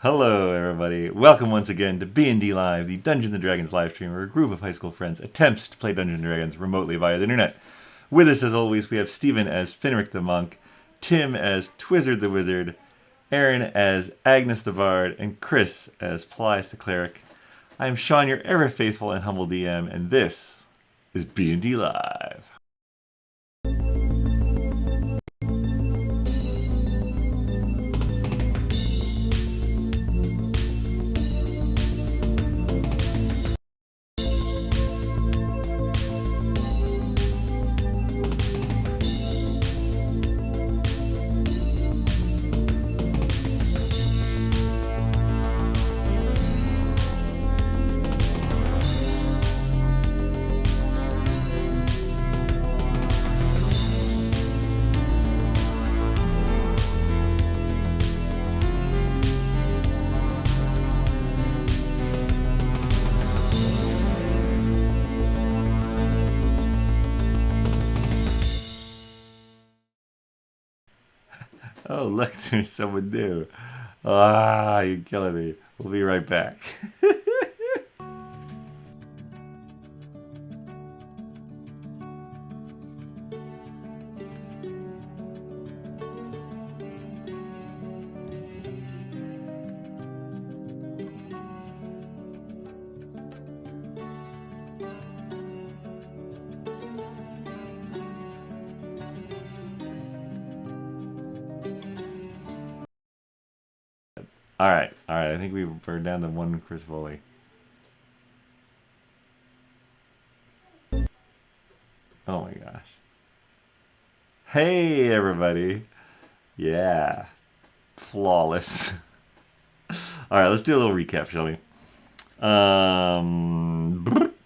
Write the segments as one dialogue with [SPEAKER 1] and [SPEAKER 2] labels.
[SPEAKER 1] Hello, everybody. Welcome once again to BND Live, the Dungeons and Dragons live stream, where a group of high school friends attempts to play Dungeons and Dragons remotely via the internet. With us, as always, we have Stephen as Finric the Monk, Tim as Twizzard the Wizard, Erin as Agnes the Bard, and Chris as Paelias the Cleric. I am Shawn, your ever faithful and humble DM, and this is BND Live. Oh, look, there's someone new. Ah, you're killing me. We'll be right back. All right. I think we're down to one Chris Foley. Oh my gosh. Hey, everybody. Yeah. Flawless. All right, let's do a little recap, shall we?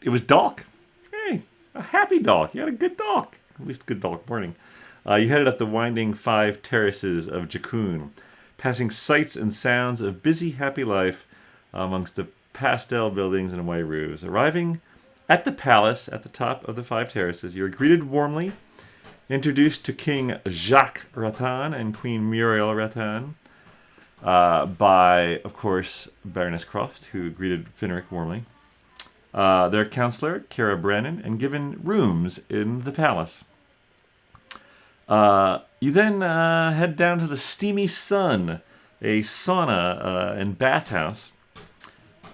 [SPEAKER 1] It was Doc. Hey, a happy Doc. You had a good Doc. At least a good Doc morning. You headed up the winding 5 terraces of Jakun, passing sights and sounds of busy, happy life amongst the pastel buildings and white roofs. Arriving at the palace at the top of the 5 terraces, you are greeted warmly, introduced to King Jacques Ratan and Queen Muriel Ratan by, of course, Baroness Croft, who greeted Finric warmly, their counselor, Kara Brannon, and given rooms in the palace. You then head down to the Steamy Sun, a sauna and bathhouse.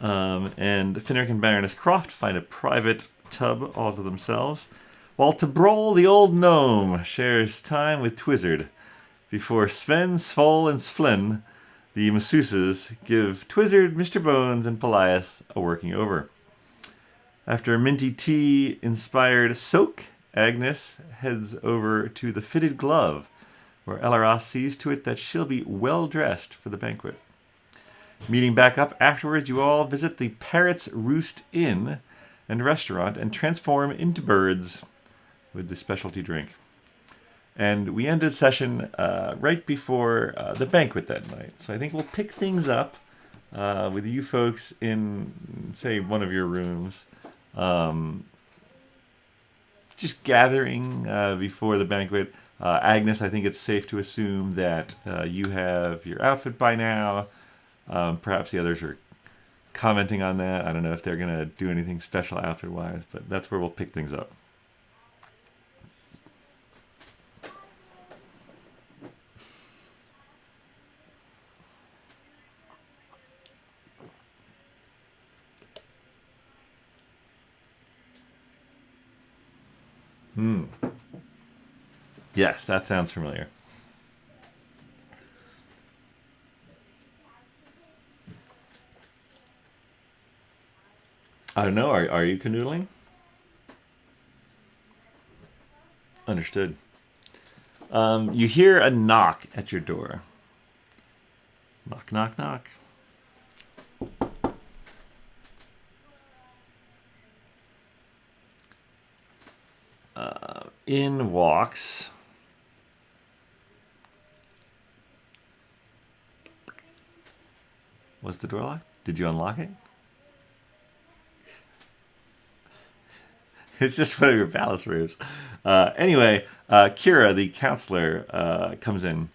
[SPEAKER 1] And Finric and Baroness Croft find a private tub all to themselves, while Tabrol the old gnome shares time with Twizzard, before Sven, Svol, and Sflin, the masseuses, give Twizzard, Mr. Bones, and Paelias a working over. After a minty tea-inspired soak, Agnes heads over to the Fitted Glove, where Elaras sees to it that she'll be well-dressed for the banquet. Meeting back up afterwards, you all visit the Parrot's Roost Inn and restaurant and transform into birds with the specialty drink. And we ended session right before the banquet that night. So I think we'll pick things up with you folks in, say, one of your rooms. Just gathering before the banquet. Agnes, I think it's safe to assume that you have your outfit by now. Perhaps the others are commenting on that. I don't know if they're going to do anything special outfit-wise, but that's where we'll pick things up. Yes, that sounds familiar. I don't know. Are you canoodling? Understood. You hear a knock at your door. Knock, knock, knock. In walks. Was the door locked? Did you unlock it? It's just one of your palace rooms. Anyway, Kira, the counselor, comes in.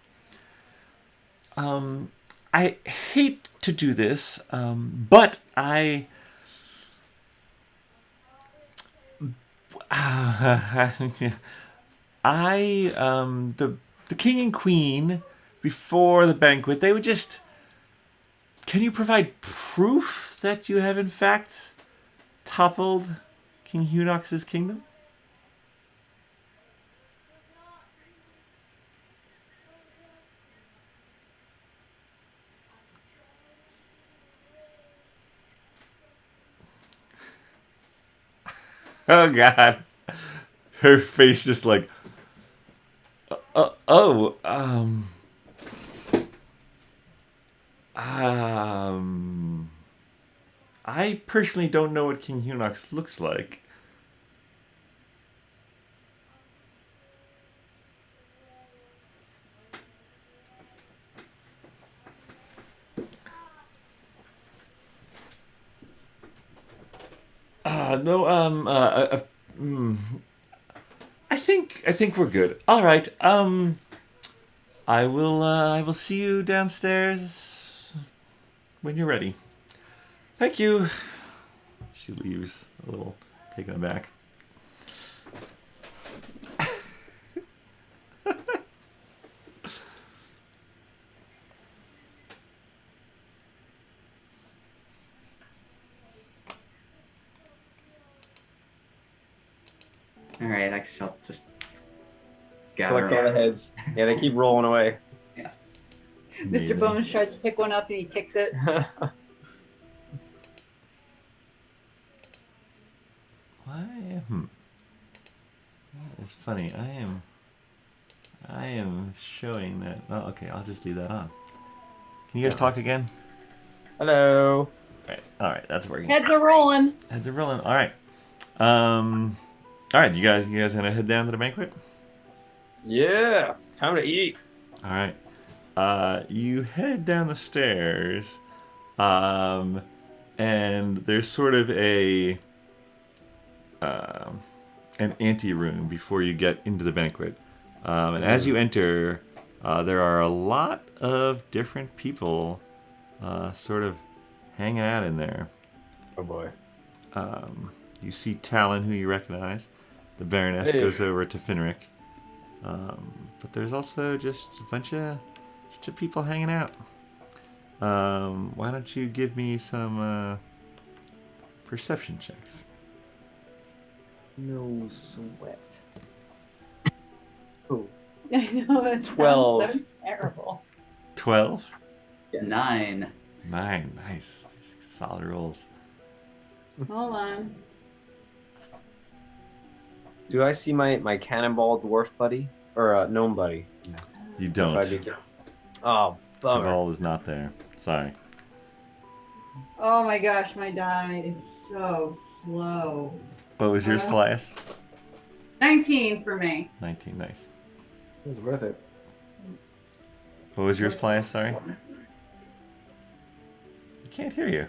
[SPEAKER 1] I hate to do this, but I the king and queen before the banquet, they would just. Can you provide proof that you have in fact toppled King Hunox's kingdom? Oh God, her face just like. Oh. I personally don't know what King Hunox looks like. No, I think we're good. All right. I will see you downstairs when you're ready. Thank you. She leaves, a little taken aback.
[SPEAKER 2] Alright, I guess I'll just gather
[SPEAKER 3] Collect all the heads. Yeah, they keep rolling away.
[SPEAKER 2] Yeah.
[SPEAKER 4] Mr. Bones tries to pick one up and he kicks it.
[SPEAKER 1] It's funny. I am showing that. Oh, okay. I'll just leave that on. Can you guys talk again?
[SPEAKER 3] Hello.
[SPEAKER 1] All right. That's working.
[SPEAKER 4] Heads are rolling.
[SPEAKER 1] Heads are rolling. All right. All right. You guys gonna head down to the banquet?
[SPEAKER 3] Yeah. Time to eat.
[SPEAKER 1] All right. You head down the stairs, and there's sort of an anteroom before you get into the banquet. And as you enter, there are a lot of different people sort of hanging out in there.
[SPEAKER 3] Oh boy.
[SPEAKER 1] You see Talon, who you recognize. The Baroness goes over to Finric. But there's also just a bunch of people hanging out. Why don't you give me some perception checks?
[SPEAKER 3] No sweat. Ooh.
[SPEAKER 4] I know, that
[SPEAKER 3] 12.
[SPEAKER 4] sounds so terrible.
[SPEAKER 1] 12?
[SPEAKER 2] 9.
[SPEAKER 1] 9. Nice. Solid rolls.
[SPEAKER 4] Hold on.
[SPEAKER 3] Do I see my cannonball dwarf buddy? Or gnome buddy? No.
[SPEAKER 1] You don't.
[SPEAKER 3] Oh, bummer.
[SPEAKER 1] Caval is not there. Sorry.
[SPEAKER 4] Oh my gosh, my die is so slow.
[SPEAKER 1] What was yours, Paelias?
[SPEAKER 4] 19 for me.
[SPEAKER 1] 19. Nice.
[SPEAKER 3] It was worth it.
[SPEAKER 1] What was yours, Paelias? Sorry. I can't hear you.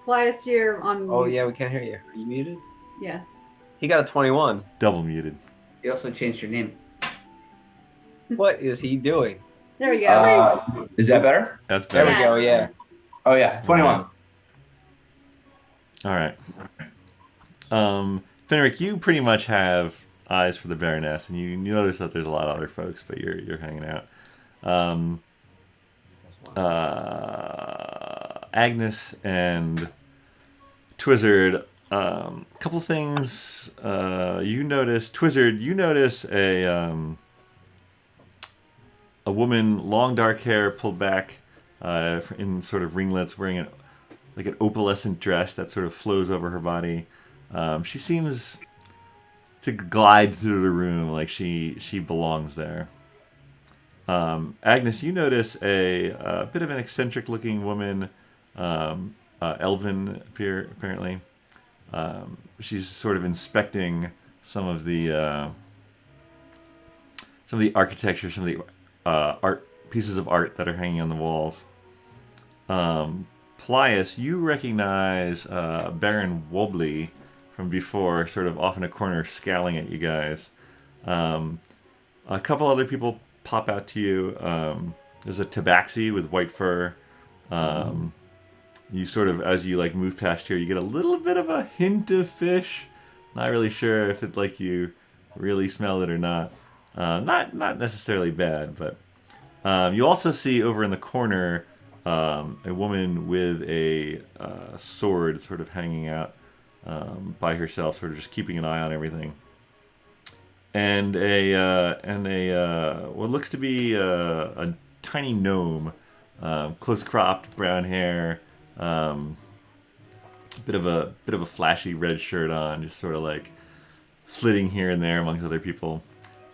[SPEAKER 4] Flyest here on.
[SPEAKER 3] Oh yeah, we can't hear you. Are you muted?
[SPEAKER 4] Yeah.
[SPEAKER 3] He got a 21.
[SPEAKER 1] Double muted.
[SPEAKER 2] You also changed your name.
[SPEAKER 3] What is he doing?
[SPEAKER 4] There we go.
[SPEAKER 2] Is that better?
[SPEAKER 1] That's
[SPEAKER 3] There
[SPEAKER 1] better.
[SPEAKER 3] we go, yeah.
[SPEAKER 2] Oh yeah, 21.
[SPEAKER 1] All right. Finric, you pretty much have eyes for the Baroness, and you notice that there's a lot of other folks, but you're hanging out. Agnes and Twizzard. A couple things you notice. Twizzard, you notice a woman, long dark hair pulled back in sort of ringlets, wearing an opalescent dress that sort of flows over her body. She seems to glide through the room like she belongs there. Agnes, you notice a bit of an eccentric looking woman, elven apparently. She's sort of inspecting some of the architecture, some of the art pieces of art that are hanging on the walls. Paelias, you recognize Baron Wobley from before, sort of off in a corner, scowling at you guys. A couple other people pop out to you. There's a tabaxi with white fur. You sort of, as you like move past here, you get a little bit of a hint of fish. Not really sure if it like you really smell it or not. Not necessarily bad, but you also see over in the corner a woman with a sword sort of hanging out by herself, sort of just keeping an eye on everything. And a what looks to be a tiny gnome, close cropped, brown hair, bit of a flashy red shirt on, just sort of like flitting here and there amongst other people.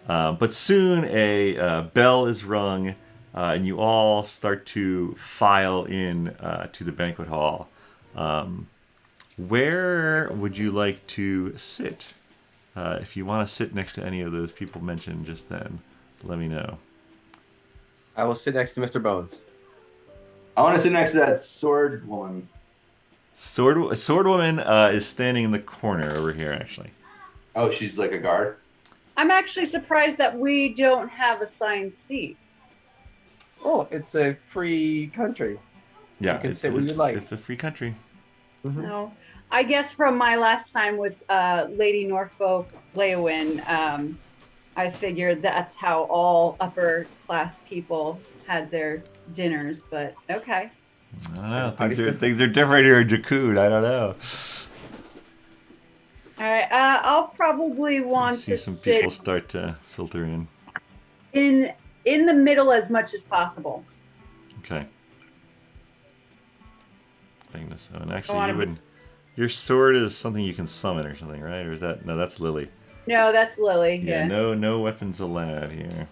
[SPEAKER 1] But soon a bell is rung, and you all start to file in to the banquet hall. Where would you like to sit? If you want to sit next to any of those people mentioned just then, let me know.
[SPEAKER 3] I will sit next to Mr. Bones.
[SPEAKER 2] I want to sit next to that sword woman.
[SPEAKER 1] Sword woman is standing in the corner over here, actually.
[SPEAKER 2] Oh, she's like a guard?
[SPEAKER 4] I'm actually surprised that we don't have assigned seats.
[SPEAKER 3] Oh, it's a free country.
[SPEAKER 1] Yeah,
[SPEAKER 3] You can sit where you like.
[SPEAKER 1] It's a free country.
[SPEAKER 3] Mm-hmm.
[SPEAKER 4] No. I guess from my last time with Lady Norfolk Leowin, I figured that's how all upper class people had their dinners, but okay.
[SPEAKER 1] I don't know. Things are different here in Jakun. I don't know.
[SPEAKER 4] All right. I'll probably want
[SPEAKER 1] See
[SPEAKER 4] to
[SPEAKER 1] some
[SPEAKER 4] sit
[SPEAKER 1] people start to filter in.
[SPEAKER 4] in the middle as much as possible.
[SPEAKER 1] Okay. Agnes. Oh, and
[SPEAKER 4] I
[SPEAKER 1] actually,
[SPEAKER 4] wanna
[SPEAKER 1] you wouldn't. Your sword is something you can summon or something, right? Or is that no? That's Lily.
[SPEAKER 4] No, that's Lily.
[SPEAKER 1] Yeah.
[SPEAKER 4] Yeah.
[SPEAKER 1] No weapons allowed here.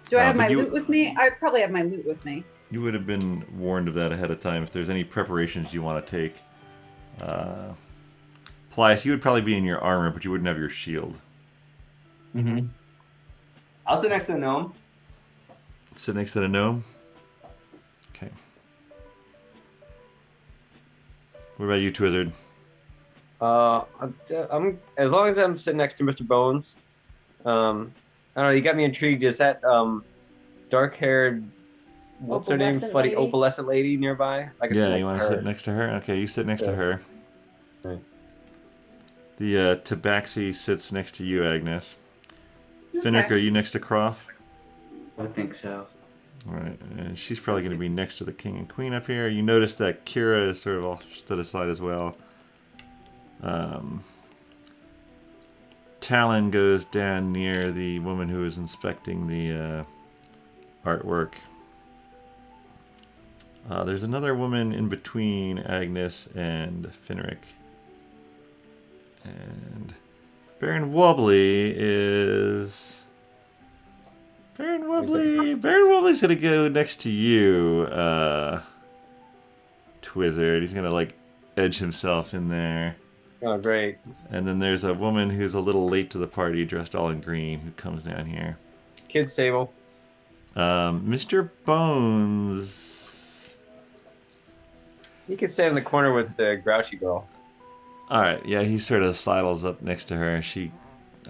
[SPEAKER 4] Do I have
[SPEAKER 1] but
[SPEAKER 4] my
[SPEAKER 1] you-
[SPEAKER 4] loot with me? I probably have my loot with me.
[SPEAKER 1] You would have been warned of that ahead of time. If there's any preparations you want to take, Paelias, you would probably be in your armor, but you wouldn't have your shield.
[SPEAKER 2] Mm-hmm. I'll sit next to the gnome.
[SPEAKER 1] Sit next to the gnome. Okay. What about you, Twizzard?
[SPEAKER 3] I'm as long as I'm sitting next to Mr. Bones. I don't know. You got me intrigued. Is that dark-haired? What's her name?
[SPEAKER 4] Opalescent
[SPEAKER 3] Slutty
[SPEAKER 4] lady?
[SPEAKER 3] opalescent lady nearby? I can sit
[SPEAKER 1] Yeah,
[SPEAKER 3] next
[SPEAKER 1] you want
[SPEAKER 3] to
[SPEAKER 1] to
[SPEAKER 3] her.
[SPEAKER 1] sit next to her? Okay, you sit next to
[SPEAKER 3] Yeah.
[SPEAKER 1] her.
[SPEAKER 3] Right.
[SPEAKER 1] The tabaxi sits next to you, Agnes.
[SPEAKER 4] Okay.
[SPEAKER 1] Finric, are you next to Croft?
[SPEAKER 2] I think so.
[SPEAKER 1] All right, and she's probably going to be next to the king and queen up here. You notice that Kira is sort of off to the side as well. Talon goes down near the woman who is inspecting the artwork. There's another woman in between Agnes and Finric. And Baron Wobbly is... Baron Wobbly's gonna go next to you, Twizzard. He's gonna, like, edge himself in there.
[SPEAKER 3] Oh, great.
[SPEAKER 1] And then there's a woman who's a little late to the party, dressed all in green, who comes down here.
[SPEAKER 3] Kids table.
[SPEAKER 1] Mr. Bones...
[SPEAKER 3] You can stay in the corner with the grouchy girl.
[SPEAKER 1] Alright, yeah, he sort of sidles up next to her. She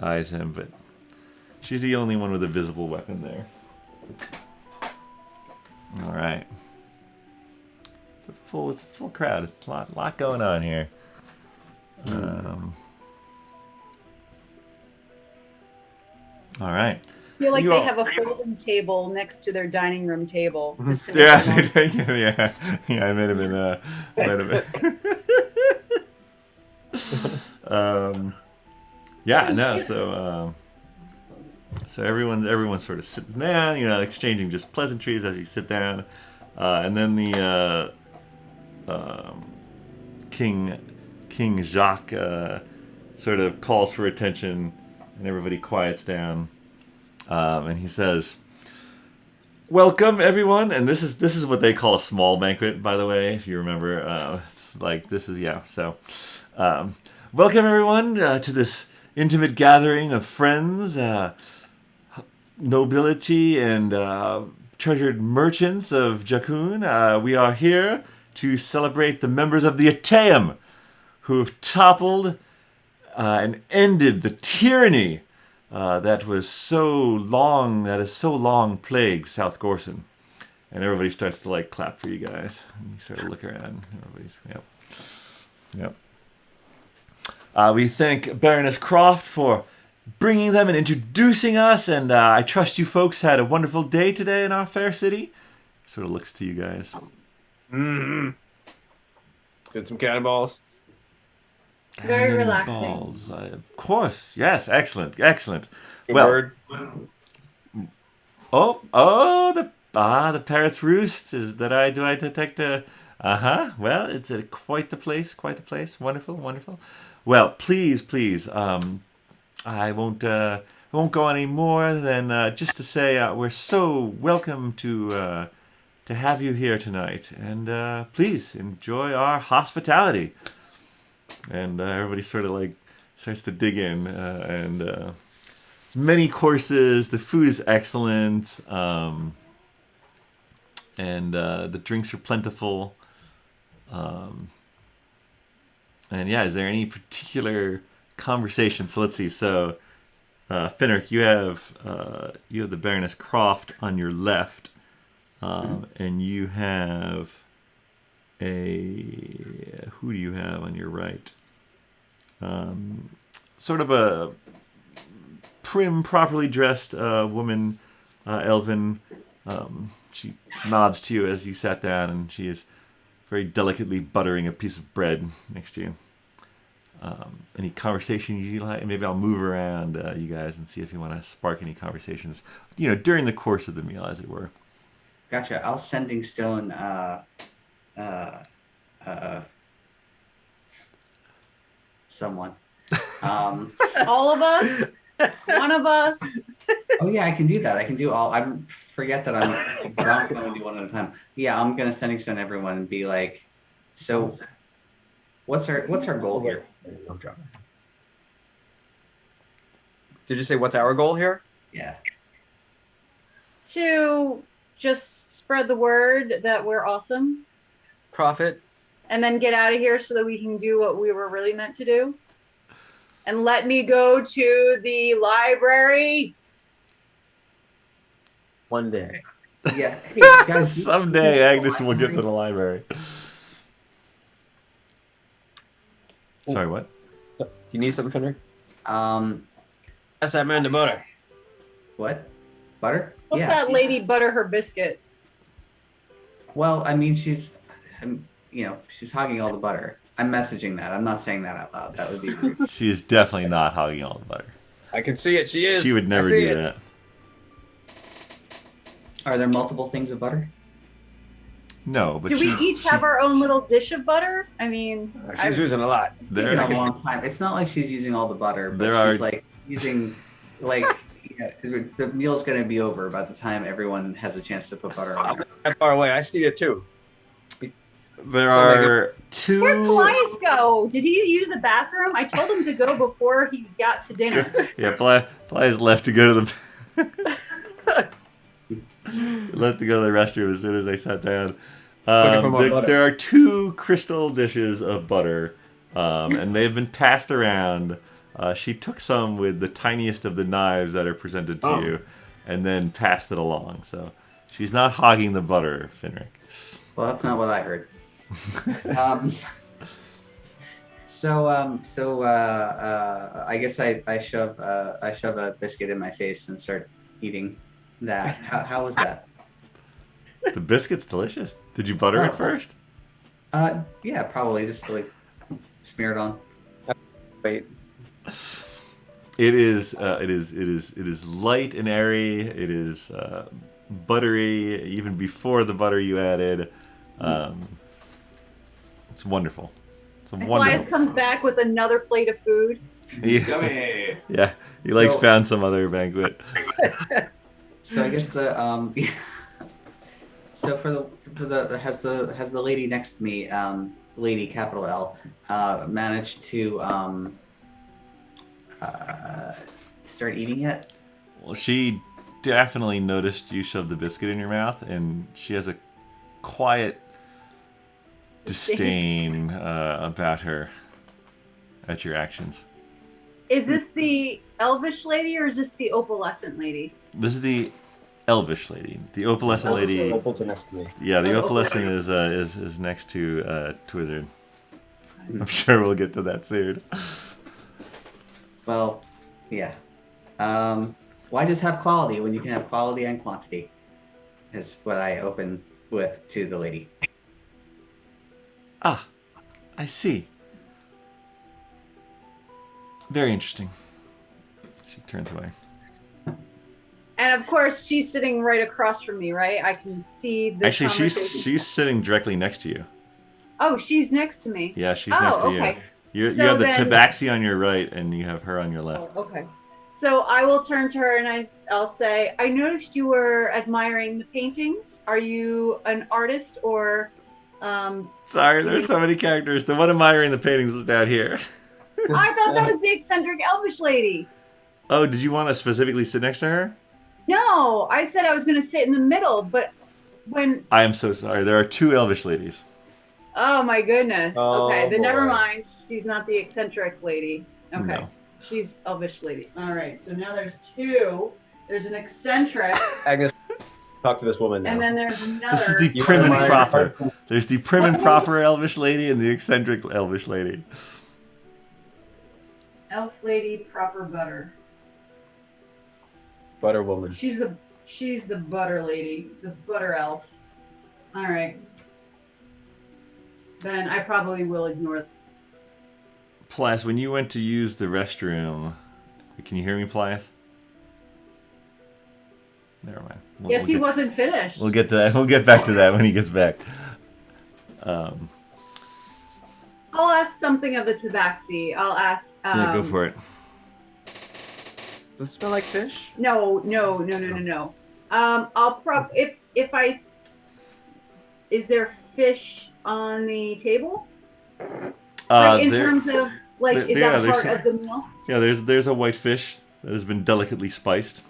[SPEAKER 1] eyes him, but she's the only one with a visible weapon there. Alright. It's a full crowd. It's a lot going on here. Alright.
[SPEAKER 4] I feel like
[SPEAKER 1] You
[SPEAKER 4] they
[SPEAKER 1] all-
[SPEAKER 4] have a folding table next to their dining room table.
[SPEAKER 1] Yeah, I might have been, yeah, no, so everyone's sort of sitting down, you know, exchanging just pleasantries as you sit down, and then the King Jacques sort of calls for attention, and everybody quiets down, and he says, "Welcome, everyone," and this is what they call a small banquet, by the way, if you remember. It's like this is so. Welcome, everyone, to this intimate gathering of friends, nobility, and treasured merchants of Jakun. We are here to celebrate the members of the Ateum who have toppled and ended the tyranny that was so long, that has so long plagued South Gorson. And everybody starts to like clap for you guys. And you sort of look around. Everybody's, yep. We thank Baroness Croft for bringing them and introducing us. And I trust you folks had a wonderful day today in our fair city. Sort of looks to you guys.
[SPEAKER 3] Mm-hmm. Did some cannonballs.
[SPEAKER 4] Very relaxing.
[SPEAKER 1] Balls, of course. Yes, excellent.
[SPEAKER 3] Good
[SPEAKER 1] Well,
[SPEAKER 3] word.
[SPEAKER 1] the parrot's roost is that I detect a well, it's quite the place. Wonderful. Well, please, I won't go on any more than just to say we're so welcome to have you here tonight, and please enjoy our hospitality. And everybody sort of like starts to dig in, and many courses. The food is excellent, and the drinks are plentiful. And yeah, is there any particular conversation? So let's see. So, Finric, you have the Baroness Croft on your left, and you have who do you have on your right? Sort of a prim, properly dressed woman, elven. She nods to you as you sat down, and she is very delicately buttering a piece of bread next to you. Any conversation you like? Maybe I'll move around you guys and see if you want to spark any conversations, during the course of the meal, as it were.
[SPEAKER 2] Gotcha. I'll sending stone someone.
[SPEAKER 4] All of us? One of us?
[SPEAKER 2] Oh yeah, I can do that. I can do all. I forget that I'm going to do one at a time. Yeah, I'm gonna sending stone everyone and be like, so, what's our goal here?
[SPEAKER 3] Did you say what's our goal here?
[SPEAKER 2] Yeah.
[SPEAKER 4] To just spread the word that we're awesome,
[SPEAKER 3] Profit.
[SPEAKER 4] and then get out of here so that we can do what we were really meant to do. And let me go to the library.
[SPEAKER 3] One day.
[SPEAKER 2] Yeah. Hey, guys,
[SPEAKER 1] Someday Agnes will get to the library. Sorry, what?
[SPEAKER 3] You need something, Finric?
[SPEAKER 2] That's
[SPEAKER 3] that man the butter.
[SPEAKER 2] What? Butter?
[SPEAKER 4] Let that lady butter her biscuit.
[SPEAKER 2] Well, I mean, she's hogging all the butter. I'm messaging that. I'm not saying that out loud. That would be weird.
[SPEAKER 1] She is definitely not hogging all the butter.
[SPEAKER 3] I can see it. She is.
[SPEAKER 1] She would never do that.
[SPEAKER 2] Are there multiple things of butter?
[SPEAKER 1] No, but
[SPEAKER 4] do we each have our own little dish of butter? I mean,
[SPEAKER 3] she's using a lot.
[SPEAKER 2] It's been a long time. It's not like she's using all the butter, but she's like using, like, the meal's going to be over by the time everyone has a chance to put butter on it.
[SPEAKER 3] That far away. I see it too.
[SPEAKER 1] There are two.
[SPEAKER 4] Where'd Paelias go? Did he use the bathroom? I told him to go before he got to dinner.
[SPEAKER 1] Yeah, Paelias left to go to the left to go to the restroom as soon as they sat down. There are two crystal dishes of butter, and they've been passed around. She took some with the tiniest of the knives that are presented to you, and then passed it along. So she's not hogging the butter, Finric.
[SPEAKER 2] Well, that's not what I heard. I guess I shove a biscuit in my face and start eating that. How was that?
[SPEAKER 1] The biscuit's delicious. Did you butter it first?
[SPEAKER 2] Yeah, probably just like smear it on.
[SPEAKER 3] Wait.
[SPEAKER 1] It is light and airy. It is buttery even before the butter you added. It's wonderful. It's a wonderful.
[SPEAKER 4] Paelias comes back with another plate of food.
[SPEAKER 1] Yeah, he found some other banquet.
[SPEAKER 2] So I guess so for the has the lady next to me, lady capital L, managed to start eating it?
[SPEAKER 1] Well, she definitely noticed you shoved the biscuit in your mouth, and she has a quiet disdain about her, at your actions.
[SPEAKER 4] Is this the elvish lady, or is this the opalescent lady?
[SPEAKER 1] This is the elvish lady. The opalescent lady.
[SPEAKER 3] Opals are next to me.
[SPEAKER 1] Yeah, the
[SPEAKER 4] Oh,
[SPEAKER 1] opalescent is next to Twizzard. I'm sure we'll get to that soon.
[SPEAKER 2] Well, yeah. Why just have quality when you can have quality and quantity? Is what I open with to the lady.
[SPEAKER 1] Ah, I see. Very interesting. She turns away.
[SPEAKER 4] And of course, she's sitting right across from me, right? I can see the
[SPEAKER 1] Actually,
[SPEAKER 4] conversation.
[SPEAKER 1] she's sitting directly next to you.
[SPEAKER 4] Oh, she's next to me.
[SPEAKER 1] Yeah, she's next to
[SPEAKER 4] okay.
[SPEAKER 1] you. You
[SPEAKER 4] So
[SPEAKER 1] have the
[SPEAKER 4] then-
[SPEAKER 1] tabaxi on your right, and you have her on your left.
[SPEAKER 4] Oh, okay. So I will turn to her and I'll say, I noticed you were admiring the paintings. Are you an artist or...
[SPEAKER 1] Sorry, there's so many characters. The one admiring the paintings was down here.
[SPEAKER 4] I thought that was the eccentric elvish lady.
[SPEAKER 1] Oh, did you want to specifically sit next to her?
[SPEAKER 4] No, I said I was going to sit in the middle, but when...
[SPEAKER 1] I am so sorry. There are two elvish ladies.
[SPEAKER 4] Oh my goodness.
[SPEAKER 3] Oh,
[SPEAKER 4] Okay, then never
[SPEAKER 3] boy.
[SPEAKER 4] mind. She's not the eccentric lady. Okay.
[SPEAKER 1] No.
[SPEAKER 4] She's elvish lady. All right, so now there's two. There's an eccentric,
[SPEAKER 3] Agnes, talk to this woman now.
[SPEAKER 4] and then there's another.
[SPEAKER 1] This is the
[SPEAKER 3] You
[SPEAKER 1] prim and
[SPEAKER 3] admire-
[SPEAKER 1] proper. There's the prim and proper elvish lady and the eccentric elvish lady.
[SPEAKER 4] Elf lady, proper butter.
[SPEAKER 3] Butter woman.
[SPEAKER 4] She's the butter lady, the butter elf. All right. Then I probably will ignore.
[SPEAKER 1] Paelias, when you went to use the restroom, can you hear me, Paelias? Never mind.
[SPEAKER 4] Yes, he wasn't finished.
[SPEAKER 1] We'll get to that. We'll get back to that when he gets back.
[SPEAKER 4] I'll ask something of the tabaxi. I'll ask.
[SPEAKER 1] Yeah, go for it.
[SPEAKER 3] Does it smell like fish?
[SPEAKER 4] No. I'll if I. Is there fish on the table? Like in terms of like, is
[SPEAKER 1] yeah,
[SPEAKER 4] that
[SPEAKER 1] there's
[SPEAKER 4] part
[SPEAKER 1] some-
[SPEAKER 4] of the meal?
[SPEAKER 1] Yeah, there's a white fish that has been delicately spiced.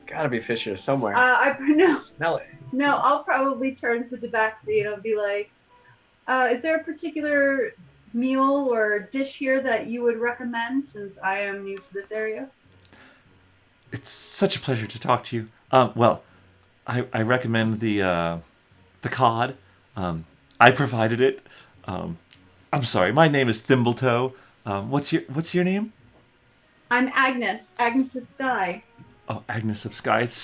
[SPEAKER 3] Gotta be fish here somewhere.
[SPEAKER 4] No.
[SPEAKER 3] Smell it.
[SPEAKER 4] No, I'll probably turn to the tabaxi and I'll be like, is there a particular meal or dish here that you would recommend since I am new to this area?
[SPEAKER 1] It's such a pleasure to talk to you. Well, I recommend the cod. I provided it. I'm sorry, my name is Thimbletoe. What's your name?
[SPEAKER 4] I'm Agnes. Agnes of Skye.
[SPEAKER 1] Oh, Agnes of Skye. It's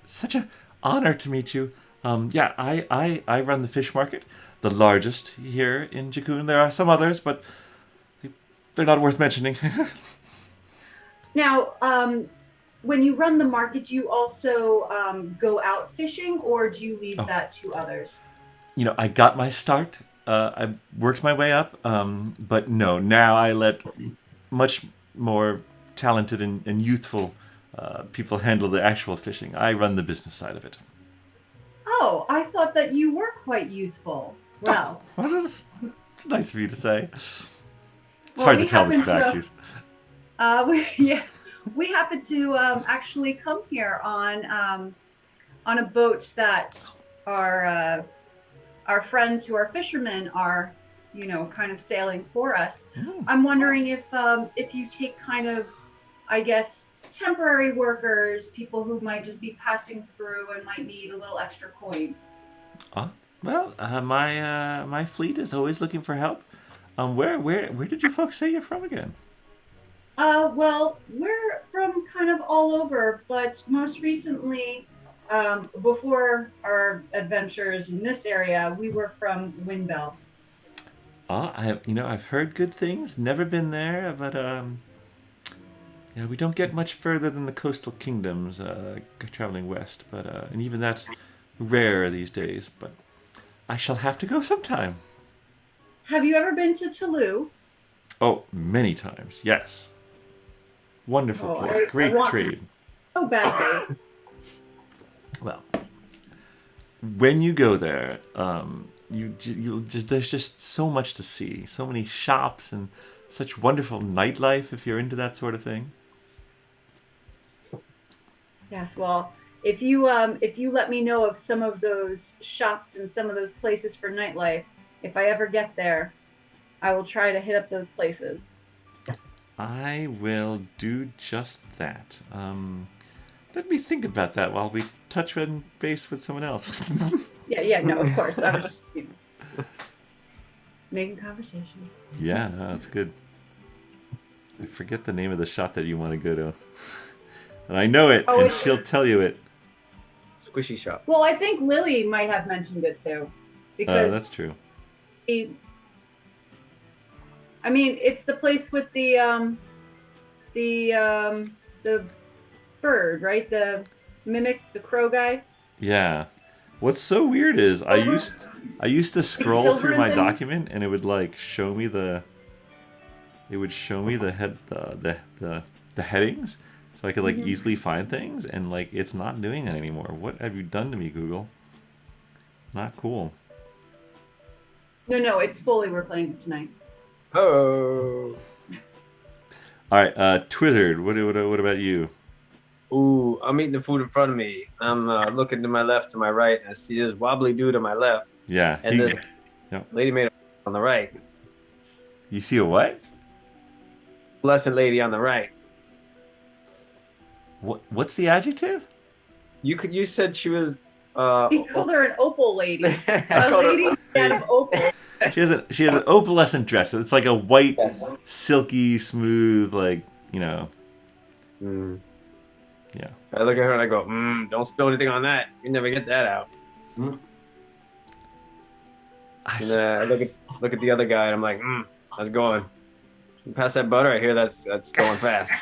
[SPEAKER 1] such an honor to meet you. Yeah, I run the fish market, the largest here in Jakun. There are some others, but they're not worth mentioning.
[SPEAKER 4] Now, when you run the market, do you also go out fishing, or do you leave that to others?
[SPEAKER 1] You know, I got my start. I worked my way up, but no, now I let much more talented and youthful people handle the actual fishing. I run the business side of it.
[SPEAKER 4] Oh, I thought that you were quite youthful. Well,
[SPEAKER 1] It's nice of you to say. It's
[SPEAKER 4] Well,
[SPEAKER 1] hard
[SPEAKER 4] we
[SPEAKER 1] to tell with the
[SPEAKER 4] happen to-
[SPEAKER 1] tabaxis.
[SPEAKER 4] we happen to actually come here on a boat that our friends who are fishermen are, kind of sailing for us.
[SPEAKER 1] Oh.
[SPEAKER 4] I'm wondering if you take kind of, I guess, temporary workers, people who might just be passing through and might need a little extra coin.
[SPEAKER 1] Well, my fleet is always looking for help. Where did you folks say you're from again?
[SPEAKER 4] Well, we're from kind of all over, but most recently, before our adventures in this area, we were from Windbell.
[SPEAKER 1] I've heard good things. Never been there, but we don't get much further than the coastal kingdoms traveling west. But and even that's rare these days. But I shall have to go sometime.
[SPEAKER 4] Have you ever been to Toulouse?
[SPEAKER 1] Oh, many times. Yes. Wonderful
[SPEAKER 4] Oh,
[SPEAKER 1] place.
[SPEAKER 4] I
[SPEAKER 1] Great
[SPEAKER 4] want-
[SPEAKER 1] trade.
[SPEAKER 4] Oh, bad day.
[SPEAKER 1] Well, when you go there, there's just so much to see. So many shops and such wonderful nightlife if you're into that sort of thing.
[SPEAKER 4] Yes, well, if you let me know of some of those shops and some of those places for nightlife, if I ever get there, I will try to hit up those places.
[SPEAKER 1] I will do just that. Let me think about that while we touch base with someone else.
[SPEAKER 4] Yeah, no, of course. I was just making conversation.
[SPEAKER 1] Yeah, no, that's good. I forget the name of the shop that you want to go to. And I know it, and she'll tell you it.
[SPEAKER 3] Squishy shop.
[SPEAKER 4] Well, I think Lily might have mentioned it too. Because
[SPEAKER 1] That's true.
[SPEAKER 4] I mean, it's the place with the bird, right? The mimic, the crow guy.
[SPEAKER 1] Yeah. What's so weird is I used to scroll through my document and it would like show me the headings so I could like easily find things, and like it's not doing that anymore. What have you done to me, Google? Not cool.
[SPEAKER 4] No, it's fully. We're playing it tonight.
[SPEAKER 3] Oh.
[SPEAKER 1] All right, Twizzard, what about you?
[SPEAKER 3] Ooh, I'm eating the food in front of me. I'm looking to my left, to my right, and I see this wobbly dude on my left.
[SPEAKER 1] Yeah.
[SPEAKER 3] And the lady made on the right.
[SPEAKER 1] You see a what?
[SPEAKER 3] Blessed lady on the right.
[SPEAKER 1] What's the adjective?
[SPEAKER 3] You said she was.
[SPEAKER 4] He called her an opal lady.
[SPEAKER 3] A
[SPEAKER 4] lady instead of opal.
[SPEAKER 1] She has an opalescent dress. It's like a white, silky, smooth, like, you know.
[SPEAKER 3] Mm.
[SPEAKER 1] Yeah.
[SPEAKER 3] I look at her and I go, don't spill anything on that. You never get that out. And I look at the other guy and I'm like, how's it going? You pass that butter, I hear that's going fast.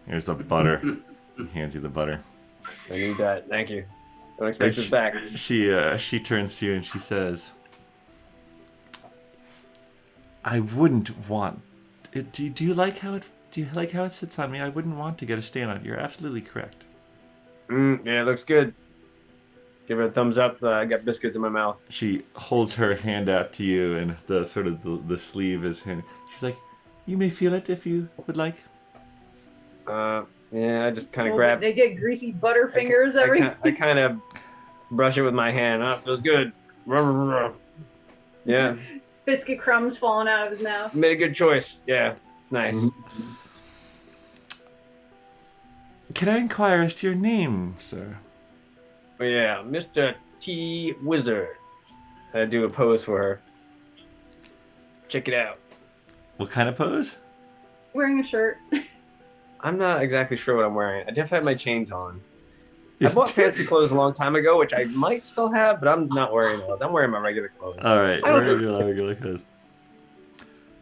[SPEAKER 1] Here's the butter. He hands you the butter.
[SPEAKER 3] I need that. Thank you. Don't expect this back.
[SPEAKER 1] She turns to you and she says, I wouldn't want it. Do you like how it sits on me? I wouldn't want to get a stain on it. You're absolutely correct.
[SPEAKER 3] Yeah, it looks good. Give her a thumbs up. I got biscuits in my mouth.
[SPEAKER 1] She holds her hand out to you, and the sort of the sleeve is hand. She's like, you may feel it if you would like.
[SPEAKER 3] Yeah, I just kind of grab.
[SPEAKER 4] They get greasy butter fingers
[SPEAKER 3] I kind of brush it with my hand. Oh, feels good. Yeah.
[SPEAKER 4] Biscuit crumbs falling out of his mouth.
[SPEAKER 3] Made a good choice. Yeah. Nice.
[SPEAKER 1] Can I inquire as to your name, sir?
[SPEAKER 3] Oh, yeah, Mr. T. Wizard. I do a pose for her. Check it out.
[SPEAKER 1] What kind of pose?
[SPEAKER 4] Wearing a shirt.
[SPEAKER 3] I'm not exactly sure what I'm wearing. I definitely have my chains on. I bought fancy clothes a long time ago, which I might still have, but I'm not wearing those. I'm wearing my regular clothes.
[SPEAKER 1] All right, regular clothes.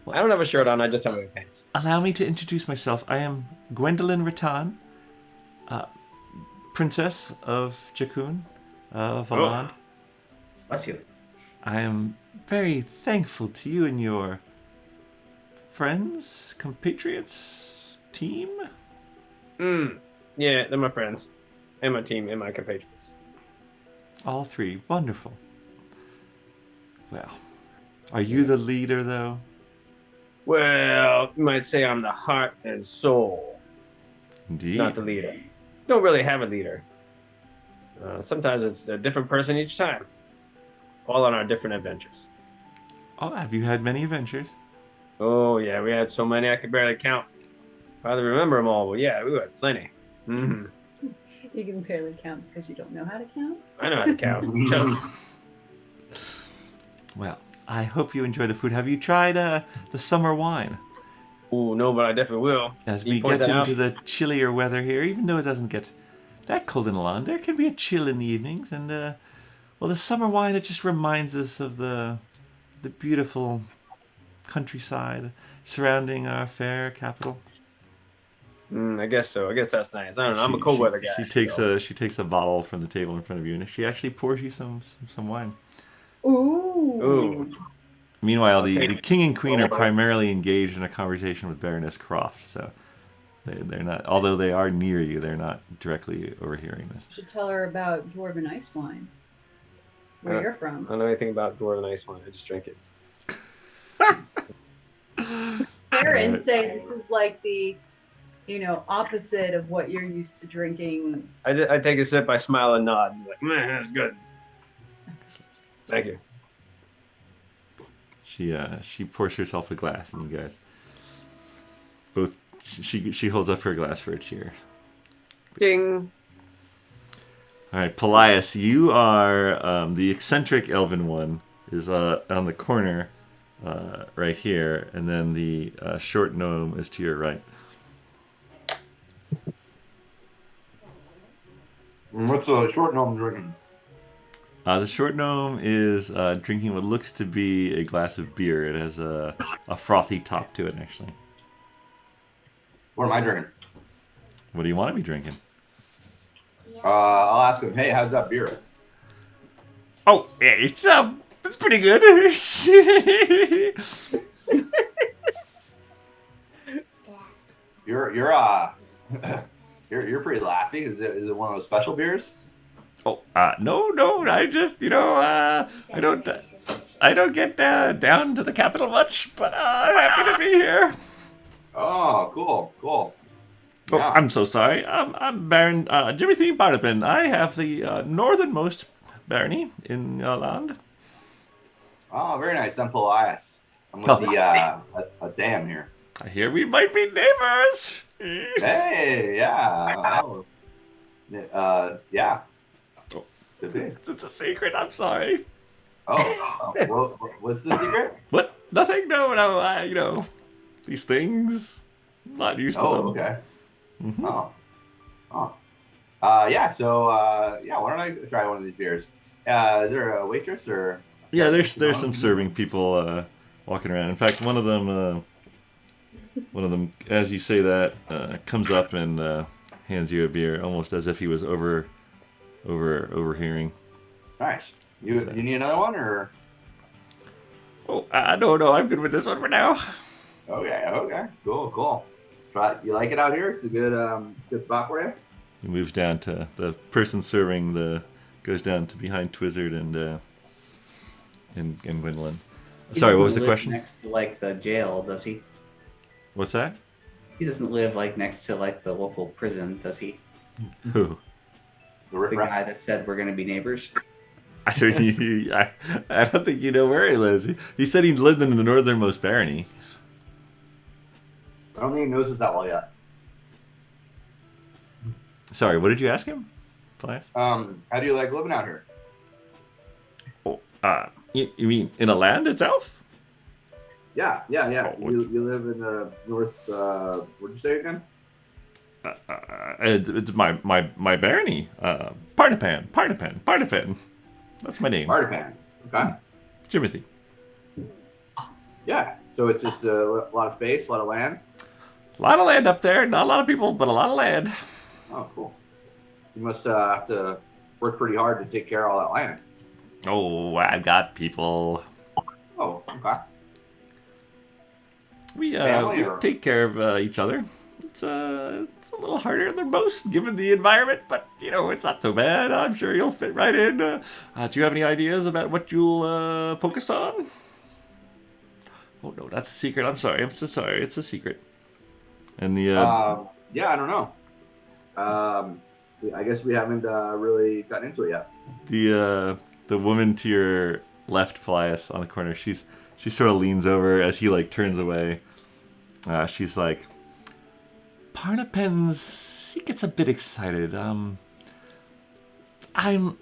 [SPEAKER 3] I don't have a shirt on. I just have my pants.
[SPEAKER 1] Allow me to introduce myself. I am Gwendolyn Rattan, Princess of Jakun, Valand.
[SPEAKER 2] Bless you.
[SPEAKER 1] I am very thankful to you and your friends, compatriots, team.
[SPEAKER 3] Yeah, they're my friends. And my team, and my compatriots.
[SPEAKER 1] All three. Wonderful. Well, are you the leader, though?
[SPEAKER 3] Well, you might say I'm the heart and soul.
[SPEAKER 1] Indeed.
[SPEAKER 3] Not the leader. Don't really have a leader. Sometimes it's a different person each time. All on our different adventures.
[SPEAKER 1] Oh, have you had many adventures?
[SPEAKER 3] Oh, yeah, we had so many I could barely count. Hardly remember them all, but yeah, we had plenty. Mm-hmm.
[SPEAKER 4] You can barely count because you don't know how to count.
[SPEAKER 3] I know how to count.
[SPEAKER 1] Well, I hope you enjoy the food. Have you tried the summer wine?
[SPEAKER 3] Oh, no, but I definitely will.
[SPEAKER 1] As we get into the chillier weather here, even though it doesn't get that cold in Milan, there can be a chill in the evenings. And, well, the summer wine, it just reminds us of the beautiful countryside surrounding our fair capital.
[SPEAKER 3] I guess so. I guess that's nice. I don't know. I'm a cold weather guy.
[SPEAKER 1] She takes a bottle from the table in front of you, and she actually pours you some wine.
[SPEAKER 4] Ooh.
[SPEAKER 1] Meanwhile, the king and queen are primarily engaged in a conversation with Baroness Croft, so they're not. Although they are near you, they're not directly overhearing this.
[SPEAKER 4] You should tell her about dwarven ice wine. Where you're from.
[SPEAKER 3] I don't know anything about dwarven ice wine. I just drink it.
[SPEAKER 4] Erin says this is like the opposite of what you're used to drinking.
[SPEAKER 3] I take a sip, I smile and nod. I'm like, man, that's good. Thank you.
[SPEAKER 1] She pours herself a glass, and you guys both. She holds up her glass for a cheer.
[SPEAKER 3] Ding.
[SPEAKER 1] All right, Paelias, you are the eccentric elven one. Is on the corner, right here, and then the short gnome is to your right.
[SPEAKER 5] What's a short gnome drinking?
[SPEAKER 1] The short gnome is drinking what looks to be a glass of beer. It has a frothy top to it, actually.
[SPEAKER 5] What am I drinking?
[SPEAKER 1] What do you want to be drinking?
[SPEAKER 5] I'll ask him. Hey, how's that beer?
[SPEAKER 1] Oh, yeah, it's pretty good.
[SPEAKER 5] You're you're pretty laughy. Is it one of those special beers?
[SPEAKER 1] Oh, no, I just, I don't get down to the capital much, but I'm happy to be here.
[SPEAKER 5] Oh, cool.
[SPEAKER 1] Oh,
[SPEAKER 5] Yeah.
[SPEAKER 1] I'm so sorry. I'm Baron Jimothy Barnabin. I have the northernmost barony in land.
[SPEAKER 5] Oh, very nice. I'm Paelias. I'm with a dam here.
[SPEAKER 1] I hear we might be neighbors.
[SPEAKER 5] Hey, yeah. Yeah.
[SPEAKER 1] Oh.
[SPEAKER 5] Could be.
[SPEAKER 1] It's a secret. I'm sorry.
[SPEAKER 5] Oh, what's the secret?
[SPEAKER 1] What? Nothing. No. These things. I'm not used to them.
[SPEAKER 5] Oh, okay.
[SPEAKER 1] Mhm.
[SPEAKER 5] Yeah. So, why don't I try one of these beers? Is there a waitress or?
[SPEAKER 1] Yeah, there's some serving people walking around. In fact, one of them, as you say that, comes up and hands you a beer, almost as if he was overhearing.
[SPEAKER 5] Nice. You need another one or?
[SPEAKER 1] Oh, no, I'm good with this one for now.
[SPEAKER 5] Okay. Cool. Try. You like it out here? It's a good spot for you.
[SPEAKER 1] He moves down to the person serving goes down to behind Twizzard and Gwendolyn.
[SPEAKER 2] He
[SPEAKER 1] Sorry, what was
[SPEAKER 2] doesn't
[SPEAKER 1] the
[SPEAKER 2] live
[SPEAKER 1] question?
[SPEAKER 2] Next to like the jail, does he?
[SPEAKER 1] What's that?
[SPEAKER 2] He doesn't live like next to like the local prison, does he?
[SPEAKER 1] Who?
[SPEAKER 5] The
[SPEAKER 2] The
[SPEAKER 5] riffraff.
[SPEAKER 2] guy that said we're gonna be neighbors.
[SPEAKER 1] I don't think you know where he lives. He said he lived in the northernmost barony.
[SPEAKER 5] I don't think he knows us that well yet.
[SPEAKER 1] Sorry, what did you ask him? Class?
[SPEAKER 5] How do you like living out here?
[SPEAKER 1] Oh, you mean in a land itself?
[SPEAKER 5] Yeah.
[SPEAKER 1] Oh,
[SPEAKER 5] You live in the north. What'd you say again?
[SPEAKER 1] It's my barony. Parnapan. That's my name.
[SPEAKER 5] Mardipan. Okay.
[SPEAKER 1] Jimothy.
[SPEAKER 5] Yeah. So it's just a lot of space, a lot of land.
[SPEAKER 1] A lot of land up there. Not a lot of people, but a lot of land.
[SPEAKER 5] Oh, cool. You must have to work pretty hard to take care of all that land.
[SPEAKER 1] Oh, I've got people.
[SPEAKER 5] Oh, okay.
[SPEAKER 1] We
[SPEAKER 5] Family or-
[SPEAKER 1] take care of each other. It's a little harder than most, given the environment, but it's not so bad. I'm sure you'll fit right in. Do you have any ideas about what you'll focus on? Oh no, that's a secret. I'm sorry. I'm so sorry. It's a secret. And the
[SPEAKER 5] Yeah, I don't know. I guess we haven't really gotten into it yet.
[SPEAKER 1] the woman to your left, Paelias, on the corner, she sort of leans over as he turns away. She's like, Parnapens, he gets a bit excited. I'm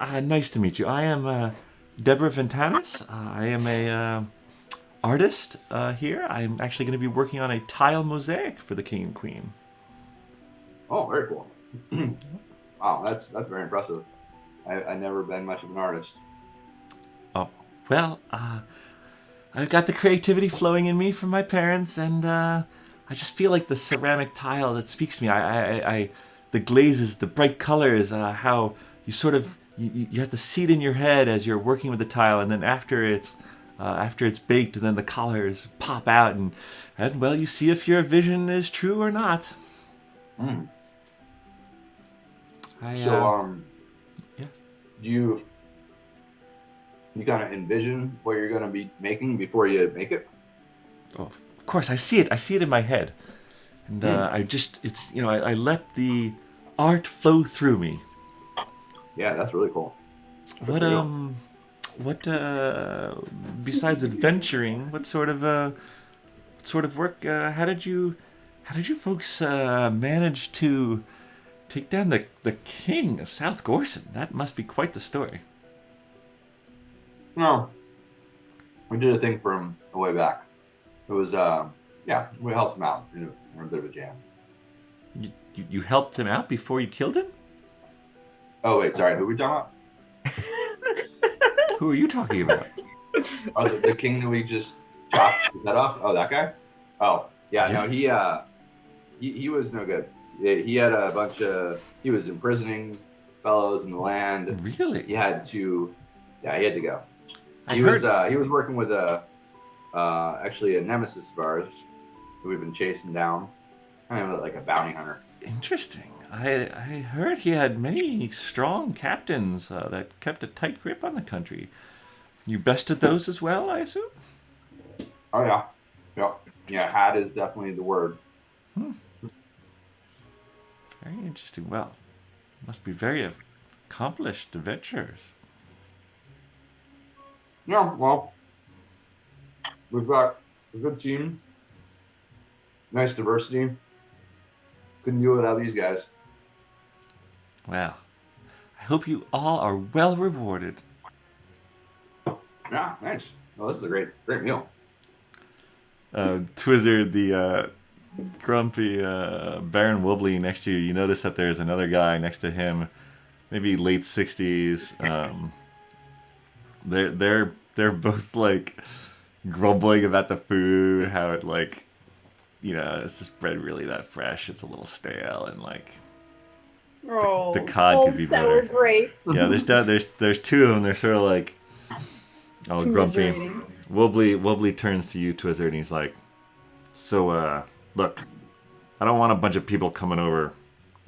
[SPEAKER 1] nice to meet you. I am Deborah Ventanis. I am a artist here. I'm actually going to be working on a tile mosaic for the king and queen.
[SPEAKER 5] Oh, very cool. Wow, that's very impressive. I've never been much of an artist.
[SPEAKER 1] Oh, well, I've got the creativity flowing in me from my parents, and I just feel like the ceramic tile that speaks to me. The glazes, the bright colors, how you sort of you have to see it in your head as you're working with the tile, and then after it's baked, then the colors pop out, and well, you see if your vision is true or not.
[SPEAKER 5] Mm.
[SPEAKER 1] Yeah.
[SPEAKER 5] Do you kind of envision what you're going to be making before you make it?
[SPEAKER 1] Oh, of course, I see it. I see it in my head, and I let the art flow through me.
[SPEAKER 5] Yeah, that's really cool.
[SPEAKER 1] What what besides adventuring, what sort of work? How did you folks manage to take down the king of South Gorson? That must be quite the story.
[SPEAKER 5] No, we did a thing for him a way back. It was, we helped him out in a bit of a jam.
[SPEAKER 1] You helped him out before you killed him?
[SPEAKER 5] Oh, wait, sorry, who are we talking
[SPEAKER 1] Who are you talking about?
[SPEAKER 5] about? Oh, the king that we just chopped his head off? Oh, that guy? Oh, yeah,
[SPEAKER 1] Yes.
[SPEAKER 5] no, he was no good. He had a bunch of, he was imprisoning fellows in the land.
[SPEAKER 1] Really?
[SPEAKER 5] He had to go.
[SPEAKER 1] I heard.
[SPEAKER 5] He was working with actually a nemesis of ours who we've been chasing down, kind of like a bounty hunter.
[SPEAKER 1] Interesting. I heard he had many strong captains that kept a tight grip on the country. You bested those as well, I assume?
[SPEAKER 5] Oh yeah, had is definitely the word.
[SPEAKER 1] Very interesting. Well, must be very accomplished adventurers.
[SPEAKER 5] Yeah, well, we've got a good team, nice diversity. Couldn't do it without these guys.
[SPEAKER 1] Well, I hope you all are well rewarded.
[SPEAKER 5] Yeah, nice. Well, this is a great meal.
[SPEAKER 1] Twizzard, the grumpy Baron Wobbly next to you, you notice that there's another guy next to him, maybe late 60s. They're both like grumbling about the food, how it like, is this bread really that fresh? It's a little stale, and like
[SPEAKER 4] Oh,
[SPEAKER 1] the cod could be
[SPEAKER 4] sour
[SPEAKER 1] better.
[SPEAKER 4] grape.
[SPEAKER 1] Yeah, there's two of them. They're sort of like, oh, grumpy.
[SPEAKER 4] Commiserating.
[SPEAKER 1] Wobbly turns to you, Twizzard, and he's like, so, look, I don't want a bunch of people coming over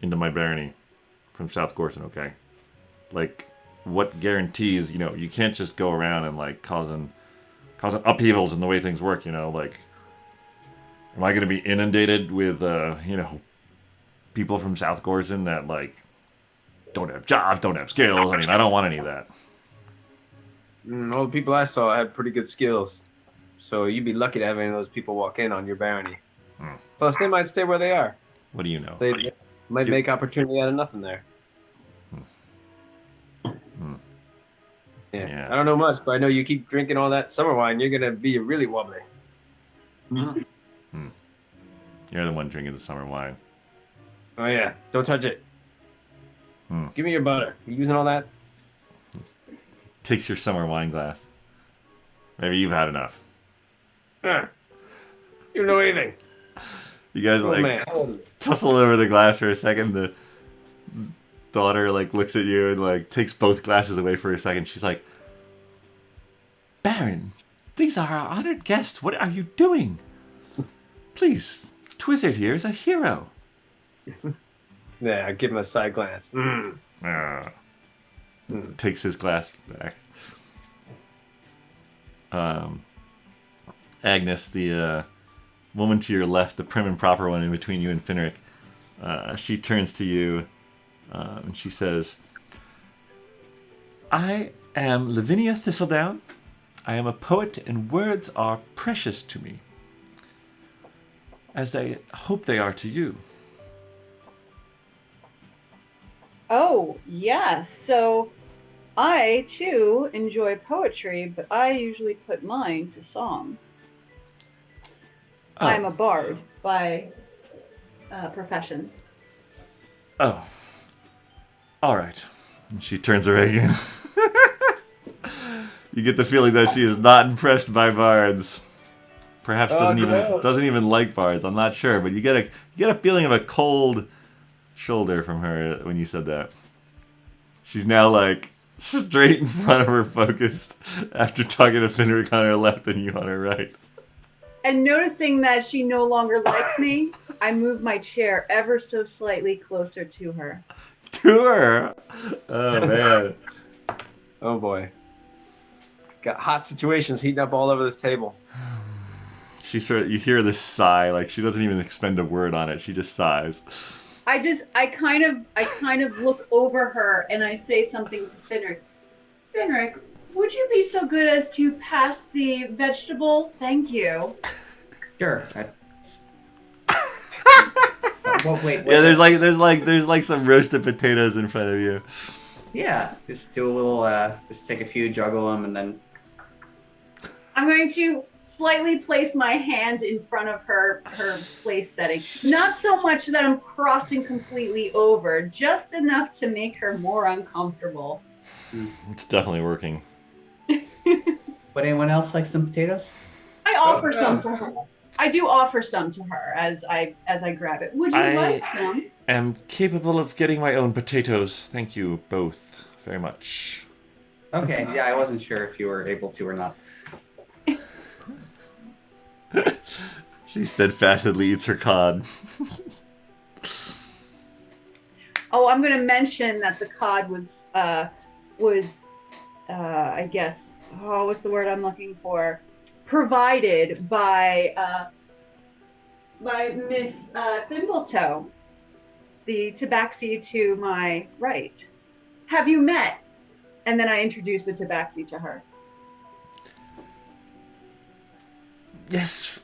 [SPEAKER 1] into my barony from South Gorson, okay? Like, what guarantees, you can't just go around and, like, causing upheavals in the way things work, like, am I going to be inundated with, people from South Gorson that, like, don't have jobs, don't have skills? I mean, I don't want any of that.
[SPEAKER 3] All the people I saw had pretty good skills, so you'd be lucky to have any of those people walk in on your barony. Plus, they might stay where they are.
[SPEAKER 1] What do you know?
[SPEAKER 3] They might make opportunity out of nothing there. Yeah. I don't know much, but I know you keep drinking all that summer wine, you're gonna be really wobbly.
[SPEAKER 1] You're the one drinking the summer wine.
[SPEAKER 3] Oh yeah, don't touch it. Give me your butter. You using all that?
[SPEAKER 1] Takes your summer wine glass. Maybe you've had enough.
[SPEAKER 3] You don't know anything.
[SPEAKER 1] You guys
[SPEAKER 3] Oh man.
[SPEAKER 1] tussle over the glass for a second. The daughter like looks at you and like takes both glasses away for a second. She's like, Baron, these are our honored guests. What are you doing? Please, Twizzard here is a hero.
[SPEAKER 3] Yeah, I give him a side glance.
[SPEAKER 1] Takes his glass back. Agnes, the woman to your left, the prim and proper one in between you and Finric, she turns to you and she says, I am Lavinia Thistledown. I am a poet, and words are precious to me, as I hope they are to you.
[SPEAKER 4] Oh, yeah. So I, too, enjoy poetry, but I usually put mine to song.
[SPEAKER 1] Oh.
[SPEAKER 4] I'm a bard by profession.
[SPEAKER 1] Oh. All right. And she turns away again. You get the feeling that she is not impressed by bards. Perhaps doesn't even like bards. I'm not sure, but you get a feeling of a cold shoulder from her when you said that. She's now like straight in front of her, focused after talking to Finric on her left and you on her right.
[SPEAKER 4] And noticing that she no longer likes me, I move my chair ever so slightly closer to her.
[SPEAKER 1] To her? Oh man.
[SPEAKER 3] Oh boy. Got hot situations heating up all over this table.
[SPEAKER 1] You hear this sigh, like she doesn't even expend a word on it. She just sighs.
[SPEAKER 4] I kind of look over her and I say something to Finric. Finric, would you be so good as to pass the vegetable? Thank you.
[SPEAKER 2] Sure. Well, wait.
[SPEAKER 1] Yeah, there's like some roasted potatoes in front of you.
[SPEAKER 2] Yeah, just do a little. Just take a few, juggle them, and then.
[SPEAKER 4] I'm going to slightly place my hand in front of her place setting. Not so much that I'm crossing completely over, just enough to make her more uncomfortable.
[SPEAKER 1] It's definitely working.
[SPEAKER 2] Would anyone else like some potatoes?
[SPEAKER 4] I offer some to her. I do offer some to her as I grab it. Would you like some?
[SPEAKER 1] I am capable of getting my own potatoes. Thank you both very much.
[SPEAKER 2] Okay, yeah, I wasn't sure if you were able to or not.
[SPEAKER 1] She steadfastly eats her cod.
[SPEAKER 4] Oh, I'm going to mention that the cod was I guess, what's the word I'm looking for? Provided by Miss Thimbletoe, the tabaxi to my right. Have you met? And then I introduce the tabaxi to her.
[SPEAKER 1] Yes,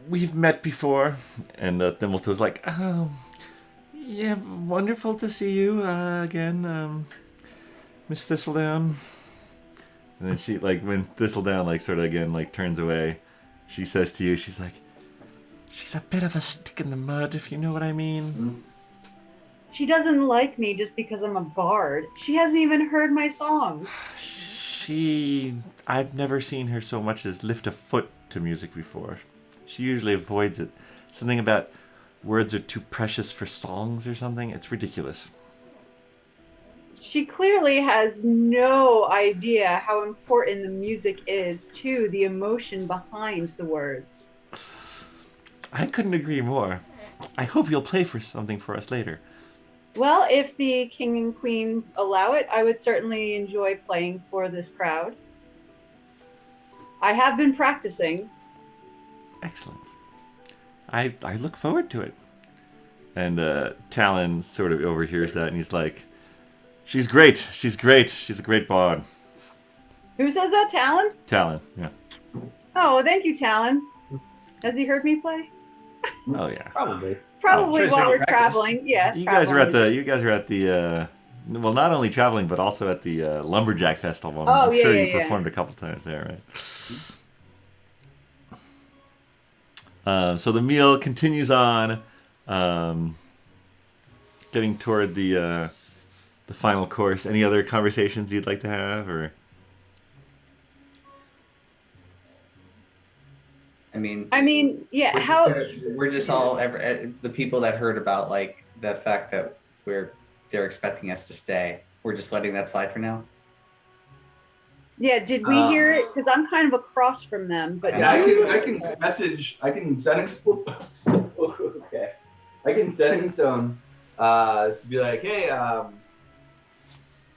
[SPEAKER 1] we've met before. And Thimbletoe's like, oh, yeah, wonderful to see you again, Miss Thistledown. And then she, like, when Thistledown, like, sort of again, like, turns away, she says to you, she's like, she's a bit of a stick in the mud, if you know what I mean.
[SPEAKER 4] She doesn't like me just because I'm a bard. She hasn't even heard my songs.
[SPEAKER 1] I've never seen her so much as lift a foot to music before. She usually avoids it. Something about words are too precious for songs or something. It's ridiculous.
[SPEAKER 4] She clearly has no idea how important the music is to the emotion behind the words.
[SPEAKER 1] I couldn't agree more. I hope you'll play for something for us later.
[SPEAKER 4] Well, if the king and queen allow it, I would certainly enjoy playing for this crowd. I have been practicing.
[SPEAKER 1] Excellent. I look forward to it. And Talon sort of overhears that, and he's like, she's great. She's great. She's a great bard.
[SPEAKER 4] Who says that, Talon?
[SPEAKER 1] Talon, yeah.
[SPEAKER 4] Oh, thank you, Talon. Has he heard me play?
[SPEAKER 1] Oh yeah.
[SPEAKER 3] Probably.
[SPEAKER 4] Probably
[SPEAKER 3] sure,
[SPEAKER 4] while we're
[SPEAKER 3] practice.
[SPEAKER 4] traveling. Yeah.
[SPEAKER 1] You guys are at the well, not only traveling but also at the lumberjack festival. I'm sure you performed a couple times there, right? So the meal continues on, getting toward the final course. Any other conversations you'd like to have, or?
[SPEAKER 2] I mean,
[SPEAKER 4] yeah. How?
[SPEAKER 2] We're just all the people that heard about like the fact that they're expecting us to stay. We're just letting that slide for now.
[SPEAKER 4] Yeah. Did we hear it? Because I'm kind of across from them. But
[SPEAKER 5] Yeah, I can message. I can set in. Okay. I can set in stone to be like, hey,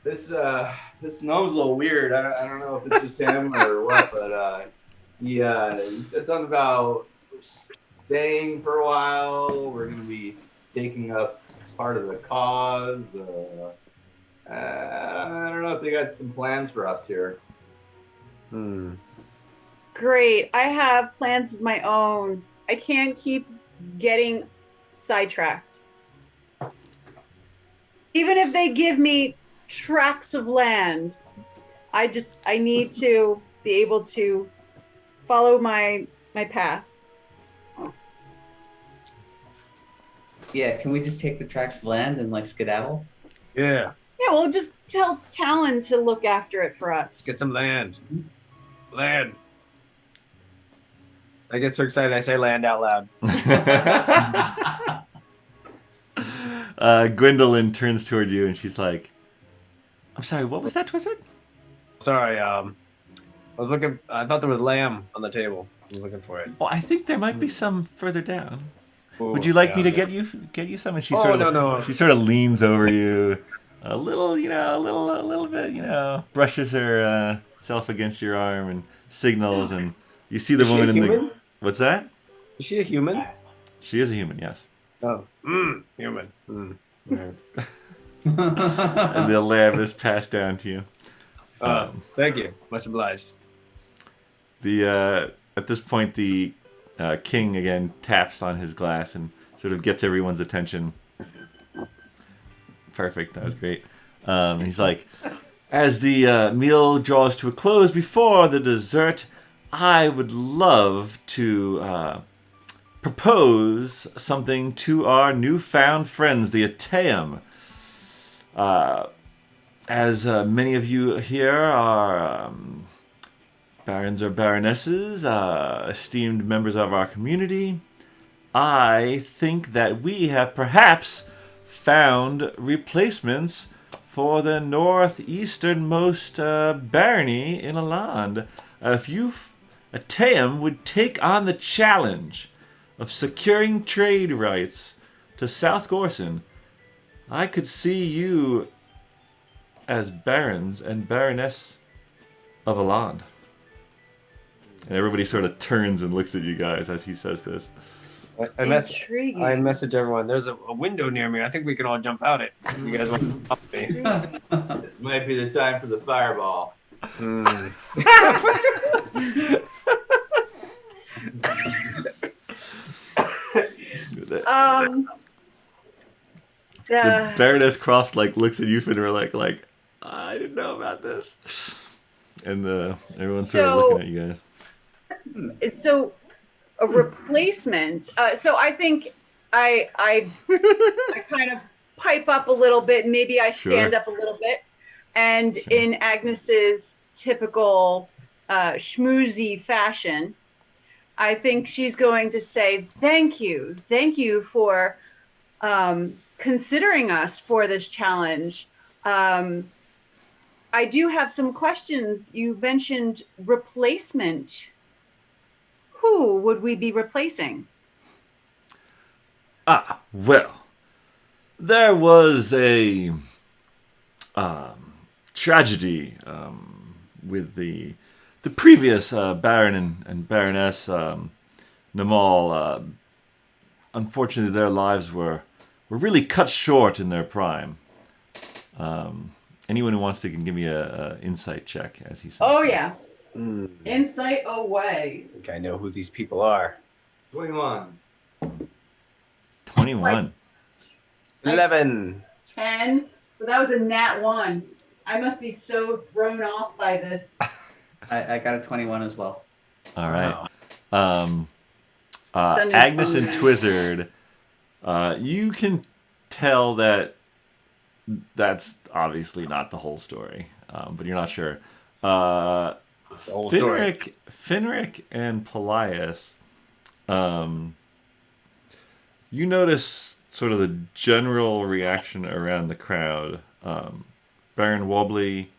[SPEAKER 5] this gnome's a little weird. I don't know if it's just him or what, but he said something about staying for a while. We're gonna be taking up part of the cause. I don't know if they got some plans for us here.
[SPEAKER 4] Great. I have plans of my own. I can't keep getting sidetracked. Even if they give me tracts of land, I need to be able to follow my path.
[SPEAKER 2] Yeah, can we just take the tracts of land and like skedaddle?
[SPEAKER 3] Yeah.
[SPEAKER 4] Yeah, well, just tell Talon to look after it for us.
[SPEAKER 3] Let's get some land. Land. I get so excited I say land out loud.
[SPEAKER 1] Gwendolyn turns toward you and she's like, I'm sorry, what was that, Twizzard?
[SPEAKER 3] Sorry, I was looking. I thought there was lamb on the table. I was looking for it.
[SPEAKER 1] Well, I think there might be some further down.
[SPEAKER 3] Ooh,
[SPEAKER 1] Would you like me to
[SPEAKER 3] yeah.
[SPEAKER 1] get you some? And she
[SPEAKER 3] No.
[SPEAKER 1] she sort of leans over you, a little bit, brushes her self against your arm and signals, and you see the
[SPEAKER 3] Is she
[SPEAKER 1] woman
[SPEAKER 3] a
[SPEAKER 1] in the.
[SPEAKER 3] human?
[SPEAKER 1] What's that?
[SPEAKER 3] Is she a human?
[SPEAKER 1] She is a human, yes.
[SPEAKER 3] Oh, human. Right.
[SPEAKER 1] And the lamb is passed down to you.
[SPEAKER 3] Thank you. Much obliged.
[SPEAKER 1] At this point, the king again taps on his glass and sort of gets everyone's attention. Perfect. That was great. He's like, as the meal draws to a close before the dessert, I would love to propose something to our newfound friends, the Ateum. As many of you here are barons or baronesses, esteemed members of our community, I think that we have perhaps found replacements for the northeasternmost barony in Aland. If you, Ateum, would take on the challenge of securing trade rights to South Gorson, I could see you as barons and baroness of Aland. And everybody sort of turns and looks at you guys as he says this.
[SPEAKER 3] I message everyone. There's a window near me. I think we can all jump out it. You guys want to help me?
[SPEAKER 5] This might be the time for the fireball.
[SPEAKER 1] The Baroness Croft looks at you, Finric, like I didn't know about this, and everyone's sort of looking at you guys.
[SPEAKER 4] So a replacement. So I think I kind of pipe up a little bit. Maybe I stand up a little bit, and in Agnes's typical schmoozy fashion, I think she's going to say, thank you for considering us for this challenge. I do have some questions. You mentioned replacement. Who would we be replacing?
[SPEAKER 1] Well, there was a tragedy with the previous Baron and Baroness Namal. Unfortunately, their lives were really cut short in their prime. Anyone who wants to can give me a insight check as he says.
[SPEAKER 4] Oh yeah, insight away.
[SPEAKER 3] I think I know who these people are.
[SPEAKER 5] 21.
[SPEAKER 1] 21.
[SPEAKER 3] 11.
[SPEAKER 4] 10. So that was a nat 1. I must be so thrown off by this.
[SPEAKER 2] I got a 21 as well.
[SPEAKER 1] All right. Agnes and Twizzard, you can tell that that's obviously not the whole story, but you're not sure. Finric and Paelias, you notice sort of the general reaction around the crowd. Baron Wobbly,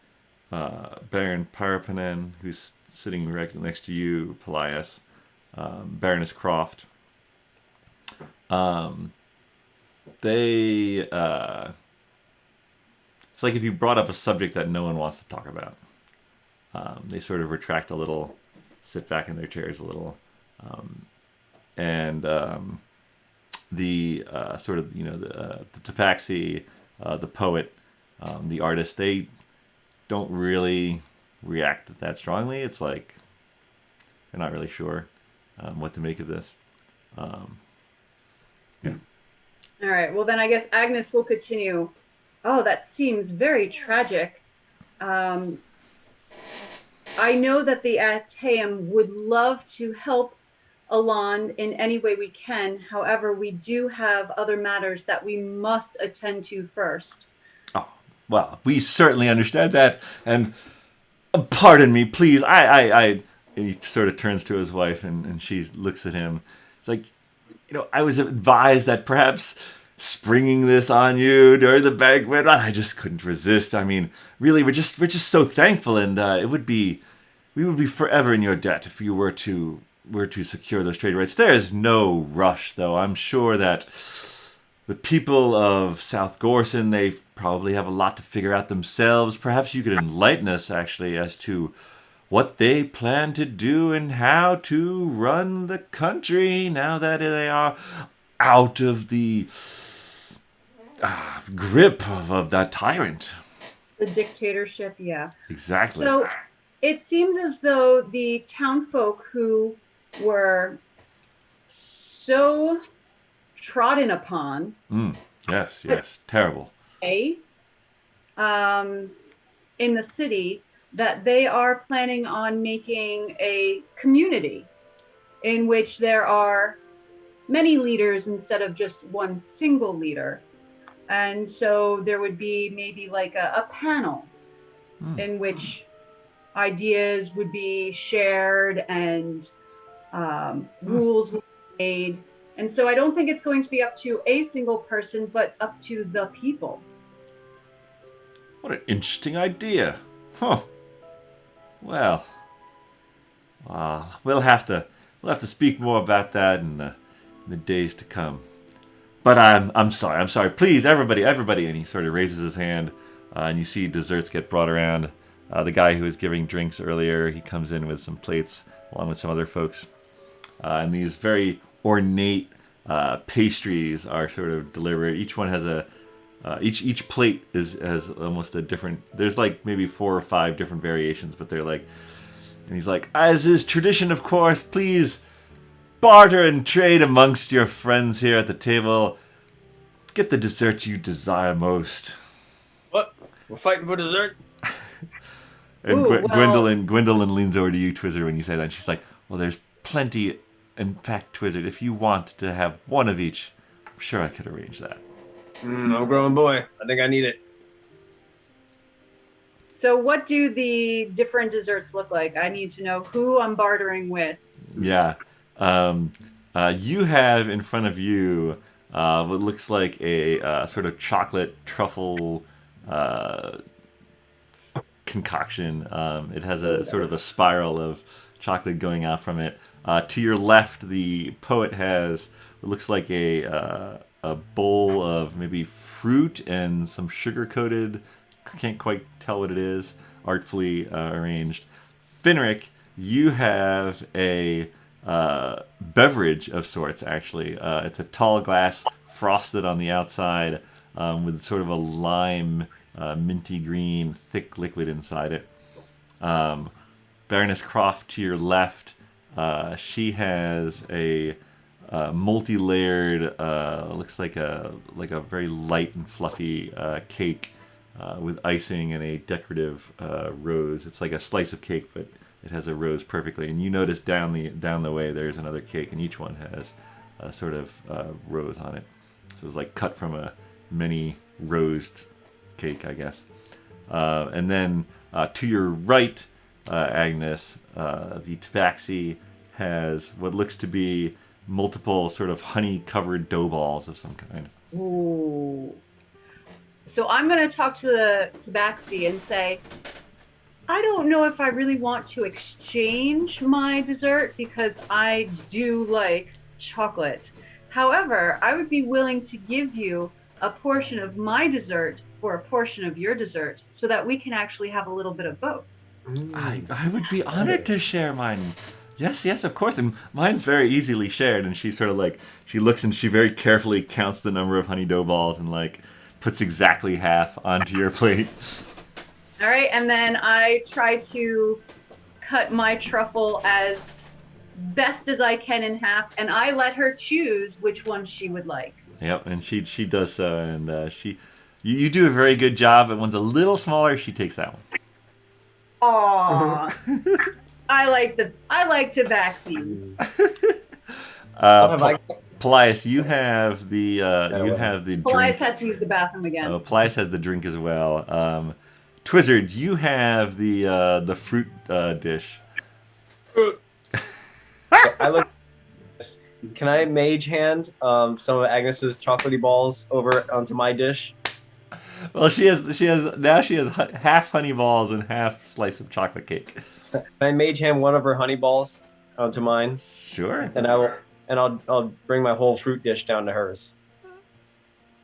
[SPEAKER 1] Baron Parapanen, who's sitting right next to you, Paelias, Baroness Croft. It's like if you brought up a subject that no one wants to talk about. They sort of retract a little, sit back in their chairs a little, and the sort of the Tapaxi, the poet, the artist, they don't really react that strongly. It's like they're not really sure what to make of this. Yeah.
[SPEAKER 4] All right. Well, then I guess Agnes will continue. Oh, that seems very tragic. I know that the Ateum would love to help Aland in any way we can. However, we do have other matters that we must attend to first.
[SPEAKER 1] Oh, well, we certainly understand that. And pardon me, please. And he sort of turns to his wife and she looks at him. It's like, I was advised that perhaps springing this on you during the banquet, I just couldn't resist. I mean, really, we're just so thankful, and we would be forever in your debt if you were to secure those trade rights. There is no rush, though. I'm sure that the people of South Gorson, they probably have a lot to figure out themselves. Perhaps you could enlighten us, actually, as to what they plan to do and how to run the country now that they are out of the grip of that tyrant.
[SPEAKER 4] The dictatorship, yeah.
[SPEAKER 1] Exactly.
[SPEAKER 4] So it seems as though the townfolk who were so trodden upon,
[SPEAKER 1] Yes. Terrible.
[SPEAKER 4] in the city, that they are planning on making a community in which there are many leaders instead of just one single leader. And so there would be maybe like a panel in which ideas would be shared and rules would be made. And so I don't think it's going to be up to a single person, but up to the people.
[SPEAKER 1] What an interesting idea. Huh. Well, we'll have to speak more about that in the days to come. But I'm sorry. Please, everybody, and he sort of raises his hand, and you see desserts get brought around. The guy who was giving drinks earlier, he comes in with some plates along with some other folks, and these very ornate pastries are sort of delivered. Each one has each plate has almost a different. There's like maybe 4 or 5 different variations, but they're like, and he's like, as is tradition, of course, please barter and trade amongst your friends here at the table. Get the dessert you desire most.
[SPEAKER 3] What? We're fighting for dessert?
[SPEAKER 1] And
[SPEAKER 4] Ooh,
[SPEAKER 1] Gwendolyn leans over to you, Twizzard, when you say that. And she's like, well, there's plenty. In fact, Twizzard, if you want to have one of each, I'm sure I could arrange that.
[SPEAKER 3] I'm a growing boy. I think I need it.
[SPEAKER 4] So what do the different desserts look like? I need to know who I'm bartering with.
[SPEAKER 1] Yeah. You have in front of you what looks like a sort of chocolate truffle concoction. It has a sort of a spiral of chocolate going out from it. To your left, the poet has what looks like a bowl of maybe fruit and some sugar-coated, can't quite tell what it is, artfully arranged. Finric, you have a beverage of sorts, actually. It's a tall glass, frosted on the outside, with sort of a lime, minty green, thick liquid inside it. Baroness Croft, to your left, she has a multi-layered, looks like a very light and fluffy cake with icing and a decorative rose. It's like a slice of cake, but it has a rose perfectly. And you notice down the way there's another cake, and each one has a sort of rose on it. So it's like cut from a mini rosed cake, I guess. And then to your right, Agnes, the tabaxi has what looks to be multiple sort of honey-covered dough balls of some kind.
[SPEAKER 4] Ooh. So I'm going to talk to the tabaxi and say, I don't know if I really want to exchange my dessert because I do like chocolate. However, I would be willing to give you a portion of my dessert for a portion of your dessert so that we can actually have a little bit of both.
[SPEAKER 1] I would be honored to share mine. Yes, of course. And mine's very easily shared. And she sort of like, she looks and she very carefully counts the number of honey dough balls and like puts exactly half onto your plate.
[SPEAKER 4] All right, and then I try to cut my truffle as best as I can in half, and I let her choose which one she would like.
[SPEAKER 1] Yep, and she does so, and you do a very good job. But one's a little smaller. She takes that one.
[SPEAKER 4] Aww. I like tabaxi.
[SPEAKER 1] Paelias, you have the drink.
[SPEAKER 4] Paelias has to use the bathroom again.
[SPEAKER 1] Paelias has the drink as well. Twizzard, you have the fruit dish.
[SPEAKER 3] Can I mage hand some of Agnes's chocolatey balls over onto my dish?
[SPEAKER 1] Well, she has half honey balls and half slice of chocolate cake.
[SPEAKER 3] Can I mage hand one of her honey balls onto mine?
[SPEAKER 1] Sure.
[SPEAKER 3] And I'll bring my whole fruit dish down to hers.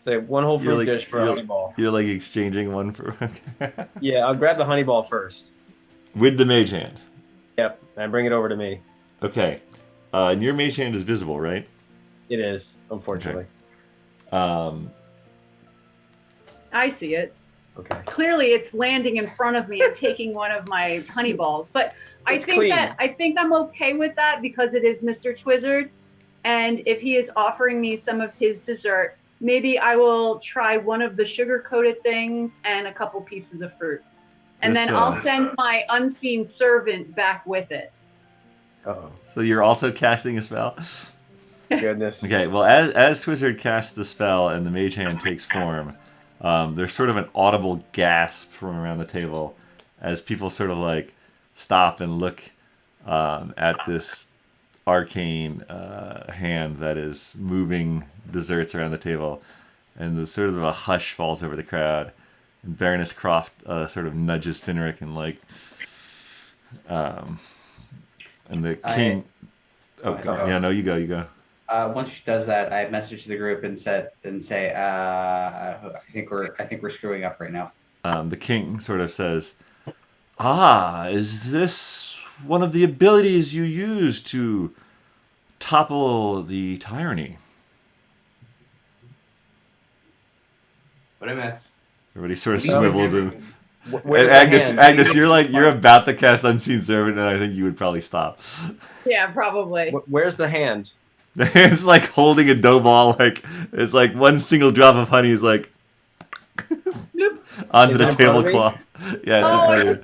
[SPEAKER 3] So one whole fruit dish for a honey ball.
[SPEAKER 1] You're like exchanging one for.
[SPEAKER 3] Yeah, I'll grab the honey ball first.
[SPEAKER 1] With the mage hand.
[SPEAKER 3] Yep, and bring it over to me.
[SPEAKER 1] Okay. And your mage hand is visible, right?
[SPEAKER 3] It is, unfortunately.
[SPEAKER 1] Okay.
[SPEAKER 4] I see it.
[SPEAKER 3] Okay.
[SPEAKER 4] Clearly, it's landing in front of me and taking one of my honey balls. But I think I'm okay with that because it is Mr. Twizzard, and if he is offering me some of his dessert, maybe I will try one of the sugar-coated things and a couple pieces of fruit. And then I'll send my unseen servant back with it.
[SPEAKER 3] Uh-oh.
[SPEAKER 1] So you're also casting a spell?
[SPEAKER 3] Goodness.
[SPEAKER 1] Okay, well, as Twizzard casts the spell and the mage hand takes form, there's sort of an audible gasp from around the table as people sort of like stop and look at this arcane hand that is moving desserts around the table, and the sort of a hush falls over the crowd. And Baroness Croft sort of nudges Finric and like, and the king. You go.
[SPEAKER 2] Once she does that, I message the group and say, I think we're screwing up right now.
[SPEAKER 1] The king sort of says, is this one of the abilities you use to topple the tyranny?
[SPEAKER 5] What I meant.
[SPEAKER 1] Everybody sort of swivels and
[SPEAKER 3] Agnes,
[SPEAKER 1] Agnes, you're about to cast Unseen Servant, and I think you would probably stop.
[SPEAKER 4] Yeah, probably.
[SPEAKER 3] Where's the hand?
[SPEAKER 1] The hand's like holding a dough ball, like it's like one single drop of honey is like onto the tablecloth. Yeah,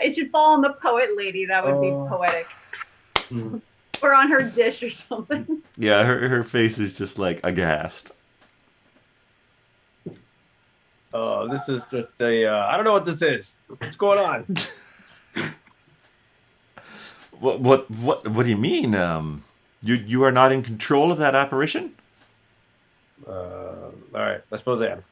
[SPEAKER 4] it should fall on the poet lady. That would be poetic. Or on her dish or something.
[SPEAKER 1] Yeah, her face is just like aghast.
[SPEAKER 3] Oh, this is just I don't know what this is. What's going on?
[SPEAKER 1] What do you mean? You are not in control of that apparition?
[SPEAKER 3] All right, I suppose I am.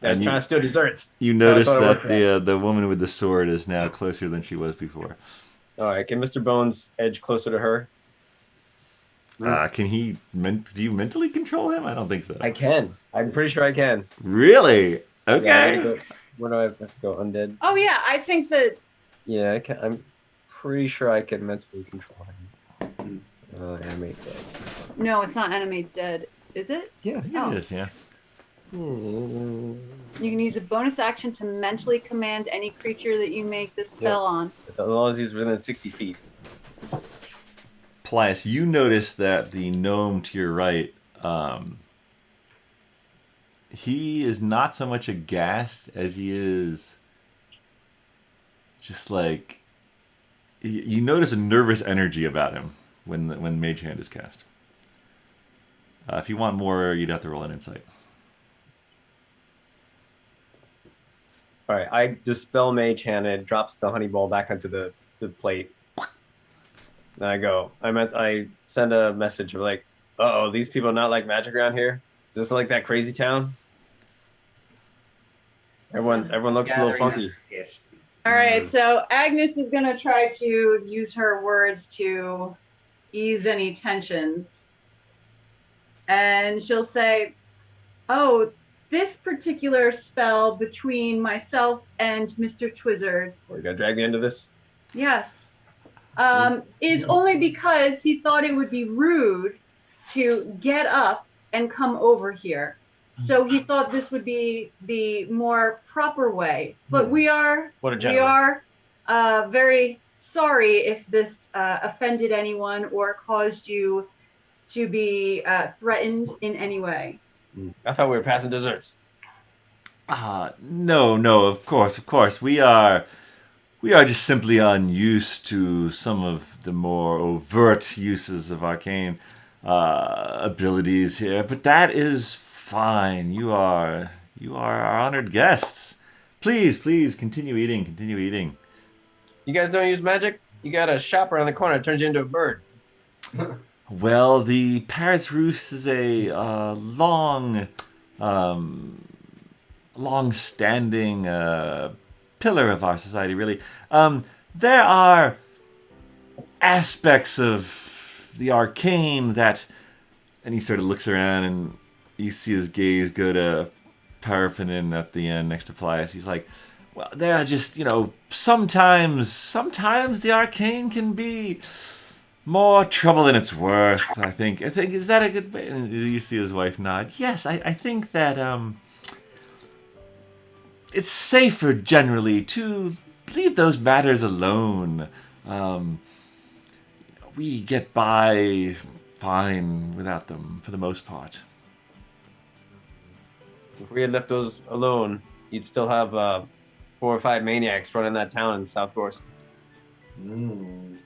[SPEAKER 1] And
[SPEAKER 3] I'm trying to steal desserts.
[SPEAKER 1] You notice that the woman with the sword is now closer than she was before.
[SPEAKER 3] All right, can Mr. Bones edge closer to her?
[SPEAKER 1] Can he? Do you mentally control him? I don't think so.
[SPEAKER 3] I can. I'm pretty sure I can.
[SPEAKER 1] Really? Okay.
[SPEAKER 3] Yeah, where do I have to go? Undead?
[SPEAKER 4] Oh, yeah, I think that...
[SPEAKER 3] Yeah, I can. I'm pretty sure I can mentally control him. Animate dead.
[SPEAKER 4] No, it's not animate dead. Is it?
[SPEAKER 3] Yeah.
[SPEAKER 1] It is, yeah.
[SPEAKER 4] You can use a bonus action to mentally command any creature that you make this spell on.
[SPEAKER 3] As long as he's within 60 feet.
[SPEAKER 1] Paelias, you notice that the gnome to your right, he is not so much aghast as he is just like... You notice a nervous energy about him when Mage Hand is cast. If you want more, you'd have to roll an insight.
[SPEAKER 3] All right, I dispel Mage Hand and it drops the honey ball back onto the plate. And I go, I send a message of like, uh-oh, these people not like magic around here? Is this like that crazy town? Everyone looks a little funky.
[SPEAKER 4] All right, so Agnes is going to try to use her words to ease any tensions. And she'll say, oh, this particular spell between myself and Mr. Twizzard.
[SPEAKER 3] We're going to drag me into this?
[SPEAKER 4] Yes. Is only because he thought it would be rude to get up and come over here. So he thought this would be the more proper way. But we are very sorry if this offended anyone or caused you to be threatened in any way.
[SPEAKER 3] I thought we were passing desserts.
[SPEAKER 1] No, of course. We are just simply unused to some of the more overt uses of arcane abilities here, but that is fine. You are our honored guests. Please, continue eating.
[SPEAKER 3] You guys don't use magic? You got a shop around the corner that turns you into a bird.
[SPEAKER 1] Well, the Parrot's Roost is a long-standing pillar of our society, really. There are aspects of the arcane that... And he sort of looks around, and you see his gaze go to Paraffinin at the end next to Paelias. He's like, well, there are just, sometimes the arcane can be more trouble than it's worth, I think. Is that a good... And you see his wife nod. Yes, I think that, it's safer generally to leave those matters alone. We get by fine without them for the most part.
[SPEAKER 3] If we had left those alone, you'd still have 4 or 5 maniacs running that town in South Gorse.
[SPEAKER 5] Mm.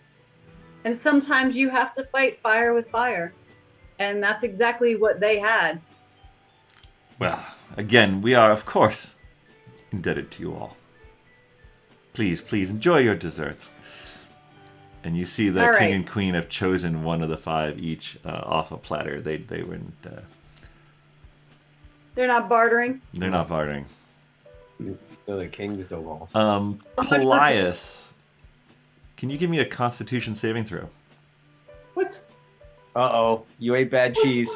[SPEAKER 4] And sometimes you have to fight fire with fire. And that's exactly what they had.
[SPEAKER 1] Well, again, we are, of course, indebted to you all. Please, please, enjoy your desserts. And you see the
[SPEAKER 4] All
[SPEAKER 1] king
[SPEAKER 4] right.
[SPEAKER 1] and queen have chosen one of the 5 each off a platter. They wouldn't.
[SPEAKER 4] They're not bartering.
[SPEAKER 1] They're not bartering.
[SPEAKER 3] They're the kings of all.
[SPEAKER 1] Paelias, can you give me a Constitution saving throw?
[SPEAKER 4] What?
[SPEAKER 3] Uh-oh, you ate bad cheese.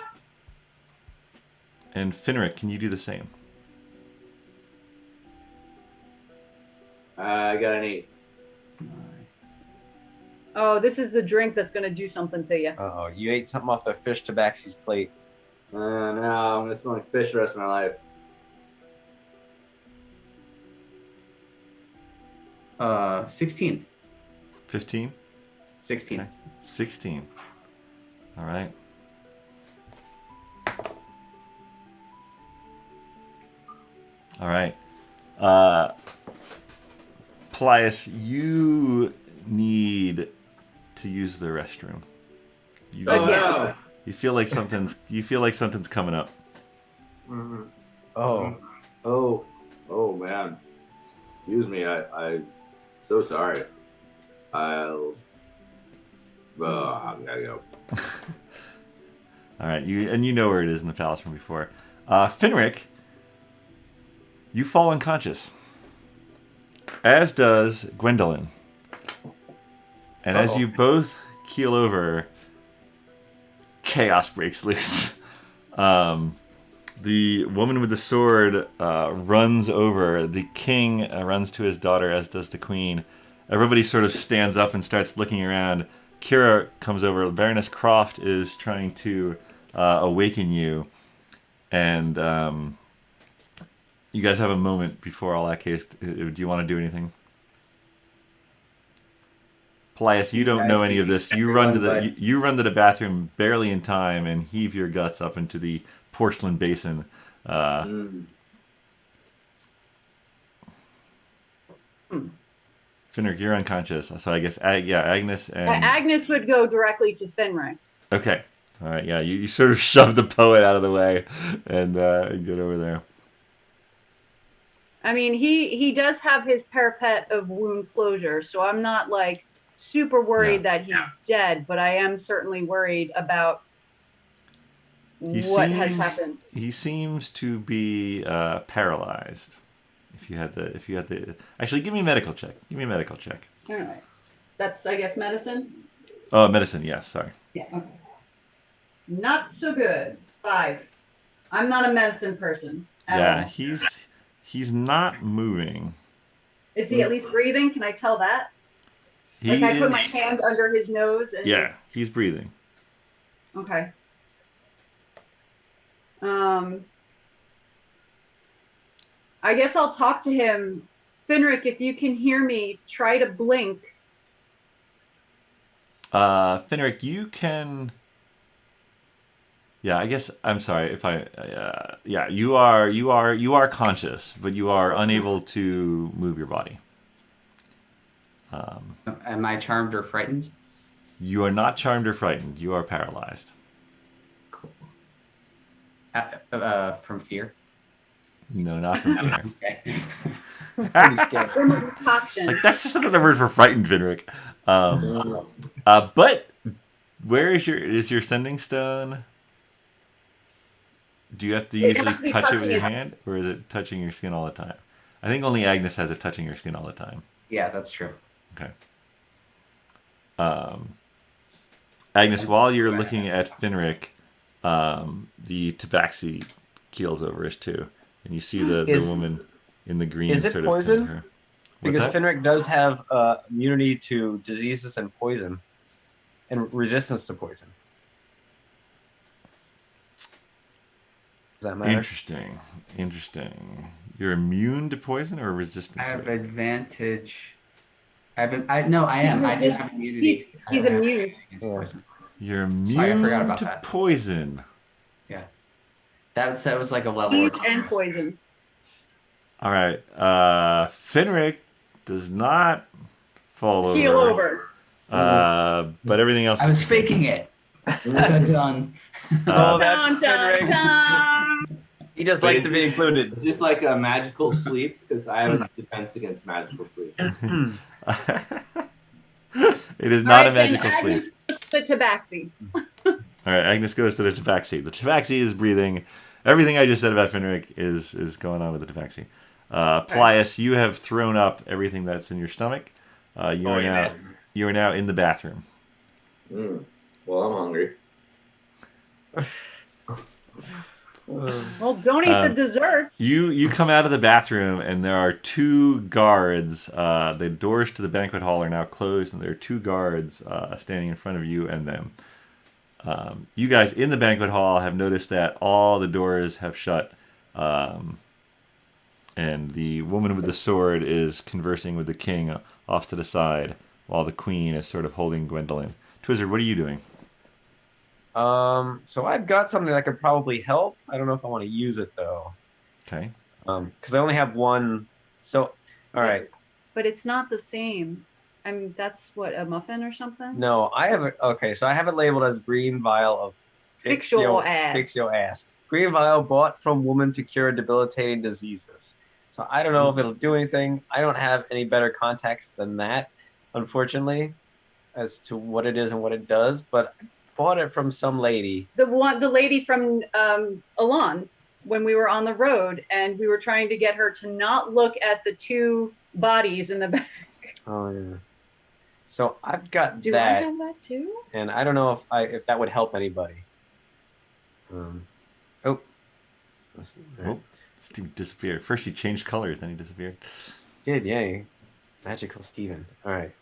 [SPEAKER 1] And Finric, can you do the same?
[SPEAKER 5] I got an 8.
[SPEAKER 4] Oh, this is the drink that's going to do something to you.
[SPEAKER 3] Uh-oh, you ate something off the fish tabaxi's plate.
[SPEAKER 5] No, I'm going to smell like fish the rest of my life.
[SPEAKER 2] 16.
[SPEAKER 1] 15?
[SPEAKER 2] 16.
[SPEAKER 1] Okay. 16. All right. All right. Paelias, you need to use the restroom. You,
[SPEAKER 5] Oh,
[SPEAKER 4] Yeah.
[SPEAKER 5] no.
[SPEAKER 1] you feel like something's coming up.
[SPEAKER 5] Mm-hmm.
[SPEAKER 3] Oh,
[SPEAKER 5] Oh, man. Excuse me. I'm so sorry. I gotta go.
[SPEAKER 1] All right, you know where it is in the palace from before. Finric, you fall unconscious, as does Gwendolyn. And as
[SPEAKER 3] Uh-oh.
[SPEAKER 1] you both keel over, chaos breaks loose. The woman with the sword runs over. The king runs to his daughter, as does the queen. Everybody sort of stands up and starts looking around. Kira comes over. Baroness Croft is trying to awaken you. And you guys have a moment before all that case. Do you want to do anything? Paelias, you don't know any of this. You run to the bathroom barely in time and heave your guts up into the porcelain basin. Finric, you're unconscious. So I guess Agnes and
[SPEAKER 4] Agnes would go directly to Finric.
[SPEAKER 1] okay. All right, yeah, you sort of shove the poet out of the way and get over there.
[SPEAKER 4] I mean, he does have his parapet of wound closure, so I'm not like super worried that he's dead, but I am certainly worried about what has happened.
[SPEAKER 1] He seems to be paralyzed. If you had the actually, give me a medical check.
[SPEAKER 4] All right. That's, I guess, medicine?
[SPEAKER 1] Oh, medicine. Yes, sorry.
[SPEAKER 4] Yeah, okay. Not so good. 5. I'm not a medicine person at
[SPEAKER 1] Yeah,
[SPEAKER 4] all.
[SPEAKER 1] he's not moving.
[SPEAKER 4] Is he at least breathing? Can I tell that?
[SPEAKER 1] He
[SPEAKER 4] I put my hand under his nose and
[SPEAKER 1] yeah, he's breathing.
[SPEAKER 4] Okay. I guess I'll talk to him. Finric, if you can hear me, try to blink.
[SPEAKER 1] Finric, you can. Yeah, I guess I'm sorry if I. Yeah, you are conscious, but you are unable to move your body.
[SPEAKER 2] Am I charmed or frightened?
[SPEAKER 1] You are not charmed or frightened. You are paralyzed.
[SPEAKER 2] Cool. From fear?
[SPEAKER 1] No, not from fear.
[SPEAKER 2] Okay.
[SPEAKER 3] pretty scary.
[SPEAKER 4] From a concoction.
[SPEAKER 1] Like that's just another word for frightened, Finric. But where is your sending stone? Do you have to
[SPEAKER 4] It has
[SPEAKER 1] usually
[SPEAKER 4] to be
[SPEAKER 1] touch it with
[SPEAKER 4] touching
[SPEAKER 1] your
[SPEAKER 4] it.
[SPEAKER 1] hand, or is it touching your skin all the time? I think only Agnes has it touching your skin all the time.
[SPEAKER 2] Yeah, that's true.
[SPEAKER 1] Okay. Agnes, while you're looking at Finric, the tabaxi keels over us too, and you see the woman in the green
[SPEAKER 3] Is it
[SPEAKER 1] sort of
[SPEAKER 3] poison?
[SPEAKER 1] tend her. What's
[SPEAKER 3] Because
[SPEAKER 1] that?
[SPEAKER 3] Finric does have immunity to diseases and poison, and resistance to poison. Does that matter?
[SPEAKER 1] Interesting. You're immune to poison or resistant
[SPEAKER 2] I
[SPEAKER 1] to
[SPEAKER 2] have
[SPEAKER 1] it?
[SPEAKER 2] advantage. I am. I do have immunity.
[SPEAKER 4] He's
[SPEAKER 2] I have
[SPEAKER 4] immune.
[SPEAKER 2] against poison.
[SPEAKER 1] You're
[SPEAKER 2] Sorry, I forgot
[SPEAKER 1] immune
[SPEAKER 2] about
[SPEAKER 1] to
[SPEAKER 2] that.
[SPEAKER 1] poison.
[SPEAKER 2] Yeah. That was like a level.
[SPEAKER 4] Heat and poison.
[SPEAKER 1] All right. Finric does not fall
[SPEAKER 4] Keel
[SPEAKER 1] over.
[SPEAKER 4] over.
[SPEAKER 1] But everything else
[SPEAKER 2] I
[SPEAKER 1] is
[SPEAKER 2] was
[SPEAKER 1] the same.
[SPEAKER 2] faking it. Done.
[SPEAKER 3] Oh, that's
[SPEAKER 4] Dun, dun,
[SPEAKER 3] Finric.
[SPEAKER 4] dun.
[SPEAKER 3] He just likes to be included.
[SPEAKER 5] It's just like a magical sleep because I have a defense against magical sleep.
[SPEAKER 1] It is not
[SPEAKER 4] All
[SPEAKER 1] a
[SPEAKER 4] right, then
[SPEAKER 1] magical sleep.
[SPEAKER 4] Agnes puts the tabaxi.
[SPEAKER 1] All right, Agnes goes to the tabaxi. The tabaxi is breathing. Everything I just said about Finric is going on with the tabaxi. Paelias, you have thrown up everything that's in your stomach. You are now in the bathroom.
[SPEAKER 5] Well, I'm hungry.
[SPEAKER 4] Well, don't eat the dessert.
[SPEAKER 1] You come out of the bathroom and there are two guards. The doors to the banquet hall are now closed, and there are two guards standing in front of you and them. You guys in the banquet hall have noticed that all the doors have shut, and the woman with the sword is conversing with the king off to the side, while the queen is sort of holding Gwendolyn. Twizzard, what are you doing?
[SPEAKER 3] So I've got something that could probably help. I don't know if I want to use it though.
[SPEAKER 1] Okay.
[SPEAKER 3] Because I only have one. So, all right.
[SPEAKER 4] But it's not the same. I mean, that's what, a muffin or something?
[SPEAKER 3] No, I have it. Okay, so I have it labeled as green vial of
[SPEAKER 4] Fix your ass.
[SPEAKER 3] Fix your ass. Green vial bought from woman to cure debilitating diseases. So I don't know if it'll do anything. I don't have any better context than that, unfortunately, as to what it is and what it does. But I bought it from some lady.
[SPEAKER 4] The lady from Elan, when we were on the road, and we were trying to get her to not look at the two bodies in the back.
[SPEAKER 3] Oh yeah. So I've got
[SPEAKER 4] Do
[SPEAKER 3] that,
[SPEAKER 4] I have that too?
[SPEAKER 3] and I don't know if that would help anybody. Oh.
[SPEAKER 1] Oh, Steve disappeared. First he changed colors, then he disappeared.
[SPEAKER 3] Did, yay. Magical Steven. Alright.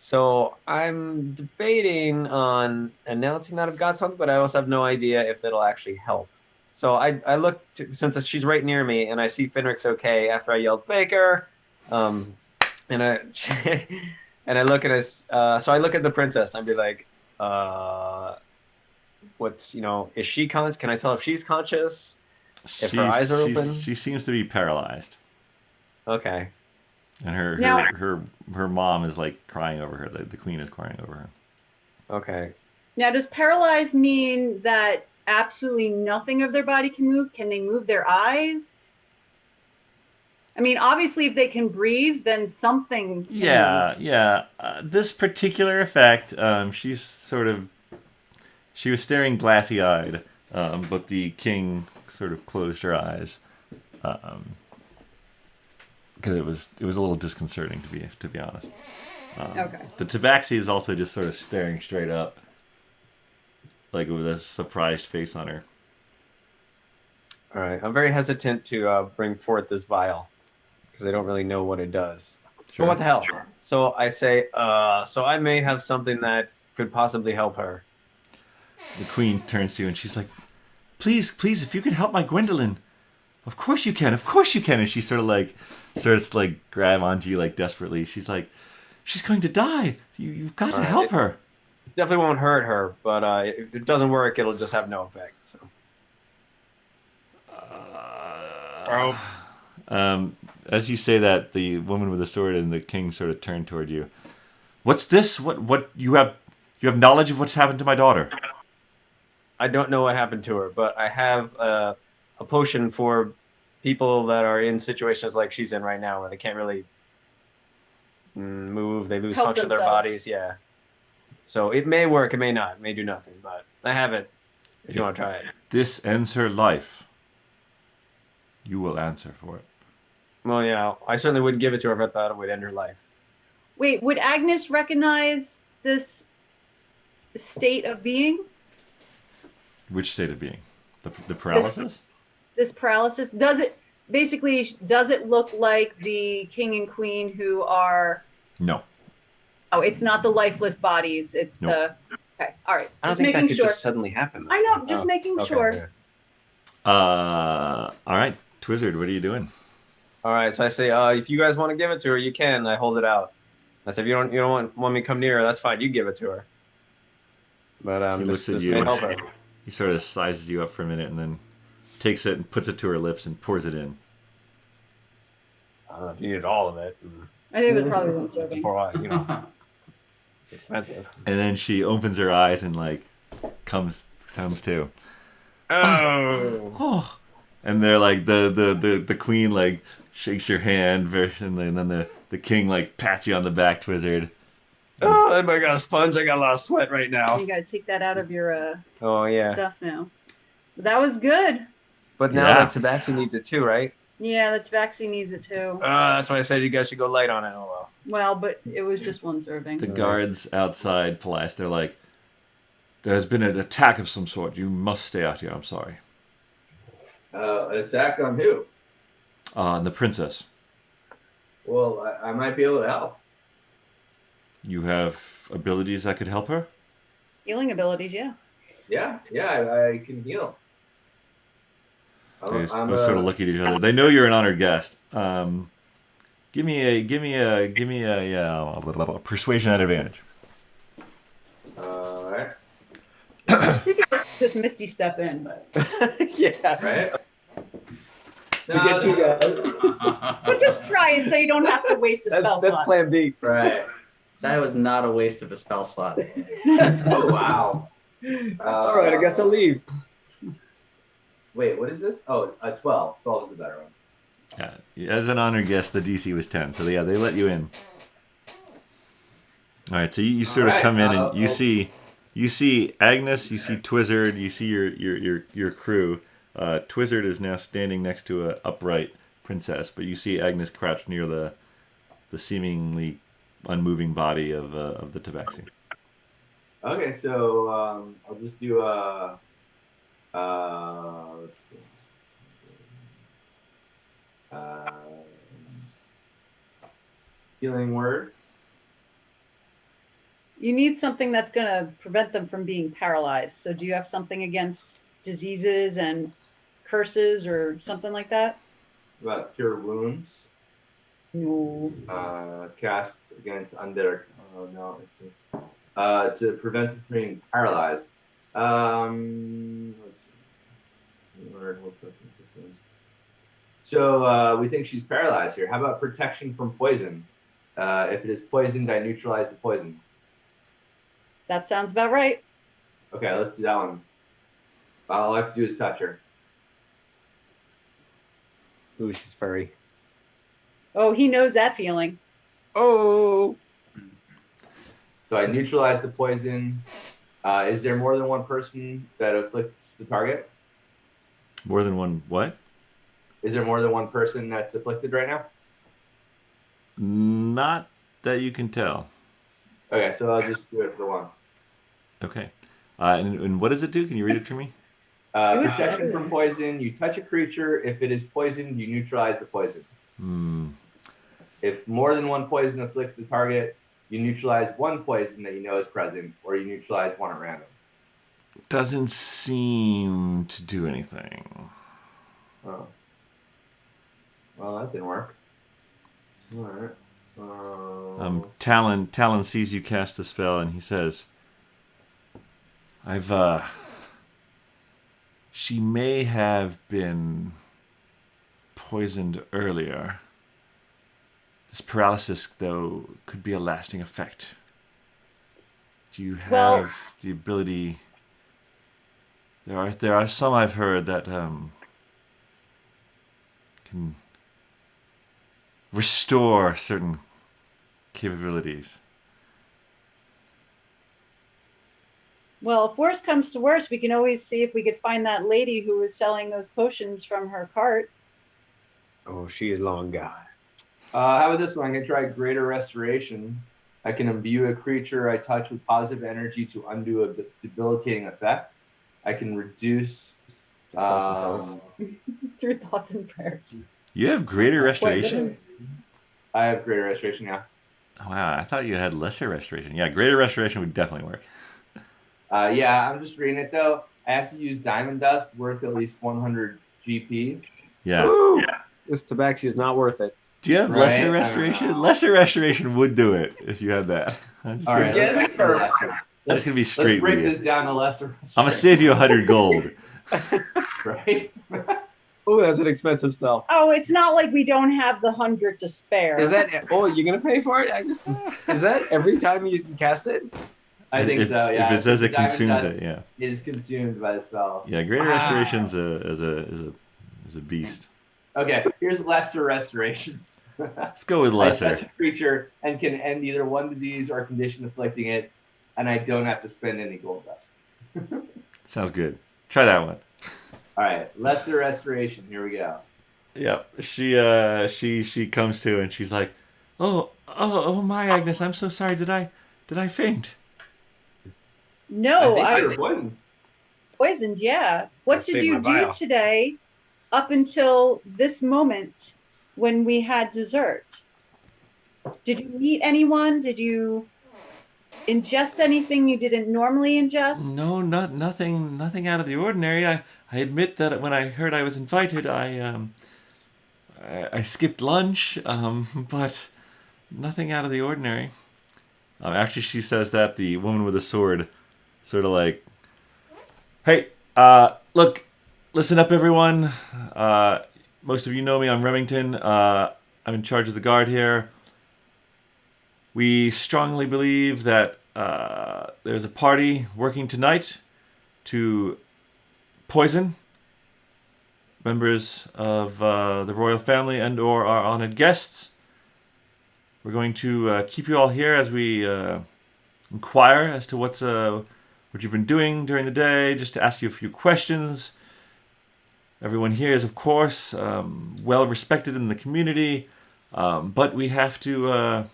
[SPEAKER 3] So I'm debating on announcing that I've got something, but I also have no idea if it'll actually help. So I look, since she's right near me, and I see Finric's okay after I yelled, Baker! And I and I look at us, so I look at the princess, and I'd be like, is she conscious? Can I tell if she's conscious? If her eyes are open?
[SPEAKER 1] She seems to be paralyzed.
[SPEAKER 3] Okay.
[SPEAKER 1] And her mom is like crying over her. The queen is crying over her.
[SPEAKER 3] Okay.
[SPEAKER 4] Now, does paralyzed mean that absolutely nothing of their body can move? Can they move their eyes? I mean, obviously, if they can breathe, then something can move.
[SPEAKER 1] Yeah. This particular effect, she was staring glassy-eyed, but the king sort of closed her eyes, because it was a little disconcerting to be honest.
[SPEAKER 4] Okay.
[SPEAKER 1] The tabaxi is also just sort of staring straight up, like with a surprised face on her.
[SPEAKER 3] All right. I'm very hesitant to bring forth this vial because I don't really know what it does.
[SPEAKER 1] Sure.
[SPEAKER 3] But what the hell? So I say, so I may have something that could possibly help her.
[SPEAKER 1] The queen turns to you and she's like, please, if you could help my Gwendolyn. Of course you can. And she starts to grab onto you like desperately. She's like, she's going to die. You've got to help her.
[SPEAKER 3] It definitely won't hurt her, but if it doesn't work, it'll just have no effect. So.
[SPEAKER 1] As you say that, the woman with the sword and the king sort of turn toward you. What's this? What you have knowledge of what's happened to my daughter?
[SPEAKER 3] I don't know what happened to her, but I have a potion for people that are in situations like she's in right now, where they can't really move, they lose function of their bodies. Yeah. So it may work, it may not, it may do nothing, but I have it. If you want to try it.
[SPEAKER 1] This ends her life. You will answer for it.
[SPEAKER 3] Well, yeah, I certainly wouldn't give it to her if I thought it would end her life.
[SPEAKER 4] Wait, would Agnes recognize this state of being?
[SPEAKER 1] Which state of being? The paralysis?
[SPEAKER 4] This paralysis? Does it look like the king and queen who are...
[SPEAKER 1] No.
[SPEAKER 4] Oh, it's not the lifeless bodies. It's
[SPEAKER 1] Nope.
[SPEAKER 4] Okay, all right.
[SPEAKER 3] I don't
[SPEAKER 4] Just
[SPEAKER 3] think that
[SPEAKER 4] making
[SPEAKER 3] could
[SPEAKER 4] sure.
[SPEAKER 3] just suddenly happen.
[SPEAKER 4] I know, just making sure.
[SPEAKER 3] Yeah.
[SPEAKER 1] All right. Twizzard, what are you doing?
[SPEAKER 3] All right, so I say, if you guys want to give it to her, you can. I hold it out. I said, if you don't want me to come near her, that's fine. You give it to her. But
[SPEAKER 1] He looks at
[SPEAKER 3] this
[SPEAKER 1] you.
[SPEAKER 3] may help her.
[SPEAKER 1] He sort of sizes you up for a minute and then takes it and puts it to her lips and pours it in.
[SPEAKER 3] I don't know if you needed all of it.
[SPEAKER 4] I think it was probably one serving.
[SPEAKER 3] Before it's expensive.
[SPEAKER 1] And then she opens her eyes and like comes to.
[SPEAKER 3] Oh.
[SPEAKER 1] Oh. And they're like the queen like shakes your hand and then the king like pats you on the back, Twizzard.
[SPEAKER 3] Oh, I got a sponge. I got a lot of sweat right now.
[SPEAKER 4] You gotta take that out of your
[SPEAKER 3] Oh yeah.
[SPEAKER 4] stuff now. But that was good.
[SPEAKER 3] But now
[SPEAKER 1] Yeah.
[SPEAKER 3] the Tabaxi needs it too, right?
[SPEAKER 4] Yeah, the tabaxi needs it too.
[SPEAKER 3] That's why I said you guys should go light on it. Oh well.
[SPEAKER 4] Well, but it was just one serving.
[SPEAKER 1] The guards outside Paelias, they're like, there's been an attack of some sort. You must stay out here. I'm sorry.
[SPEAKER 5] Attack on who?
[SPEAKER 1] The princess.
[SPEAKER 5] Well, I might be able to help.
[SPEAKER 1] You have abilities that could help her?
[SPEAKER 4] Healing abilities, yeah.
[SPEAKER 5] Yeah, I can heal.
[SPEAKER 1] They both sort of look at each other. They know you're an honored guest. Give me a persuasion at advantage.
[SPEAKER 5] Alright.
[SPEAKER 4] You could just Misty step in, but
[SPEAKER 3] Yeah.
[SPEAKER 5] Right?
[SPEAKER 3] We get you guys.
[SPEAKER 4] but just try it so you don't have to waste a spell
[SPEAKER 3] That's
[SPEAKER 4] slot.
[SPEAKER 3] plan B.
[SPEAKER 5] Right.
[SPEAKER 2] That was not a waste of a spell slot.
[SPEAKER 5] Oh, wow.
[SPEAKER 3] All right, I guess I'll leave.
[SPEAKER 5] Wait, what is this? Oh, 12. 12 is the better one.
[SPEAKER 1] Yeah, as an honored guest, the DC was 10, so yeah, they let you in. All right, so you sort of come in and you see Agnes, you see Twizzard, you see your crew. Twizzard is now standing next to an upright princess, but you see Agnes crouched near the seemingly unmoving body of the Tabaxi.
[SPEAKER 5] Okay, so I'll just do a let's see. Healing word.
[SPEAKER 4] You need something that's going to prevent them from being paralyzed. So do you have something against diseases and curses or something like that?
[SPEAKER 5] About cure wounds.
[SPEAKER 4] No.
[SPEAKER 5] Cast against undead. Oh no, it's to prevent them from being paralyzed. Let's see. Word, so we think she's paralyzed here. How about protection from poison? If it is poisoned, I neutralize the poison.
[SPEAKER 4] That sounds about right.
[SPEAKER 5] Okay, let's do that one. All I have to do is touch her.
[SPEAKER 3] Ooh, she's furry.
[SPEAKER 4] Oh, he knows that feeling.
[SPEAKER 3] Oh.
[SPEAKER 5] So I neutralize the poison. Is there more than one person that afflicts the target?
[SPEAKER 1] More than one what?
[SPEAKER 5] Is there more than one person that's afflicted right now?
[SPEAKER 1] Not that you can tell.
[SPEAKER 5] Okay, so I'll just do it for one.
[SPEAKER 1] Okay. And what does it do? Can you read it to me?
[SPEAKER 5] Protection from poison. You touch a creature. If it is poisoned, you neutralize the poison. If more than one poison afflicts the target, you neutralize one poison that you know is present, or you neutralize one at random.
[SPEAKER 1] Doesn't seem to do anything.
[SPEAKER 5] Oh. Well, that didn't work. All right.
[SPEAKER 1] Talon sees you cast the spell and he says, she may have been poisoned earlier. This paralysis, though, could be a lasting effect. Do you have the ability? There are some I've heard that can restore certain capabilities.
[SPEAKER 4] Well, if worse comes to worse, we can always see if we could find that lady who was selling those potions from her cart.
[SPEAKER 3] Oh, she is long gone.
[SPEAKER 5] How about this one? I'm going to try Greater Restoration. I can imbue a creature I touch with positive energy to undo a debilitating effect. I can reduce...
[SPEAKER 4] Through thoughts and prayers.
[SPEAKER 1] You have greater restoration?
[SPEAKER 5] I have Greater Restoration, yeah.
[SPEAKER 1] Oh, wow, I thought you had lesser restoration. Yeah, greater restoration would definitely work.
[SPEAKER 5] Yeah, I'm just reading it, though. I have to use Diamond Dust, worth at least 100 GP.
[SPEAKER 1] Yeah.
[SPEAKER 3] This tabaxi is not worth it.
[SPEAKER 1] Do you have
[SPEAKER 2] Right,
[SPEAKER 1] lesser
[SPEAKER 2] I don't
[SPEAKER 1] restoration?
[SPEAKER 2] know.
[SPEAKER 1] Lesser restoration would do it if you had that. I'm just
[SPEAKER 2] All
[SPEAKER 1] gonna,
[SPEAKER 2] right,
[SPEAKER 3] Yeah,
[SPEAKER 2] let's go lesser.
[SPEAKER 1] I'm just gonna be
[SPEAKER 5] Let's
[SPEAKER 1] straight with
[SPEAKER 5] break
[SPEAKER 1] you.
[SPEAKER 5] this down to lesser.
[SPEAKER 1] I'm gonna save you 100 gold.
[SPEAKER 5] Right?
[SPEAKER 3] Oh, that's an expensive spell.
[SPEAKER 4] Oh, it's not like we don't have the 100 to spare.
[SPEAKER 3] Is that? Oh, you're gonna pay for it? Is that every time you can cast it?
[SPEAKER 5] I think
[SPEAKER 1] if,
[SPEAKER 5] so, yeah.
[SPEAKER 1] If it says it
[SPEAKER 5] The diamond
[SPEAKER 1] consumes
[SPEAKER 5] dust
[SPEAKER 1] it, yeah.
[SPEAKER 5] is consumed by the spell.
[SPEAKER 1] Yeah, greater
[SPEAKER 3] Wow.
[SPEAKER 1] restoration's is a beast.
[SPEAKER 5] Okay, here's lesser restoration.
[SPEAKER 1] Let's go with
[SPEAKER 5] I
[SPEAKER 1] lesser.
[SPEAKER 5] touch a creature and can end either one disease or condition afflicting it, and I don't have to spend any gold dust.
[SPEAKER 1] Sounds good. Try that one.
[SPEAKER 5] All right, lesser restoration. Here we go.
[SPEAKER 1] Yep. She comes to and she's like, oh my Agnes, I'm so sorry. Did I faint?
[SPEAKER 4] No,
[SPEAKER 5] I
[SPEAKER 4] I
[SPEAKER 5] think you're poisoned.
[SPEAKER 4] poisoned, yeah. What
[SPEAKER 3] I'll
[SPEAKER 4] did
[SPEAKER 3] save
[SPEAKER 4] you
[SPEAKER 3] my
[SPEAKER 4] do
[SPEAKER 3] vial.
[SPEAKER 4] today up until this moment when we had dessert? Did you meet anyone? Did you ingest anything you didn't normally ingest?
[SPEAKER 1] No, nothing out of the ordinary. I admit that when I heard I was invited, I skipped lunch, but nothing out of the ordinary. Actually, she says that the woman with the sword, sort of like, hey, look, listen up, everyone. Most of you know me. I'm Remington. I'm in charge of the guard here. We strongly believe that there's a party working tonight to poison members of the royal family and/or our honored guests. We're going to keep you all here as we inquire as to what you've been doing during the day, just to ask you a few questions. Everyone here is, of course, well respected in the community, but we have to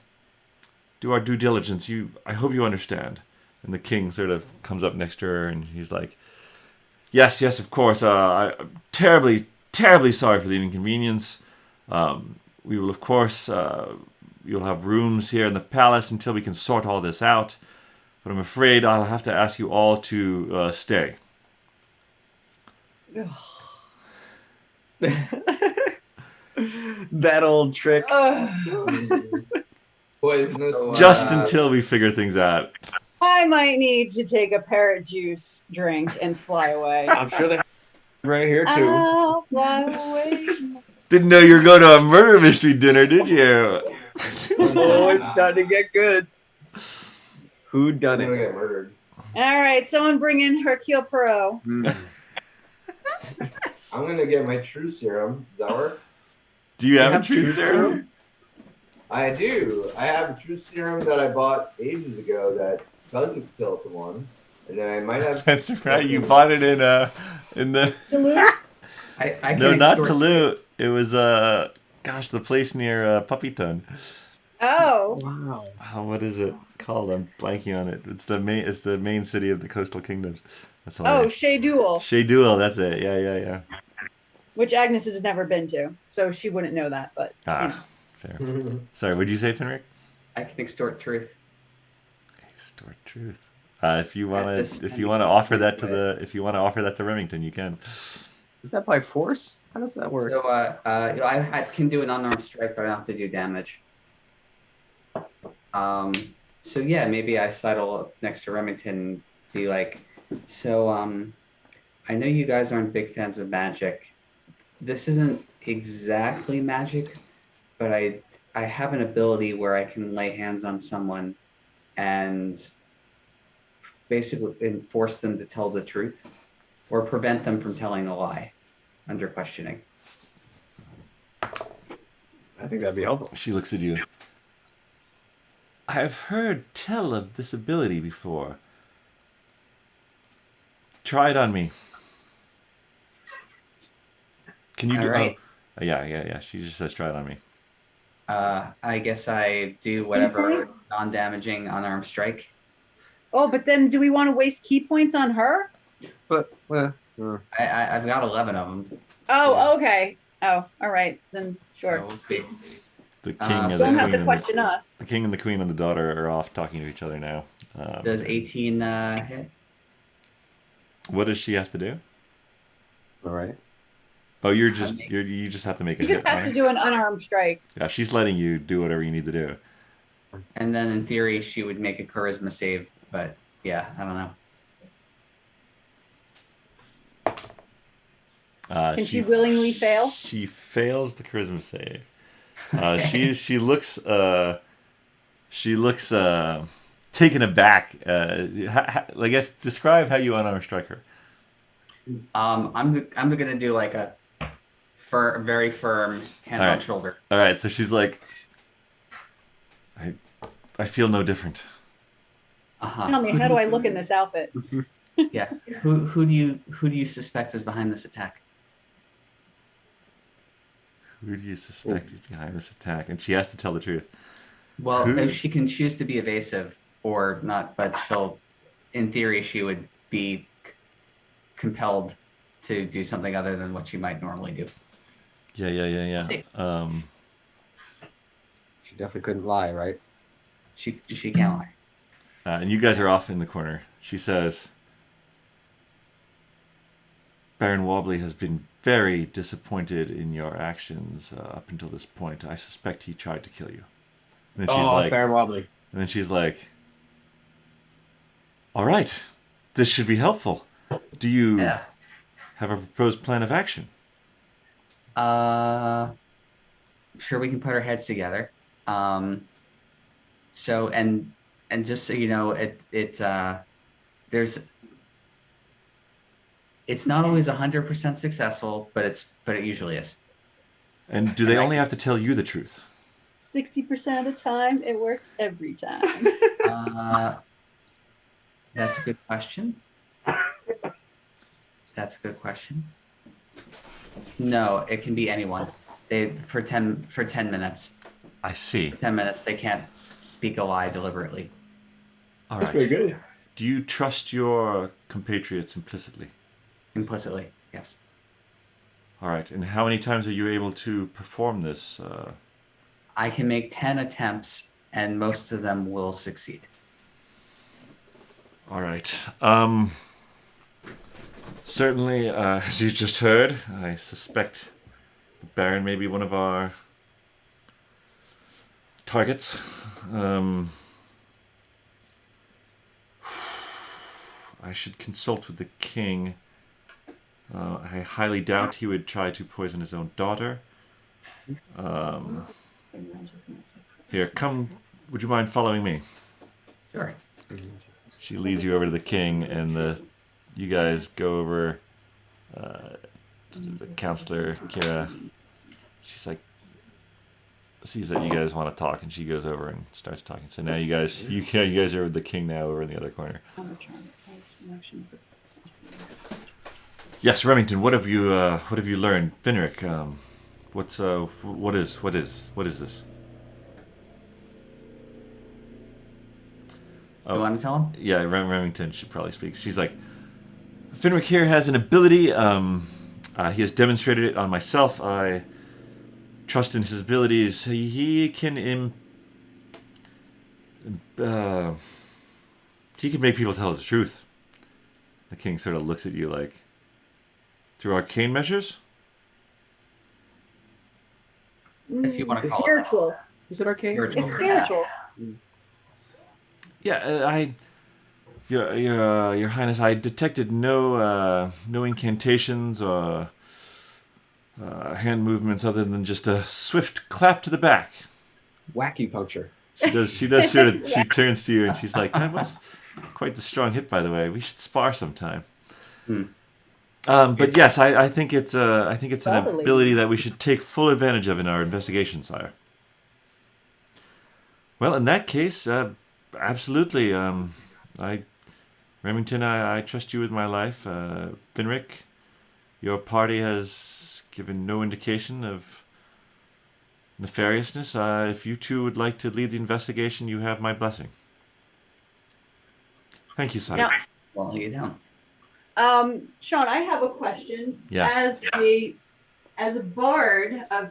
[SPEAKER 1] do our due diligence. I hope you understand. And the king sort of comes up next to her and he's like, yes, of course. I'm terribly sorry for the inconvenience. We will, of course, you'll have rooms here in the palace until we can sort all this out. But I'm afraid I'll have to ask you all to stay.
[SPEAKER 3] That old trick.
[SPEAKER 5] Poisonous.
[SPEAKER 1] Just until we figure things out.
[SPEAKER 4] I might need to take a parrot juice drink and fly away.
[SPEAKER 3] I'm sure they have right here too.
[SPEAKER 4] I'll fly away.
[SPEAKER 1] Didn't know you were going to a murder mystery dinner, did you?
[SPEAKER 3] Oh, it's starting to get good. Who
[SPEAKER 5] I'm
[SPEAKER 3] done
[SPEAKER 5] gonna
[SPEAKER 3] it?
[SPEAKER 5] get murdered.
[SPEAKER 4] All right, someone bring in Hercule Poirot.
[SPEAKER 3] Mm.
[SPEAKER 5] I'm gonna get my true serum. Does that work?
[SPEAKER 1] Do you have a
[SPEAKER 3] have
[SPEAKER 1] truth
[SPEAKER 3] truth
[SPEAKER 1] serum?
[SPEAKER 5] I do. I have a true serum that I bought ages ago that doesn't kill someone, and then I might have.
[SPEAKER 1] That's right. You bought it in the.
[SPEAKER 4] Duluth?
[SPEAKER 2] I
[SPEAKER 1] No,
[SPEAKER 2] can
[SPEAKER 1] not
[SPEAKER 2] extort-
[SPEAKER 1] Toulouse. It was the place near Puppyton.
[SPEAKER 4] Oh,
[SPEAKER 3] Wow.
[SPEAKER 1] Oh, what is it called? I'm blanking on it. It's the main city of the coastal kingdoms. That's
[SPEAKER 4] oh,
[SPEAKER 1] hilarious.
[SPEAKER 4] Shea Duel,
[SPEAKER 1] Shea Duel. That's it. Yeah.
[SPEAKER 4] which Agnes has never been to, so she wouldn't know that. But
[SPEAKER 1] Ah, fair. Sorry. What did you say, Finric?
[SPEAKER 2] I can extort truth.
[SPEAKER 1] Extort truth. If you wanna
[SPEAKER 2] That's
[SPEAKER 1] offer that to Remington, you can.
[SPEAKER 3] Is that by force? How does that work?
[SPEAKER 2] So I can do an unarmed strike, but I don't have to do damage. So yeah, maybe I sidle up next to Remington and be like, so I know you guys aren't big fans of magic. This isn't exactly magic, but I have an ability where I can lay hands on someone and basically force them to tell the truth or prevent them from telling a lie under questioning.
[SPEAKER 3] I think that'd be helpful.
[SPEAKER 1] She looks at you. I've heard tell of this ability before. Try it on me. Can you do?
[SPEAKER 2] All right.
[SPEAKER 1] Oh, yeah. She just says try it on me.
[SPEAKER 2] I guess I do whatever non-damaging unarmed strike.
[SPEAKER 4] oh, but then do we want to waste key points on her?
[SPEAKER 3] But
[SPEAKER 2] I've got 11 of them.
[SPEAKER 4] Oh,
[SPEAKER 2] Yeah.
[SPEAKER 4] okay. Oh, all right. Then sure.
[SPEAKER 2] So we'll see.
[SPEAKER 1] The king and the
[SPEAKER 4] Don't have
[SPEAKER 1] queen
[SPEAKER 4] to
[SPEAKER 1] and
[SPEAKER 4] question us.
[SPEAKER 1] the king and the queen and the daughter are off talking to each other now.
[SPEAKER 2] Does 18 hit?
[SPEAKER 1] What does she have to do?
[SPEAKER 3] all right.
[SPEAKER 1] Oh, you just have to make a
[SPEAKER 4] You
[SPEAKER 1] hit
[SPEAKER 4] just have
[SPEAKER 1] on
[SPEAKER 4] to
[SPEAKER 1] her.
[SPEAKER 4] do an unarmed strike.
[SPEAKER 1] Yeah, she's letting you do whatever you need to do.
[SPEAKER 2] And then in theory, she would make a charisma save, but yeah, I don't know.
[SPEAKER 4] Can she willingly fail?
[SPEAKER 1] She fails the charisma save.
[SPEAKER 2] Okay.
[SPEAKER 1] She looks taken aback. I guess describe how you unarmed strike her.
[SPEAKER 2] I'm gonna do like a very firm hand
[SPEAKER 1] All
[SPEAKER 2] on
[SPEAKER 1] right.
[SPEAKER 2] shoulder.
[SPEAKER 1] All right, so she's like, I feel no different.
[SPEAKER 4] Tell me, how do I look in this outfit?
[SPEAKER 2] Yeah. Who do you suspect is behind this attack?
[SPEAKER 1] Who do you suspect is behind this attack? And she has to tell the truth.
[SPEAKER 2] Well,
[SPEAKER 1] Who?
[SPEAKER 2] she can choose to be evasive or not, but still, in theory, she would be compelled to do something other than what she might normally do.
[SPEAKER 1] Yeah.
[SPEAKER 3] She definitely couldn't lie, right?
[SPEAKER 2] She can't lie.
[SPEAKER 1] And you guys are off in the corner. She says, Baron Wobbly has been very disappointed in your actions up until this point. I suspect he tried to kill you. And then she's like,
[SPEAKER 3] fair and wobbly.
[SPEAKER 1] and then she's like, all right, this should be helpful. Do you
[SPEAKER 2] Yeah.
[SPEAKER 1] have a proposed plan of action?
[SPEAKER 2] Sure, we can put our heads together. So and just so you know, it's not always 100% successful, but it usually is.
[SPEAKER 1] And do they only have to tell you the truth?
[SPEAKER 4] 60% of the time, it works every time.
[SPEAKER 2] That's a good question. No, it can be anyone. For 10 minutes.
[SPEAKER 1] I see.
[SPEAKER 2] 10 minutes, they can't speak a lie deliberately.
[SPEAKER 1] All right.
[SPEAKER 3] Very good.
[SPEAKER 1] Do you trust your compatriots implicitly?
[SPEAKER 2] Implicitly, yes.
[SPEAKER 1] All right. And how many times are you able to perform this?
[SPEAKER 2] I can make 10 attempts, and most of them will succeed.
[SPEAKER 1] All right. Certainly, as you just heard, I suspect the Baron may be one of our targets. I should consult with the king. I highly doubt he would try to poison his own daughter. Here, come. Would you mind following me?
[SPEAKER 2] Sure.
[SPEAKER 1] She leads you over to the king, and you guys go over to the counselor, Kira. She's like, sees that you guys want to talk, and she goes over and starts talking. So now you guys are with the king now over in the other corner. Yes, Remington. What have you learned, Finric? What is this?
[SPEAKER 2] You want to tell him?
[SPEAKER 1] Yeah, Remington should probably speak. She's like, Finric here has an ability. He has demonstrated it on myself. I trust in his abilities. He can make people tell the truth. The king sort of looks at you like, through arcane measures?
[SPEAKER 2] If you want to call
[SPEAKER 4] Spiritual.
[SPEAKER 3] Is it arcane?
[SPEAKER 2] Spiritual.
[SPEAKER 4] It's spiritual.
[SPEAKER 1] Yeah, Your Highness, I detected no incantations or hand movements other than just a swift clap to the back.
[SPEAKER 3] Wacky puncture.
[SPEAKER 1] She does sort of. She turns to you and she's like, "That was quite the strong hit, by the way. We should spar sometime." But yes, I think it's an ability that we should take full advantage of in our investigation, sire. Well, in that case, absolutely. Remington, I trust you with my life. Finric, your party has given no indication of nefariousness. If you two would like to lead the investigation, you have my blessing. Thank you, sire.
[SPEAKER 4] Now,
[SPEAKER 2] Well, you don't.
[SPEAKER 4] Shawn, I have a question.
[SPEAKER 1] Yeah.
[SPEAKER 4] As a bard of,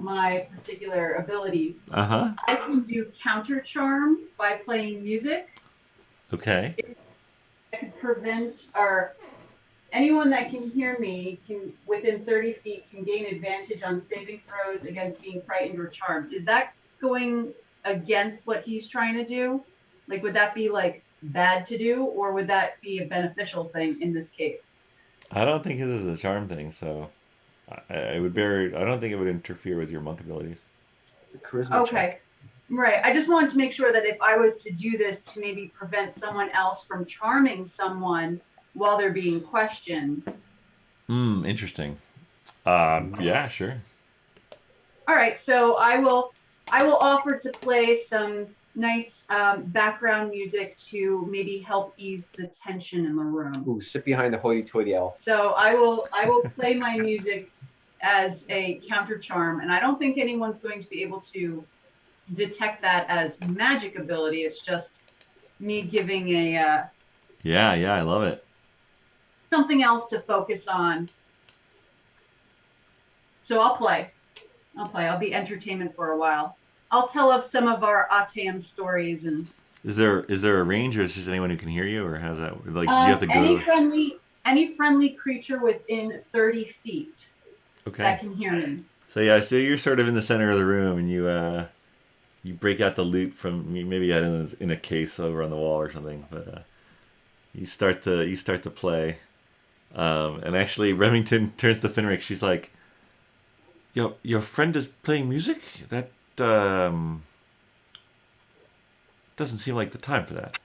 [SPEAKER 4] my particular abilities,
[SPEAKER 1] Uh-huh.
[SPEAKER 4] I can do counter charm by playing music.
[SPEAKER 1] Okay.
[SPEAKER 4] I could prevent or anyone that can hear me can within 30 feet can gain advantage on saving throws against being frightened or charmed. Is that going against what he's trying to do? Like, would that be like bad to do, or would that be a beneficial thing in this case?
[SPEAKER 1] I don't think his is a charm thing, so I would bear. I don't think it would interfere with your monk abilities.
[SPEAKER 5] Charisma check.
[SPEAKER 4] Okay. Right. I just wanted to make sure that if I was to do this to maybe prevent someone else from charming someone while they're being questioned.
[SPEAKER 1] Interesting. Yeah, sure.
[SPEAKER 4] All right. So I will offer to play some nice background music to maybe help ease the tension in the room.
[SPEAKER 3] Ooh, sit behind the hoity-toity elf.
[SPEAKER 4] So I will play my music as a counter charm, and I don't think anyone's going to be able to detect that as magic ability. It's just me giving a
[SPEAKER 1] Yeah, I love it.
[SPEAKER 4] something else to focus on. So I'll play. I'll be entertainment for a while. I'll tell of some of our Atem stories and.
[SPEAKER 1] Is there a range, or is just anyone who can hear you, or how's that? Like, do you have to go?
[SPEAKER 4] Any friendly creature within 30 feet
[SPEAKER 1] Okay.
[SPEAKER 4] that can hear me.
[SPEAKER 1] So yeah, so you're sort of in the center of the room, and you break out the loot from maybe you had it in a case over on the wall or something, but you start to play, and actually Remington turns to Finric. She's like, your friend is playing music? That doesn't seem like the time for that.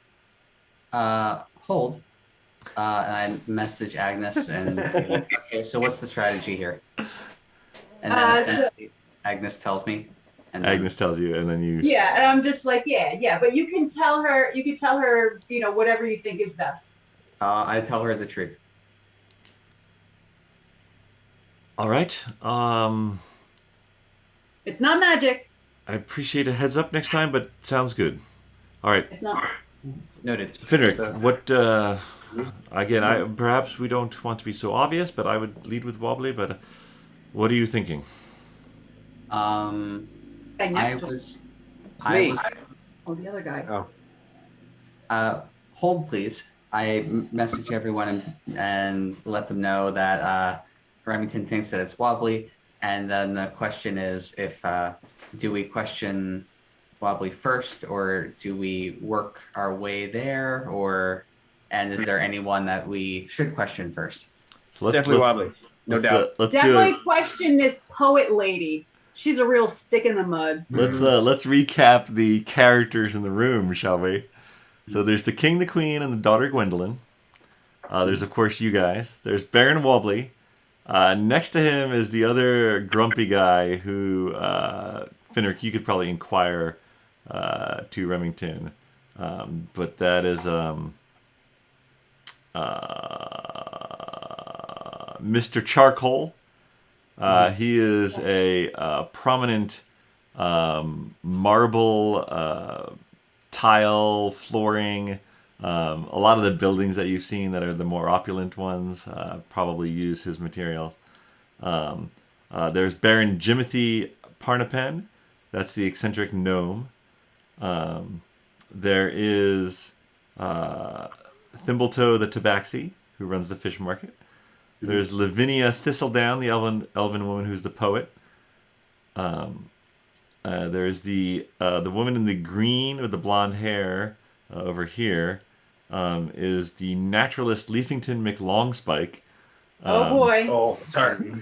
[SPEAKER 2] Hold. And I message Agnes and okay, so what's the strategy here? And then Agnes tells me. And then,
[SPEAKER 1] Agnes tells you, and then you.
[SPEAKER 4] Yeah, and I'm just like, yeah, but you can tell her, whatever you think is best.
[SPEAKER 2] I tell her the truth.
[SPEAKER 1] All right.
[SPEAKER 4] It's not magic.
[SPEAKER 1] I appreciate a heads up next time, but sounds good. All right.
[SPEAKER 4] It's not.
[SPEAKER 2] Noted.
[SPEAKER 1] Finric, what? Again, perhaps we don't want to be so obvious, but I would lead with wobbly. But what are you thinking?
[SPEAKER 2] I was.
[SPEAKER 4] Oh, the other guy.
[SPEAKER 3] Oh.
[SPEAKER 2] Hold, please. I message everyone and let them know that Remington thinks that it's wobbly, and then the question is if do we question wobbly first, or do we work our way there, and is there anyone that we should question first?
[SPEAKER 1] So let's
[SPEAKER 3] Definitely wobbly. No doubt.
[SPEAKER 1] Let's
[SPEAKER 4] Definitely
[SPEAKER 1] do it.
[SPEAKER 4] question this poet lady. She's a real stick in the mud.
[SPEAKER 1] Let's recap the characters in the room, shall we? So there's the king, the queen, and the daughter Gwendolyn. There's of course you guys. There's Baron Wobbly. Next to him is the other grumpy guy who Finric, you could probably inquire to Remington, but that is Mr. Charcoal. He is a prominent marble tile flooring. A lot of the buildings that you've seen that are the more opulent ones probably use his materials. There's Baron Jimothy Parnapen. That's the eccentric gnome. There is Thimbletoe the Tabaxi, who runs the fish market. There's Lavinia Thistledown, the elven woman who's the poet. There's the woman in the green with the blonde hair over here. Is the naturalist Leafington McLongspike.
[SPEAKER 4] Oh boy.
[SPEAKER 3] Oh, sorry.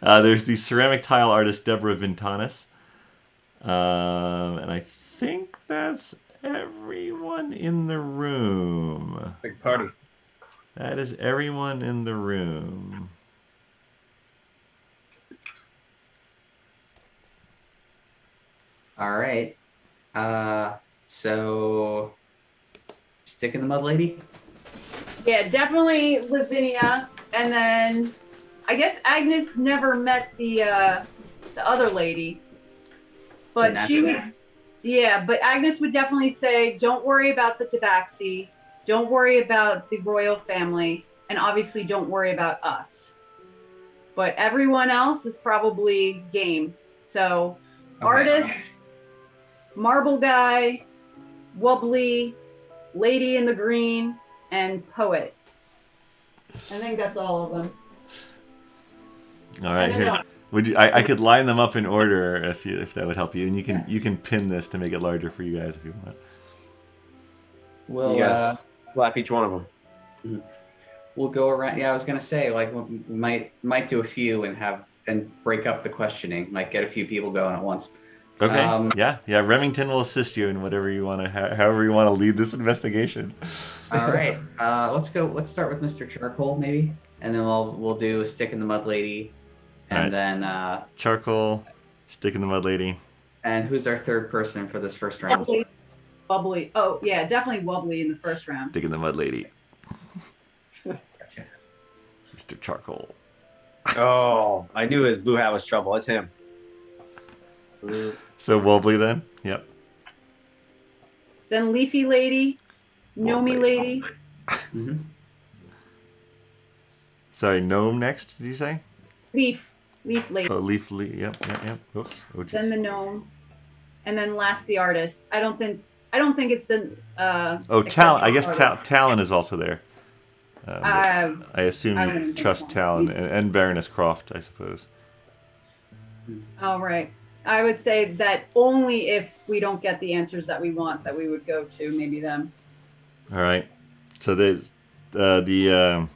[SPEAKER 1] There's the ceramic tile artist Deborah Vintanis. And I think that's everyone in the room.
[SPEAKER 3] Big party.
[SPEAKER 1] That is everyone in the room.
[SPEAKER 2] All right. So stick in the mud, lady.
[SPEAKER 4] Yeah, definitely Lavinia, and then I guess Agnes never met the other lady, but she would. Yeah, but Agnes would definitely say, "Don't worry about the Tabaxi. Don't worry about the royal family, and obviously don't worry about us." But everyone else is probably game. So,
[SPEAKER 2] Okay.
[SPEAKER 4] artist, marble guy, wobbly, lady in the green, and poet. I think that's all of them.
[SPEAKER 1] All right,
[SPEAKER 4] I don't
[SPEAKER 1] here.
[SPEAKER 4] know.
[SPEAKER 1] Would you? I could line them up in order if that would help you, and you can pin this to make it larger for you guys if you want.
[SPEAKER 2] We'll
[SPEAKER 3] You guys slap each one of them.
[SPEAKER 2] we'll go around. Yeah, I was gonna say like we might do a few and break up the questioning, like get a few people going at once.
[SPEAKER 1] Okay. Yeah. Remington will assist you in whatever you want to, however you want to lead this investigation.
[SPEAKER 2] All right. Let's start with Mr. Charcoal maybe, and then we'll do a stick in the mud lady, and then
[SPEAKER 1] Charcoal, stick in the mud lady.
[SPEAKER 2] and who's our third person for this first round?
[SPEAKER 4] Wobbly. Oh, yeah, definitely wobbly in the first round.
[SPEAKER 1] Stick in the mud lady. Mr. Charcoal.
[SPEAKER 3] Oh, I knew his blue hat was trouble. It's him.
[SPEAKER 1] So wobbly then. Yep.
[SPEAKER 4] Then leafy lady, gnome
[SPEAKER 1] Wobbly.
[SPEAKER 4] lady.
[SPEAKER 2] Mm-hmm.
[SPEAKER 1] Sorry, gnome next. Did you say?
[SPEAKER 4] Leaf lady.
[SPEAKER 1] Oh, leaf. Yep. Oops. Oh,
[SPEAKER 4] Then
[SPEAKER 1] jeez.
[SPEAKER 4] the gnome, and then last the artist. I don't think it's the.
[SPEAKER 1] Oh, Talon. I guess
[SPEAKER 4] artist.
[SPEAKER 1] Talon is also there. But I assume
[SPEAKER 4] I
[SPEAKER 1] you
[SPEAKER 4] wouldn't think
[SPEAKER 1] trust
[SPEAKER 4] so.
[SPEAKER 1] Talon and Baroness Croft, I suppose.
[SPEAKER 4] All right. I would say that only if we don't get the answers that we want, that we would go to maybe them.
[SPEAKER 1] All right. So there's the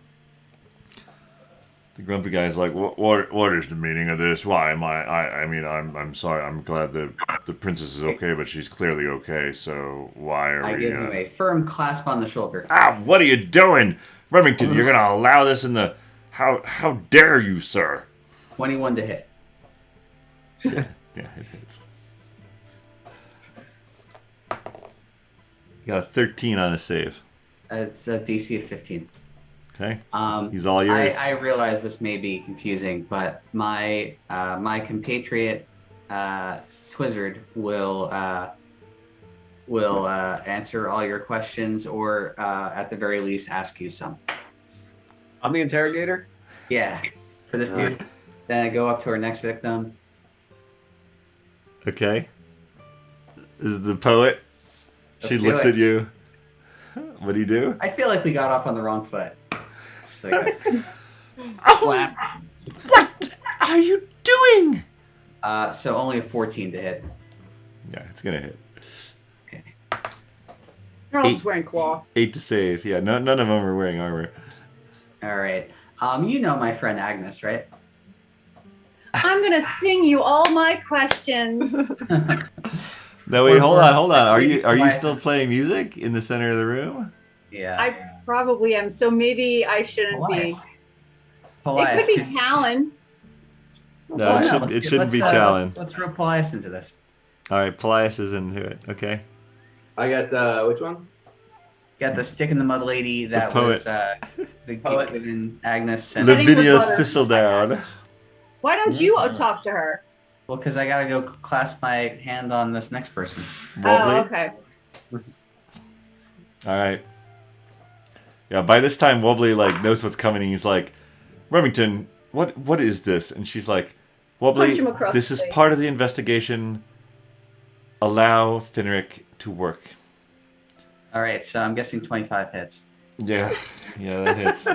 [SPEAKER 1] grumpy guy's like, what is the meaning of this? Why am I mean, I'm sorry. I'm glad that the princess is okay, but she's clearly okay. So why are
[SPEAKER 2] I
[SPEAKER 1] we?
[SPEAKER 2] give him a firm clasp on the shoulder.
[SPEAKER 1] Ah, what are you doing, Remington? You're gonna allow this in the? How dare you, sir?
[SPEAKER 2] 21 to hit.
[SPEAKER 1] Yeah, it hits. You got a 13 on a save.
[SPEAKER 2] It's a DC of 15.
[SPEAKER 1] Okay.
[SPEAKER 2] He's
[SPEAKER 1] all yours.
[SPEAKER 2] I realize this may be confusing, but my compatriot Twizzard will answer all your questions, or at the very least ask you some.
[SPEAKER 3] I'm the interrogator.
[SPEAKER 2] Yeah, for this dude. Then I go up to our next victim.
[SPEAKER 1] Okay. This is the poet. She
[SPEAKER 2] Let's do
[SPEAKER 1] looks
[SPEAKER 2] it.
[SPEAKER 1] at you. What do you do?
[SPEAKER 2] I feel like we got off on the wrong foot. So,
[SPEAKER 1] Oh, what are you doing?
[SPEAKER 2] so only a 14 to hit.
[SPEAKER 1] Yeah, it's gonna hit.
[SPEAKER 2] Okay.
[SPEAKER 4] They're all
[SPEAKER 1] 8.
[SPEAKER 4] just wearing cloth.
[SPEAKER 1] 8 to save. Yeah, none of them are wearing armor.
[SPEAKER 2] All right. You know my friend Agnes, right?
[SPEAKER 4] I'm gonna sing you all my questions.
[SPEAKER 1] No, wait, hold on. Are you
[SPEAKER 2] Why-
[SPEAKER 1] still playing music in the center of the room?
[SPEAKER 2] Yeah.
[SPEAKER 4] I probably am, so maybe I shouldn't be. It could be Talon.
[SPEAKER 1] No, it shouldn't be Talon.
[SPEAKER 2] Let's throw Paelias into this.
[SPEAKER 1] All right, Paelias is into it. Okay.
[SPEAKER 5] I got which one?
[SPEAKER 2] Got the stick in the mud lady that
[SPEAKER 1] poet.
[SPEAKER 2] was the
[SPEAKER 5] Poet.
[SPEAKER 2] given Agnes. And,
[SPEAKER 1] Lavinia
[SPEAKER 4] butter.
[SPEAKER 1] Thistledown.
[SPEAKER 4] Why don't you talk to her?
[SPEAKER 2] well, because I gotta go clasp my hand on this next person.
[SPEAKER 1] Wobbly.
[SPEAKER 4] Oh, okay.
[SPEAKER 1] All right. Yeah, by this time Wobbly knows what's coming. And he's like, Remington, what is this? And she's like, Wobbly,
[SPEAKER 4] Punch him across
[SPEAKER 1] this
[SPEAKER 4] the
[SPEAKER 1] is
[SPEAKER 4] face.
[SPEAKER 1] part of the investigation. Allow Finric to work.
[SPEAKER 2] All right, so I'm guessing 25 hits.
[SPEAKER 1] Yeah, that hits.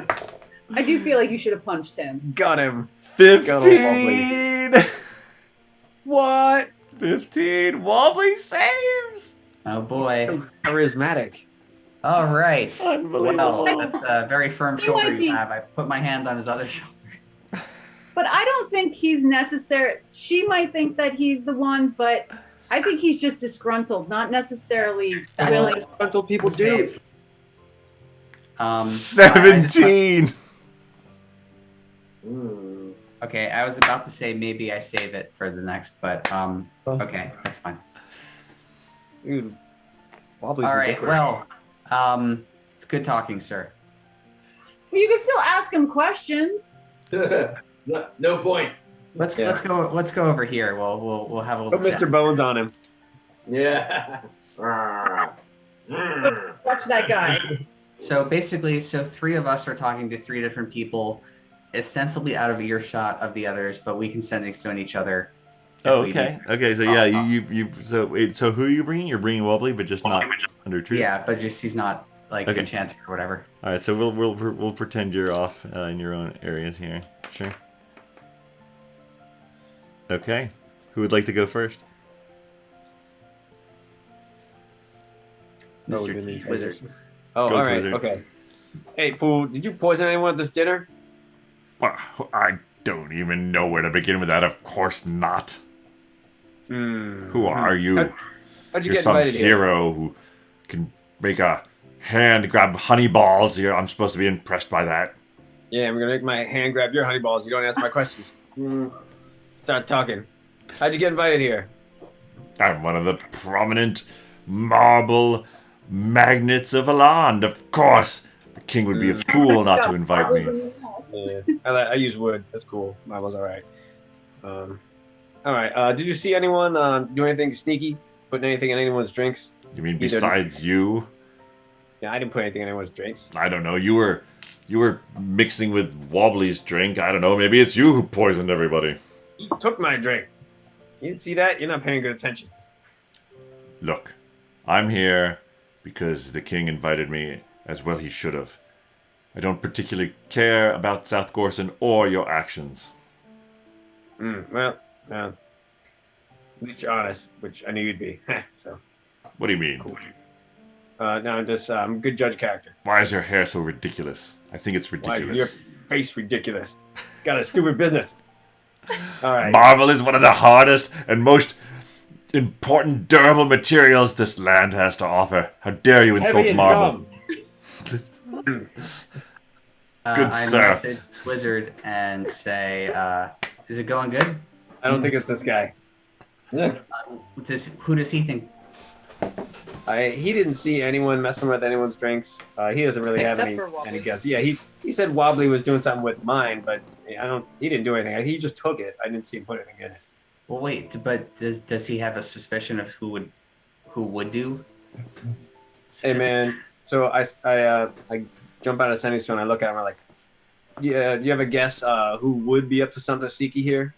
[SPEAKER 4] I do feel like you should have punched him.
[SPEAKER 3] Got him.
[SPEAKER 1] 15.
[SPEAKER 3] What?
[SPEAKER 1] 15. Wobbly saves.
[SPEAKER 2] Oh boy.
[SPEAKER 3] Charismatic.
[SPEAKER 2] All right.
[SPEAKER 1] Unbelievable.
[SPEAKER 2] Well, that's a very firm
[SPEAKER 4] He
[SPEAKER 2] shoulder
[SPEAKER 4] might
[SPEAKER 2] you
[SPEAKER 4] be-
[SPEAKER 2] have. I put my hand on his other shoulder.
[SPEAKER 4] But I don't think he's necessary. She might think that he's the one, but I think he's just disgruntled, not necessarily willing.
[SPEAKER 3] That's what people do.
[SPEAKER 2] I just-
[SPEAKER 1] 17.
[SPEAKER 2] Okay, I was about to say maybe I save it for the next, but okay, that's fine.
[SPEAKER 3] Dude, Wobbly's
[SPEAKER 2] All right,
[SPEAKER 3] ridiculous.
[SPEAKER 2] well, it's good talking, sir.
[SPEAKER 4] You can still ask him questions.
[SPEAKER 5] No point.
[SPEAKER 2] Let's
[SPEAKER 3] Yeah.
[SPEAKER 2] go over here. We'll have a
[SPEAKER 3] Put
[SPEAKER 2] little.
[SPEAKER 3] Mr. Bones on him.
[SPEAKER 5] Yeah.
[SPEAKER 4] Watch that guy.
[SPEAKER 2] So basically, three of us are talking to three different people, ostensibly out of earshot of the others, but we can send things to each other. if
[SPEAKER 1] Oh,
[SPEAKER 2] we
[SPEAKER 1] okay.
[SPEAKER 2] need.
[SPEAKER 1] Okay, so yeah, so who are you bringing? You're bringing Wobbly, but just not under truth.
[SPEAKER 2] Yeah, but just he's not like
[SPEAKER 1] Okay.
[SPEAKER 2] enchanter or whatever.
[SPEAKER 1] All right, so we'll pretend you're off in your own areas here. Sure. Okay. Who would like to go first?
[SPEAKER 3] Oh,
[SPEAKER 2] Mr.
[SPEAKER 3] Vinny,
[SPEAKER 2] Cheese Wizard.
[SPEAKER 3] Oh,
[SPEAKER 1] Go,
[SPEAKER 3] all right,
[SPEAKER 1] Wizard.
[SPEAKER 3] okay. Hey, fool, did you poison anyone at this dinner?
[SPEAKER 1] Well, I don't even know where to begin with that. Of course not. Who are you?
[SPEAKER 3] How'd you
[SPEAKER 1] You're
[SPEAKER 3] get
[SPEAKER 1] some
[SPEAKER 3] invited here?
[SPEAKER 1] hero who can make a hand grab honey balls. I'm supposed to be impressed by that.
[SPEAKER 3] Yeah, I'm gonna make my hand grab your honey balls. You don't answer my questions. Start talking. How'd you get invited here?
[SPEAKER 1] I'm one of the prominent marble magnates of a land. Of course, the king would be a fool not to invite me.
[SPEAKER 3] Yeah, I use wood. That's cool. Marble's all right. All right. Did you see anyone do anything sneaky? Putting anything in anyone's drinks?
[SPEAKER 1] You mean besides you?
[SPEAKER 3] Yeah, I didn't put anything in anyone's drinks.
[SPEAKER 1] I don't know. You were mixing with Wobbly's drink. I don't know. Maybe it's you who poisoned everybody.
[SPEAKER 3] You took my drink. You didn't see that? You're not paying good attention.
[SPEAKER 1] Look, I'm here because the king invited me, as well he should have. I don't particularly care about South Gorson or your actions.
[SPEAKER 3] Well, at least you're honest, which I knew you'd be. So,
[SPEAKER 1] What do you mean?
[SPEAKER 3] cool. No, I'm just good judge character.
[SPEAKER 1] Why is your hair so ridiculous? I think it's
[SPEAKER 3] Why is your
[SPEAKER 1] ridiculous.
[SPEAKER 3] face ridiculous? Got a stupid business. All right.
[SPEAKER 1] Marble is one of the hardest and most important durable materials this land has to offer. How dare you insult
[SPEAKER 3] Heavy and
[SPEAKER 1] marble?
[SPEAKER 3] dumb.
[SPEAKER 1] Good
[SPEAKER 2] I
[SPEAKER 1] sir.
[SPEAKER 2] message Wizard and say, is it going good?
[SPEAKER 3] I don't think it's this guy.
[SPEAKER 2] Who does he think?
[SPEAKER 3] He didn't see anyone messing with anyone's drinks. He doesn't really have
[SPEAKER 4] Except
[SPEAKER 3] any
[SPEAKER 4] for Wobbly.
[SPEAKER 3] guess. Yeah, he said Wobbly was doing something with mine, but he didn't do anything. He just took it. I didn't see him put anything in it.
[SPEAKER 2] Well, wait, but does he have a suspicion of who would do?
[SPEAKER 3] Hey man, so I jump out of Sending Stone. I look at him. I'm like, yeah. Do you have a guess who would be up to something sneaky here?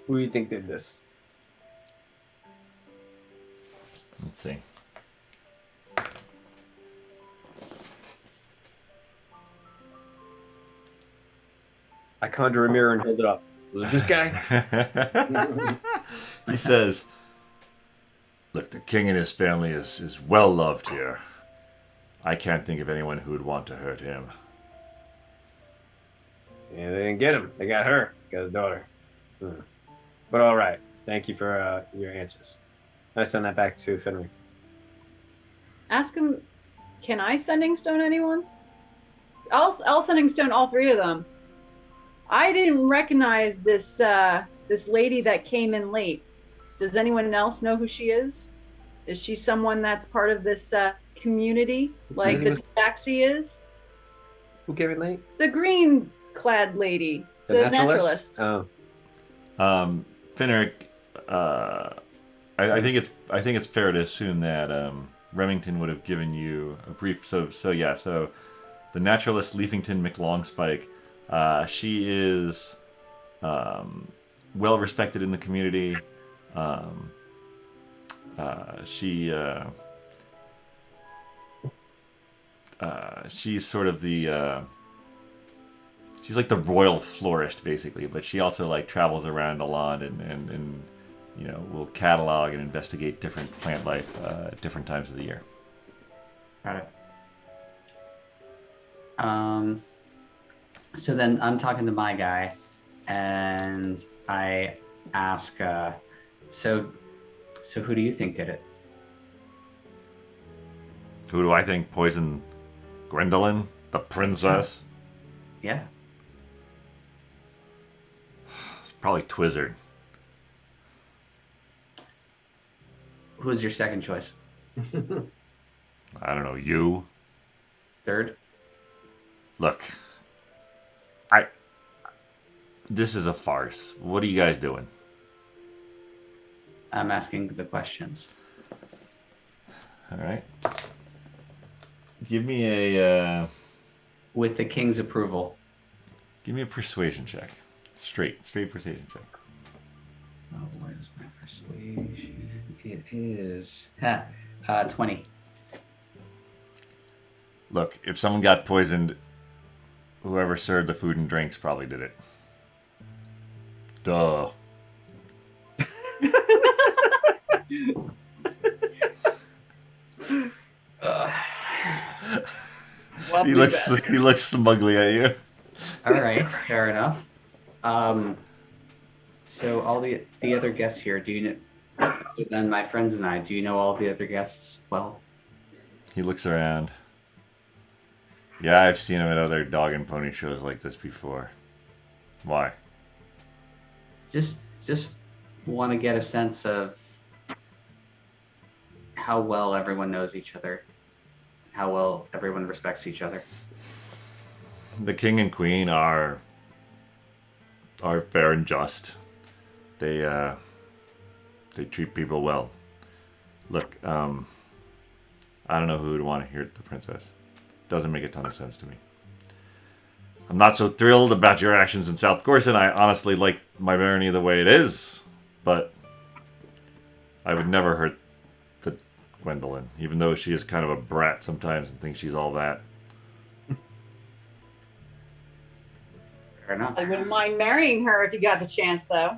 [SPEAKER 3] Who do you think did this?
[SPEAKER 1] Let's see.
[SPEAKER 3] I conjure a mirror and hold it up. Was it this guy?
[SPEAKER 1] He says, "Look, the king and his family is well loved here. I can't think of anyone who would want to hurt him."
[SPEAKER 3] Yeah, they didn't get him. They got her. Got his daughter. But all right. Thank you for your answers. I send that back to Finric.
[SPEAKER 4] Ask him, can I sending stone anyone? I'll sending stone all three of them. I didn't recognize this lady that came in late. Does anyone else know who she is? Is she someone that's part of this community, like the taxi is?
[SPEAKER 3] Who came in late?
[SPEAKER 4] The green-clad lady, the naturalist.
[SPEAKER 3] Oh.
[SPEAKER 1] Finric, I think it's fair to assume that Remington would have given you a brief. So the naturalist Leafington McLongspike, she is well respected in the community. She's sort of the she's like the royal florist basically, but she also like travels around a lot and will catalog and investigate different plant life at different times of the year.
[SPEAKER 2] Got it. So then I'm talking to my guy, and I ask, so who do you think did it?
[SPEAKER 1] Who do I think poisoned Gwendolyn, the princess?
[SPEAKER 2] Yeah.
[SPEAKER 1] It's probably Twizzard.
[SPEAKER 2] Who's your second choice?
[SPEAKER 1] I don't know, you?
[SPEAKER 2] Third?
[SPEAKER 1] Look, this is a farce. What are you guys doing?
[SPEAKER 2] I'm asking the questions.
[SPEAKER 1] All right. Give me a
[SPEAKER 2] With the king's approval.
[SPEAKER 1] persuasion check. Straight persuasion check.
[SPEAKER 2] Oh, where's my persuasion? It is 20.
[SPEAKER 1] Look, if someone got poisoned, whoever served the food and drinks probably did it. Duh.
[SPEAKER 4] Well,
[SPEAKER 1] He looks smugly at you.
[SPEAKER 2] All right, fair enough. So all the other guests here, do you know? Other than my friends and I, do you know all the other guests well?
[SPEAKER 1] He looks around. Yeah, I've seen him at other dog and pony shows like this before. Why?
[SPEAKER 2] Just want to get a sense of how well everyone knows each other, how well everyone respects each other.
[SPEAKER 1] The king and queen are fair and just. They treat people well. Look, I don't know who would want to hurt the princess. Doesn't make a ton of sense to me. I'm not so thrilled about your actions in South Corson. I honestly like my barony the way it is, but I would never hurt the Gwendolyn, even though she is kind of a brat sometimes and thinks she's all that.
[SPEAKER 2] Fair enough.
[SPEAKER 4] I wouldn't mind marrying her if you got the chance, though.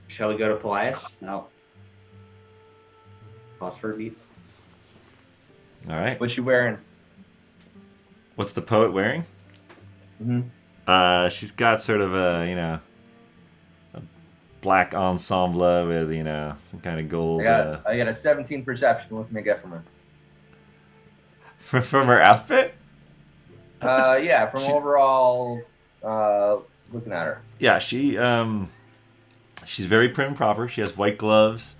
[SPEAKER 2] Shall we go to Paelias? No. Pause for a beat.
[SPEAKER 1] All right.
[SPEAKER 3] What you wearing?
[SPEAKER 1] What's the poet wearing?
[SPEAKER 3] Mm-hmm.
[SPEAKER 1] She's got sort of a black ensemble with some kind of gold.
[SPEAKER 3] I got a 17 perception. What can I get from her?
[SPEAKER 1] From her outfit.
[SPEAKER 3] Yeah, from overall looking at her.
[SPEAKER 1] Yeah, she's very prim and proper. She has white gloves.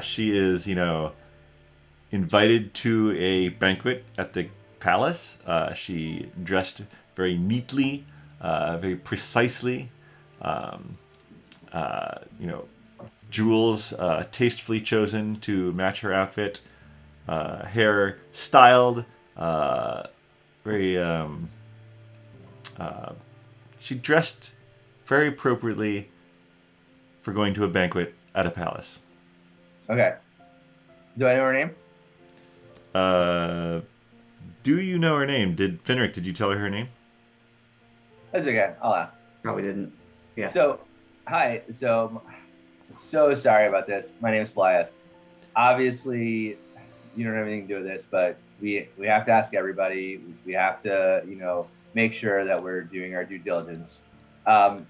[SPEAKER 1] She is, invited to a banquet at the palace. She dressed very neatly, very precisely. Jewels tastefully chosen to match her outfit. Hair styled. She dressed very appropriately for going to a banquet at a palace.
[SPEAKER 3] Okay. Do I know her name?
[SPEAKER 1] Do you know her name? Finric, did you tell her name?
[SPEAKER 3] That's okay. I'll ask.
[SPEAKER 2] Probably didn't. Yeah.
[SPEAKER 3] So, hi. So sorry about this. My name is Paelias. Obviously, you don't have anything to do with this, but we have to ask everybody. We have to, make sure that we're doing our due diligence.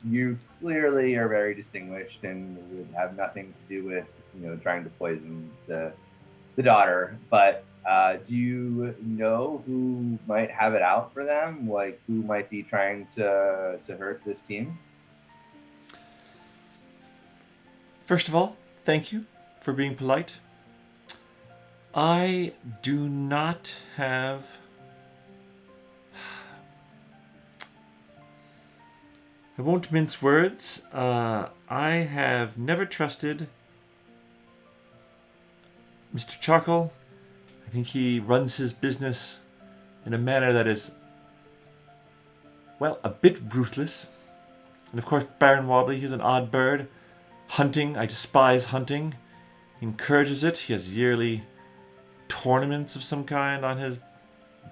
[SPEAKER 3] You clearly are very distinguished and would have nothing to do with, trying to poison the daughter. But do you know who might have it out for them? Like, who might be trying to hurt this team?
[SPEAKER 1] First of all, thank you for being polite. I do not have... I won't mince words. I have never trusted Mr. Charcoal. I think he runs his business in a manner that is, well, a bit ruthless. And of course, Baron Wobbly, he's an odd bird. Hunting, I despise hunting. He encourages it. He has yearly tournaments of some kind on his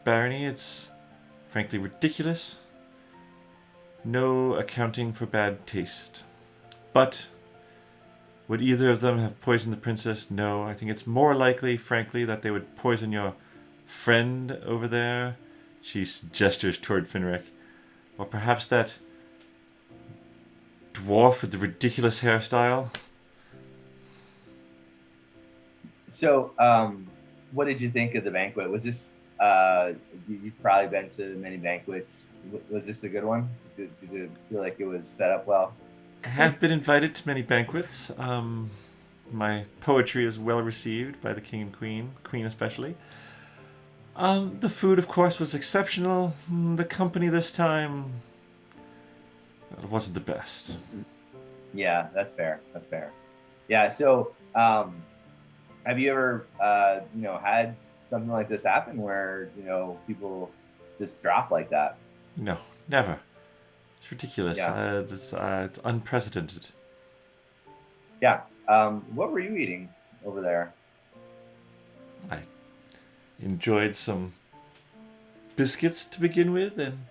[SPEAKER 1] barony. It's frankly ridiculous. No accounting for bad taste. But would either of them have poisoned the princess? No. I think it's more likely, frankly, that they would poison your friend over there. She gestures toward Finric. Or perhaps that dwarf with the ridiculous hairstyle.
[SPEAKER 3] So, what did you think of the banquet? Was this, you've probably been to many banquets. Was this a good one? Did you feel like it was set up well?
[SPEAKER 1] I have been invited to many banquets. My poetry is well received by the king and queen especially. The food, of course, was exceptional. The company this time, it wasn't the best.
[SPEAKER 3] Yeah, that's fair. Yeah, so, have you ever, had something like this happen where, people just drop like that?
[SPEAKER 1] No, never. It's ridiculous.
[SPEAKER 3] Yeah.
[SPEAKER 1] It's unprecedented.
[SPEAKER 3] Yeah. What were you eating over there?
[SPEAKER 1] I enjoyed some biscuits to begin with, and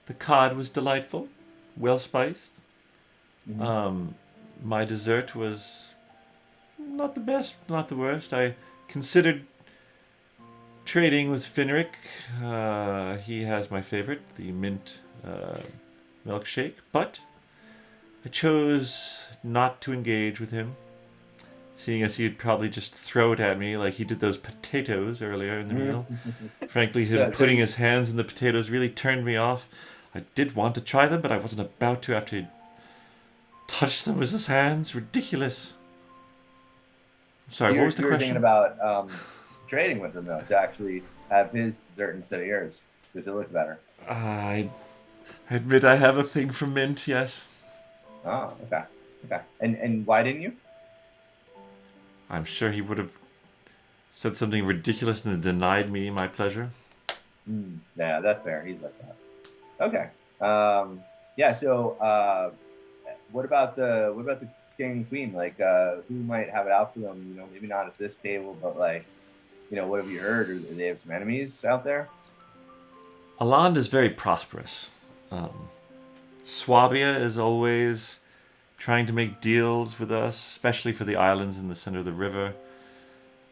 [SPEAKER 1] the cod was delightful, well spiced.
[SPEAKER 3] Mhm.
[SPEAKER 1] My dessert was not the best, not the worst. I considered trading with Finric. He has my favorite, the mint milkshake, but I chose not to engage with him, seeing as he'd probably just throw it at me like he did those potatoes earlier in the meal. Frankly, him
[SPEAKER 3] So
[SPEAKER 1] putting
[SPEAKER 3] you-
[SPEAKER 1] his hands in the potatoes really turned me off. I did want to try them, but I wasn't about to after he'd touched them with his hands. Ridiculous. Sorry, what was the
[SPEAKER 3] you were thinking
[SPEAKER 1] question?
[SPEAKER 3] about trading with him though, to actually have his dessert instead of yours, because it looks better.
[SPEAKER 1] I admit I have a thing for mint, yes.
[SPEAKER 3] Oh, okay. Okay. And why didn't you?
[SPEAKER 1] I'm sure he would have said something ridiculous and denied me my pleasure.
[SPEAKER 3] Yeah, that's fair. He's like that. Okay. Yeah. So, what about the king and queen? Like, who might have it out for them? You know, maybe not at this table, but like, you know, what have you heard? Or do they have some enemies out there?
[SPEAKER 1] Aland is very prosperous. Swabia is always trying to make deals with us, especially for the islands in the center of the river.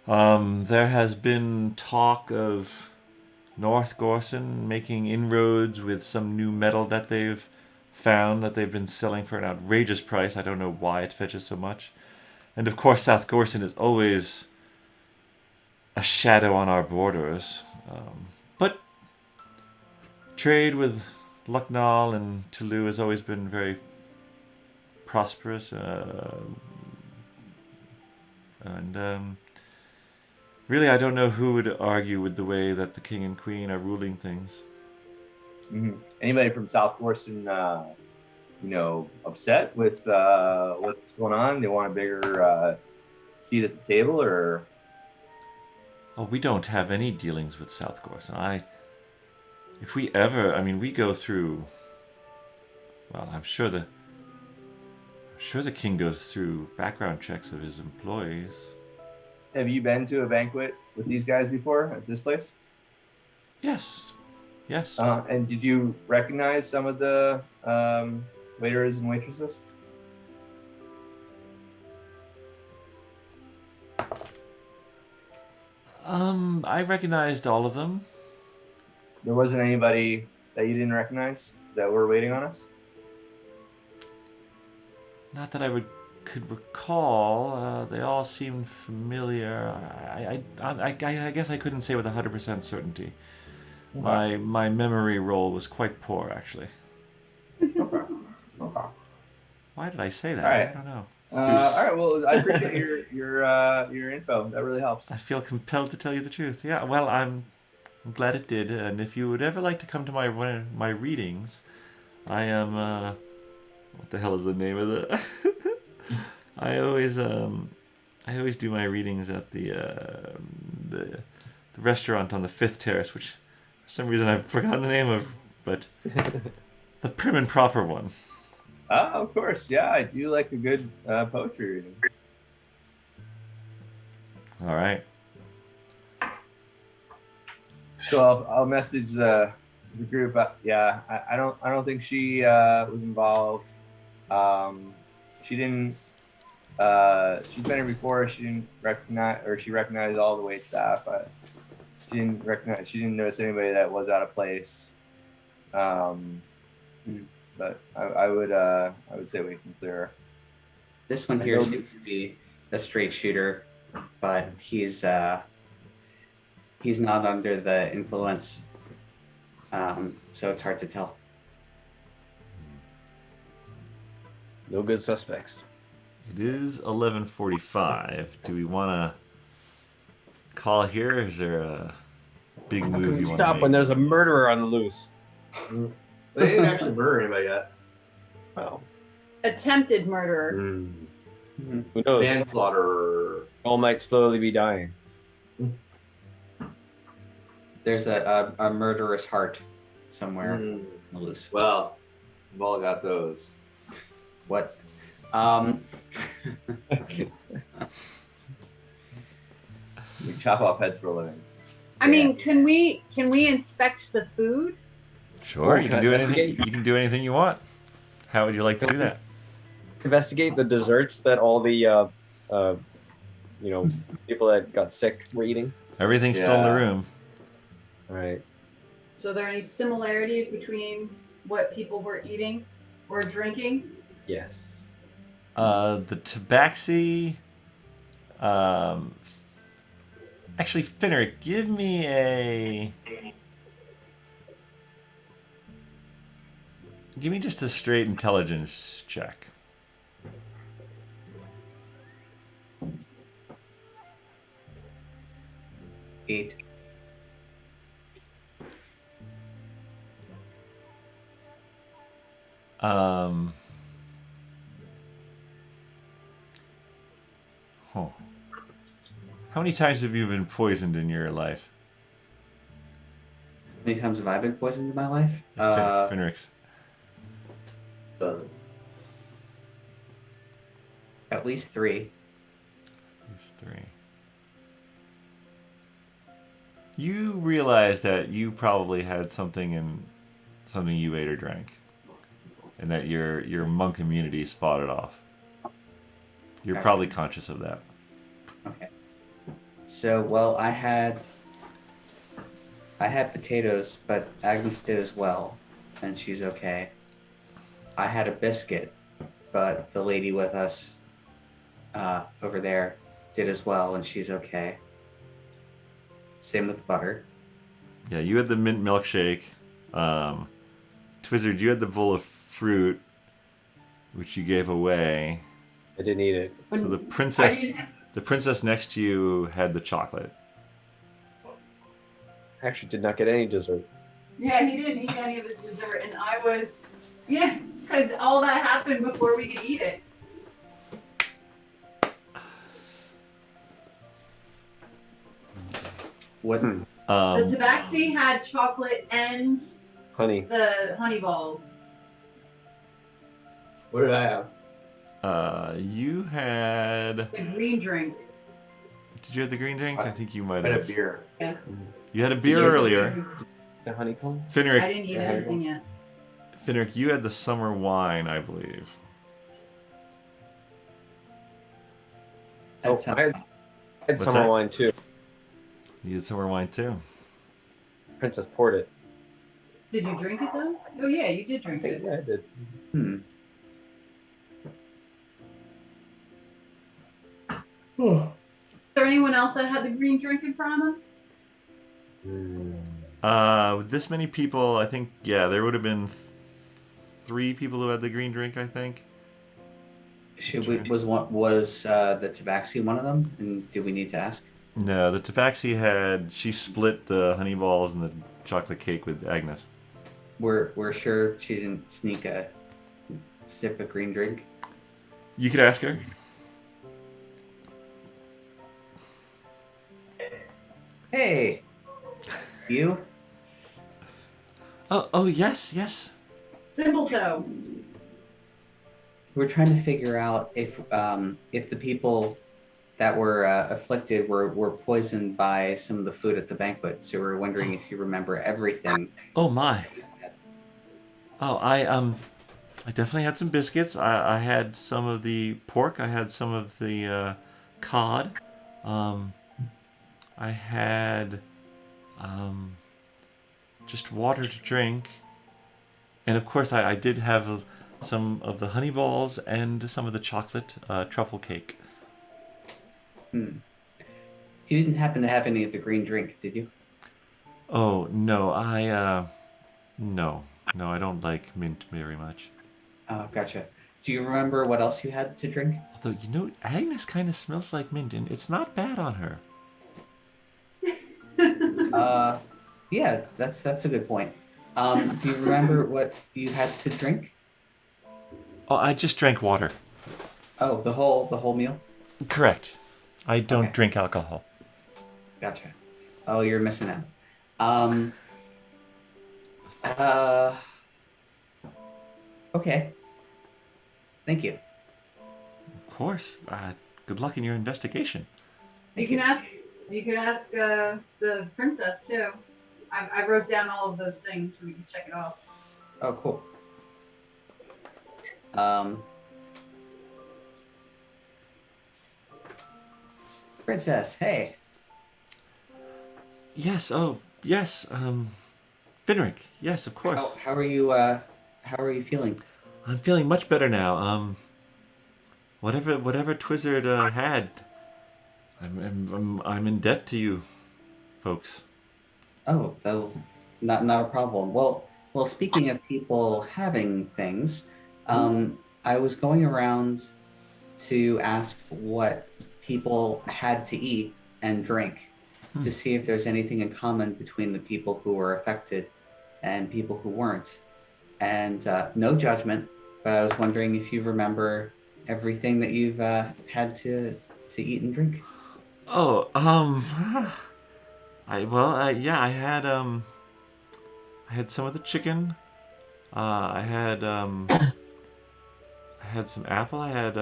[SPEAKER 1] There has been talk of North Gorson making inroads with some new metal that they've found that they've been selling for an outrageous price. I don't know why it fetches so much. And of course, South Gorson is always a shadow on our borders. But trade with Lucknow and Toulouse has always been very prosperous. And really, I don't know who would argue with the way that the king and queen are ruling things.
[SPEAKER 3] Anybody from South Gorson, you know, upset with what's going on? They want a bigger seat at the table, or?
[SPEAKER 1] Oh, we don't have any dealings with South Gorson. If we ever, I mean, we go through. Well, I'm sure the king goes through background checks of his employees.
[SPEAKER 3] Have you been to a banquet with these guys before at this place?
[SPEAKER 1] Yes, yes.
[SPEAKER 3] And did you recognize some of the waiters and waitresses?
[SPEAKER 1] I recognized all of them.
[SPEAKER 3] There wasn't anybody that you didn't recognize that were waiting on us?
[SPEAKER 1] Not that I could recall. They all seemed familiar. I guess I couldn't say with 100% certainty.
[SPEAKER 3] Okay.
[SPEAKER 1] My memory roll was quite poor, actually.
[SPEAKER 3] Okay.
[SPEAKER 1] Why did I say that?
[SPEAKER 3] All right.
[SPEAKER 1] I don't know.
[SPEAKER 3] All right. Well, I appreciate your info. That really helps.
[SPEAKER 1] I feel compelled to tell you the truth. Yeah, well, I'm glad it did. And if you would ever like to come to my readings, I am. What the hell is the name of the? I always do my readings at the restaurant on the 5th Terrace, which for some reason I've forgotten the name of, but the prim and proper one.
[SPEAKER 3] Of course. Yeah, I do like a good poetry reading.
[SPEAKER 1] All right.
[SPEAKER 3] So I'll message the group. Yeah, I don't think she was involved. She didn't. She's been here before. She didn't recognize, or she recognized all the wait staff. But she didn't recognize. She didn't notice anybody that was out of place. But I would say we can clear her.
[SPEAKER 2] This one here seems to be a straight shooter, but he's not under the influence, so it's hard to tell.
[SPEAKER 3] No good suspects.
[SPEAKER 1] It is 11:45. Do we want to call here? Or is there a big move you want to
[SPEAKER 3] Stop
[SPEAKER 1] make?
[SPEAKER 3] when there's a murderer on the loose. They didn't actually murder anybody yet. Well,
[SPEAKER 4] Attempted murderer.
[SPEAKER 3] who knows?
[SPEAKER 5] Manslaughter.
[SPEAKER 3] All might slowly be dying.
[SPEAKER 2] There's a murderous heart somewhere on the loose.
[SPEAKER 5] Well, We've all got those.
[SPEAKER 2] What?
[SPEAKER 5] We chop off heads for a living.
[SPEAKER 4] I mean, can we inspect the food?
[SPEAKER 1] Sure,
[SPEAKER 3] Oh,
[SPEAKER 1] you
[SPEAKER 3] can
[SPEAKER 1] can
[SPEAKER 3] I
[SPEAKER 1] do anything.
[SPEAKER 3] investigate?
[SPEAKER 1] You can do anything you want. How would you like to do that?
[SPEAKER 3] Investigate the desserts that all the people that got sick were eating.
[SPEAKER 1] Everything's still in the
[SPEAKER 5] Yeah.
[SPEAKER 1] room.
[SPEAKER 3] All right.
[SPEAKER 4] So are there any similarities between what people were eating or drinking?
[SPEAKER 3] Yes.
[SPEAKER 1] The tabaxi. Actually, Finric, give me just a straight intelligence check.
[SPEAKER 2] Eight.
[SPEAKER 1] Huh. How many times have you been poisoned in your life?
[SPEAKER 2] How many times have I been poisoned in my life?
[SPEAKER 1] Finric's.
[SPEAKER 2] At least 3.
[SPEAKER 1] These 3. You realize that you probably had something you ate or drank, and that your monk immunities fought it off. You're
[SPEAKER 2] Okay.
[SPEAKER 1] probably conscious of that.
[SPEAKER 2] Okay. So, well, I had potatoes, but Agnes did as well, and she's okay. I had a biscuit, but the lady with us over there did as well, and she's okay. Same with butter.
[SPEAKER 1] Yeah, you had the mint milkshake. Twizzard, you had the bowl of fruit, which you gave away.
[SPEAKER 3] I didn't eat it.
[SPEAKER 1] So the princess next to you had the chocolate.
[SPEAKER 3] I actually did not get any dessert.
[SPEAKER 4] Yeah, he didn't eat any of his dessert, and I was, because all that happened before we could eat it.
[SPEAKER 2] What?
[SPEAKER 4] The tabaxi had chocolate and
[SPEAKER 3] Honey.
[SPEAKER 4] the honey balls.
[SPEAKER 5] What did I have?
[SPEAKER 1] You had.
[SPEAKER 4] The green drink.
[SPEAKER 1] Did you have the green drink? I think you might
[SPEAKER 5] I had a
[SPEAKER 1] have.
[SPEAKER 5] beer.
[SPEAKER 4] Yeah.
[SPEAKER 1] You had a beer earlier.
[SPEAKER 3] The honeycomb?
[SPEAKER 4] I
[SPEAKER 1] Finric,
[SPEAKER 4] didn't eat anything yet.
[SPEAKER 1] Finric, you had the summer wine, I believe.
[SPEAKER 3] Oh, I had
[SPEAKER 1] What's
[SPEAKER 3] summer
[SPEAKER 1] that?
[SPEAKER 3] wine too.
[SPEAKER 1] You had summer wine too.
[SPEAKER 3] Princess poured it.
[SPEAKER 4] Did you drink it though? Oh yeah, you did
[SPEAKER 3] I
[SPEAKER 4] drink
[SPEAKER 3] think
[SPEAKER 4] it.
[SPEAKER 3] yeah, I did.
[SPEAKER 4] Is there anyone else that had the green drink in front of them?
[SPEAKER 1] With this many people, I think, yeah, there would have been 3 people who had the green drink, I think.
[SPEAKER 2] Was the tabaxi one of them? And do we need to ask?
[SPEAKER 1] No, the tabaxi she split the honey balls and the chocolate cake with Agnes.
[SPEAKER 2] We're sure she didn't sneak a sip of green drink.
[SPEAKER 1] You could ask her.
[SPEAKER 2] Hey, you?
[SPEAKER 1] Oh, yes.
[SPEAKER 4] Simple toe.
[SPEAKER 2] We're trying to figure out if the people that were afflicted were poisoned by some of the food at the banquet. So we're wondering if you remember everything.
[SPEAKER 1] Oh my. Oh, I definitely had some biscuits. I had some of the pork. I had some of the cod. I had just water to drink. And of course, I did have some of the honey balls and some of the chocolate truffle cake.
[SPEAKER 2] You didn't happen to have any of the green drink, did you?
[SPEAKER 1] Oh, no, no, I don't like mint very much.
[SPEAKER 2] Oh, gotcha. Do you remember what else you had to drink?
[SPEAKER 1] Although, Agnes kind of smells like mint, and it's not bad on her.
[SPEAKER 2] Yeah, that's a good point. Do you remember what you had to drink?
[SPEAKER 1] Oh, I just drank water.
[SPEAKER 2] Oh, the whole meal?
[SPEAKER 1] Correct. I don't
[SPEAKER 2] Okay.
[SPEAKER 1] drink alcohol.
[SPEAKER 2] Gotcha. Oh, you're missing out. Okay. Thank you.
[SPEAKER 1] Of course. Good luck in your investigation.
[SPEAKER 4] You can ask the princess too. I wrote down all of those things so we can check it off.
[SPEAKER 2] Oh, cool. Princess, hey.
[SPEAKER 1] Yes. Oh, yes. Finric. Yes, of course.
[SPEAKER 2] How are you? How are you feeling?
[SPEAKER 1] I'm feeling much better now. Whatever Twizzard had, I'm in debt to you, folks.
[SPEAKER 2] Oh, not a problem. Well, speaking of people having things, I was going around to ask what people had to eat and drink to see if there's anything in common between the people who were affected and people who weren't. And no judgment, but I was wondering if you remember everything that you've had to eat and drink.
[SPEAKER 1] Oh, yeah, I had some of the chicken. I had some apple. I had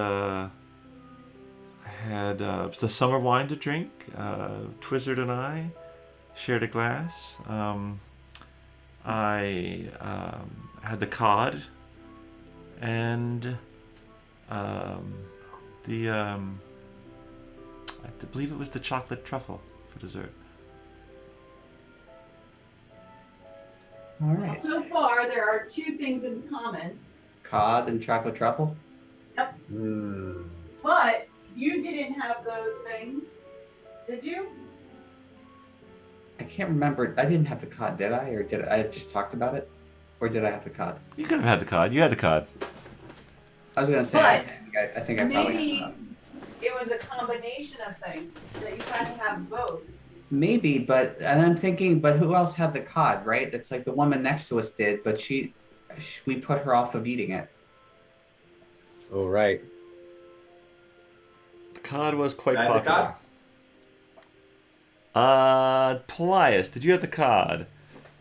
[SPEAKER 1] the summer wine to drink. Twizzard and I shared a glass. I had the cod and the I believe it was the chocolate truffle for dessert.
[SPEAKER 2] All right.
[SPEAKER 4] So far, there are two things in common,
[SPEAKER 2] Cod and chocolate truffle?
[SPEAKER 4] but you didn't have those things, did you?
[SPEAKER 2] I can't remember. I didn't have the cod, did I? Or did I just talked about it? Or did I have the cod?
[SPEAKER 1] You could have had the cod. You had the cod.
[SPEAKER 2] I was going to say, I think I probably
[SPEAKER 4] Maybe
[SPEAKER 2] had the
[SPEAKER 4] it was a combination of things that you had to have both.
[SPEAKER 2] Maybe, and I'm thinking, but who else had the cod, right? It's like the woman next to us did, but we put her off of eating it.
[SPEAKER 3] Oh, right.
[SPEAKER 1] The cod was quite
[SPEAKER 5] Can I have the
[SPEAKER 1] popular. Paelias, did you have the cod?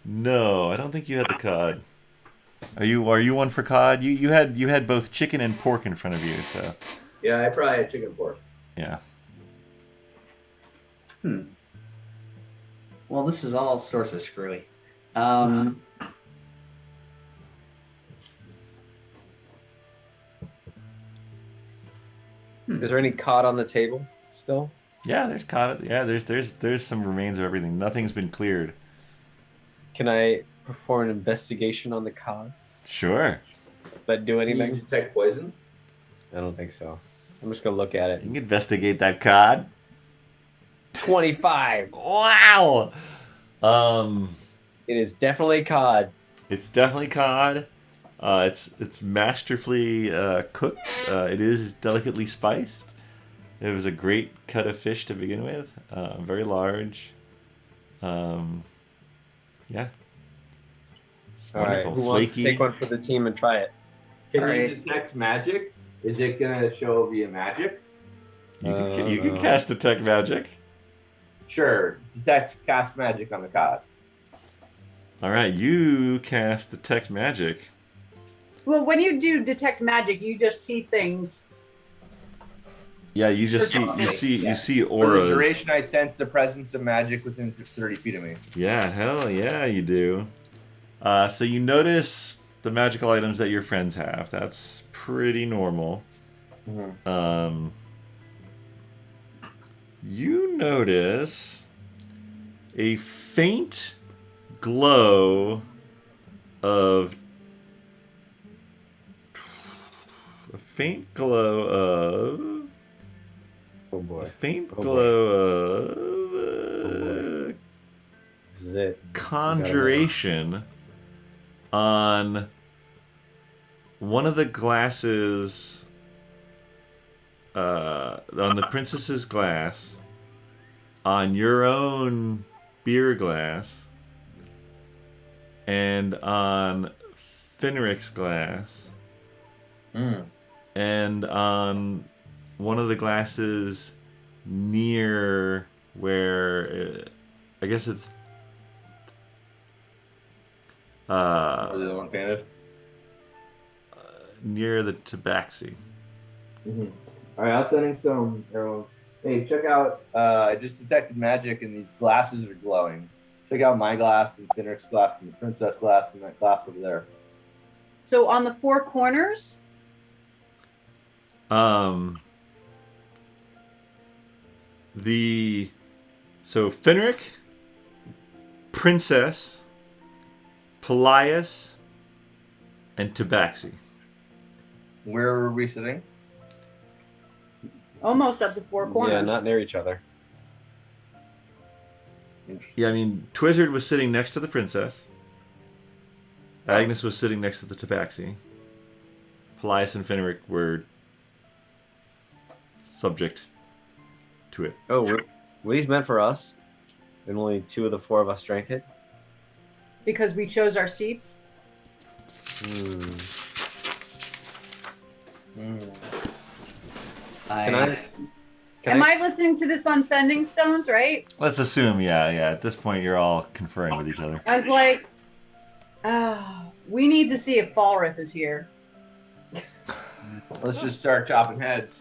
[SPEAKER 1] No, I don't think you had the cod. Are you one for cod? You had both chicken and pork in front of you, so
[SPEAKER 5] Yeah, I probably had chicken pork.
[SPEAKER 1] yeah.
[SPEAKER 2] Well, this is all sorts of screwy.
[SPEAKER 3] Is there any cod on the table still?
[SPEAKER 1] Yeah, there's cod. Yeah, there's some remains of everything. Nothing's been cleared.
[SPEAKER 3] Can I perform an investigation on the cod?
[SPEAKER 1] Sure.
[SPEAKER 3] Does that do
[SPEAKER 5] Can you
[SPEAKER 3] anything?
[SPEAKER 5] detect poison?
[SPEAKER 3] I don't think so. I'm just gonna look at it.
[SPEAKER 1] You can investigate that cod.
[SPEAKER 3] 25.
[SPEAKER 1] Wow.
[SPEAKER 3] It is definitely cod.
[SPEAKER 1] It's definitely cod. It's masterfully cooked. It is delicately spiced. It was a great cut of fish to begin with. Very large. Yeah. It's
[SPEAKER 3] All right.
[SPEAKER 1] wonderful.
[SPEAKER 3] Who wants to
[SPEAKER 1] Flaky.
[SPEAKER 3] take one for the team and try it?
[SPEAKER 5] Can you
[SPEAKER 2] Alright.
[SPEAKER 5] detect magic? Is it gonna show via magic?
[SPEAKER 1] You can cast detect magic.
[SPEAKER 5] Sure. Cast magic on the cod.
[SPEAKER 1] All right, you cast detect magic.
[SPEAKER 4] Well, when you do detect magic, you just see things.
[SPEAKER 1] Yeah, you just see you see
[SPEAKER 5] For the
[SPEAKER 1] auras.
[SPEAKER 5] duration, I sense the presence of magic within 30 feet of me.
[SPEAKER 1] Yeah, hell yeah, you do. So you notice the magical items that your friends have. That's pretty normal. You notice a faint glow of a faint glow of
[SPEAKER 3] Oh boy.
[SPEAKER 1] a faint
[SPEAKER 3] Oh, boy.
[SPEAKER 1] glow of
[SPEAKER 3] This is it.
[SPEAKER 1] conjuration on one of the glasses, on the princess's glass, on your own beer glass, and on Finric's glass, and on one of the glasses near where I guess it's
[SPEAKER 5] Are they the one painted?
[SPEAKER 1] near the tabaxi.
[SPEAKER 5] Mm-hmm. All right, outstanding stone, everyone. Hey, check out. I just detected magic, and these glasses are glowing. Check out my glass, and Finric's glass, and the princess glass, and that glass over there.
[SPEAKER 4] So on the four corners,
[SPEAKER 1] So Finric, princess, Paelias, and tabaxi.
[SPEAKER 5] Where were we sitting?
[SPEAKER 4] almost at the four corners.
[SPEAKER 3] Yeah, not near each other.
[SPEAKER 1] Yeah, I mean, Twizzard was sitting next to the princess. Agnes was sitting next to the tabaxi. Paelias and Finric were subject to it.
[SPEAKER 3] Oh, were these meant for us? And only 2 of the 4 of us drank it?
[SPEAKER 4] Because we chose our seats. Am I listening to this on Sending Stones, right?
[SPEAKER 1] Let's assume, yeah. At this point, you're all conferring with each other.
[SPEAKER 4] I was like, we need to see if Falrith is here.
[SPEAKER 5] Let's just start chopping heads.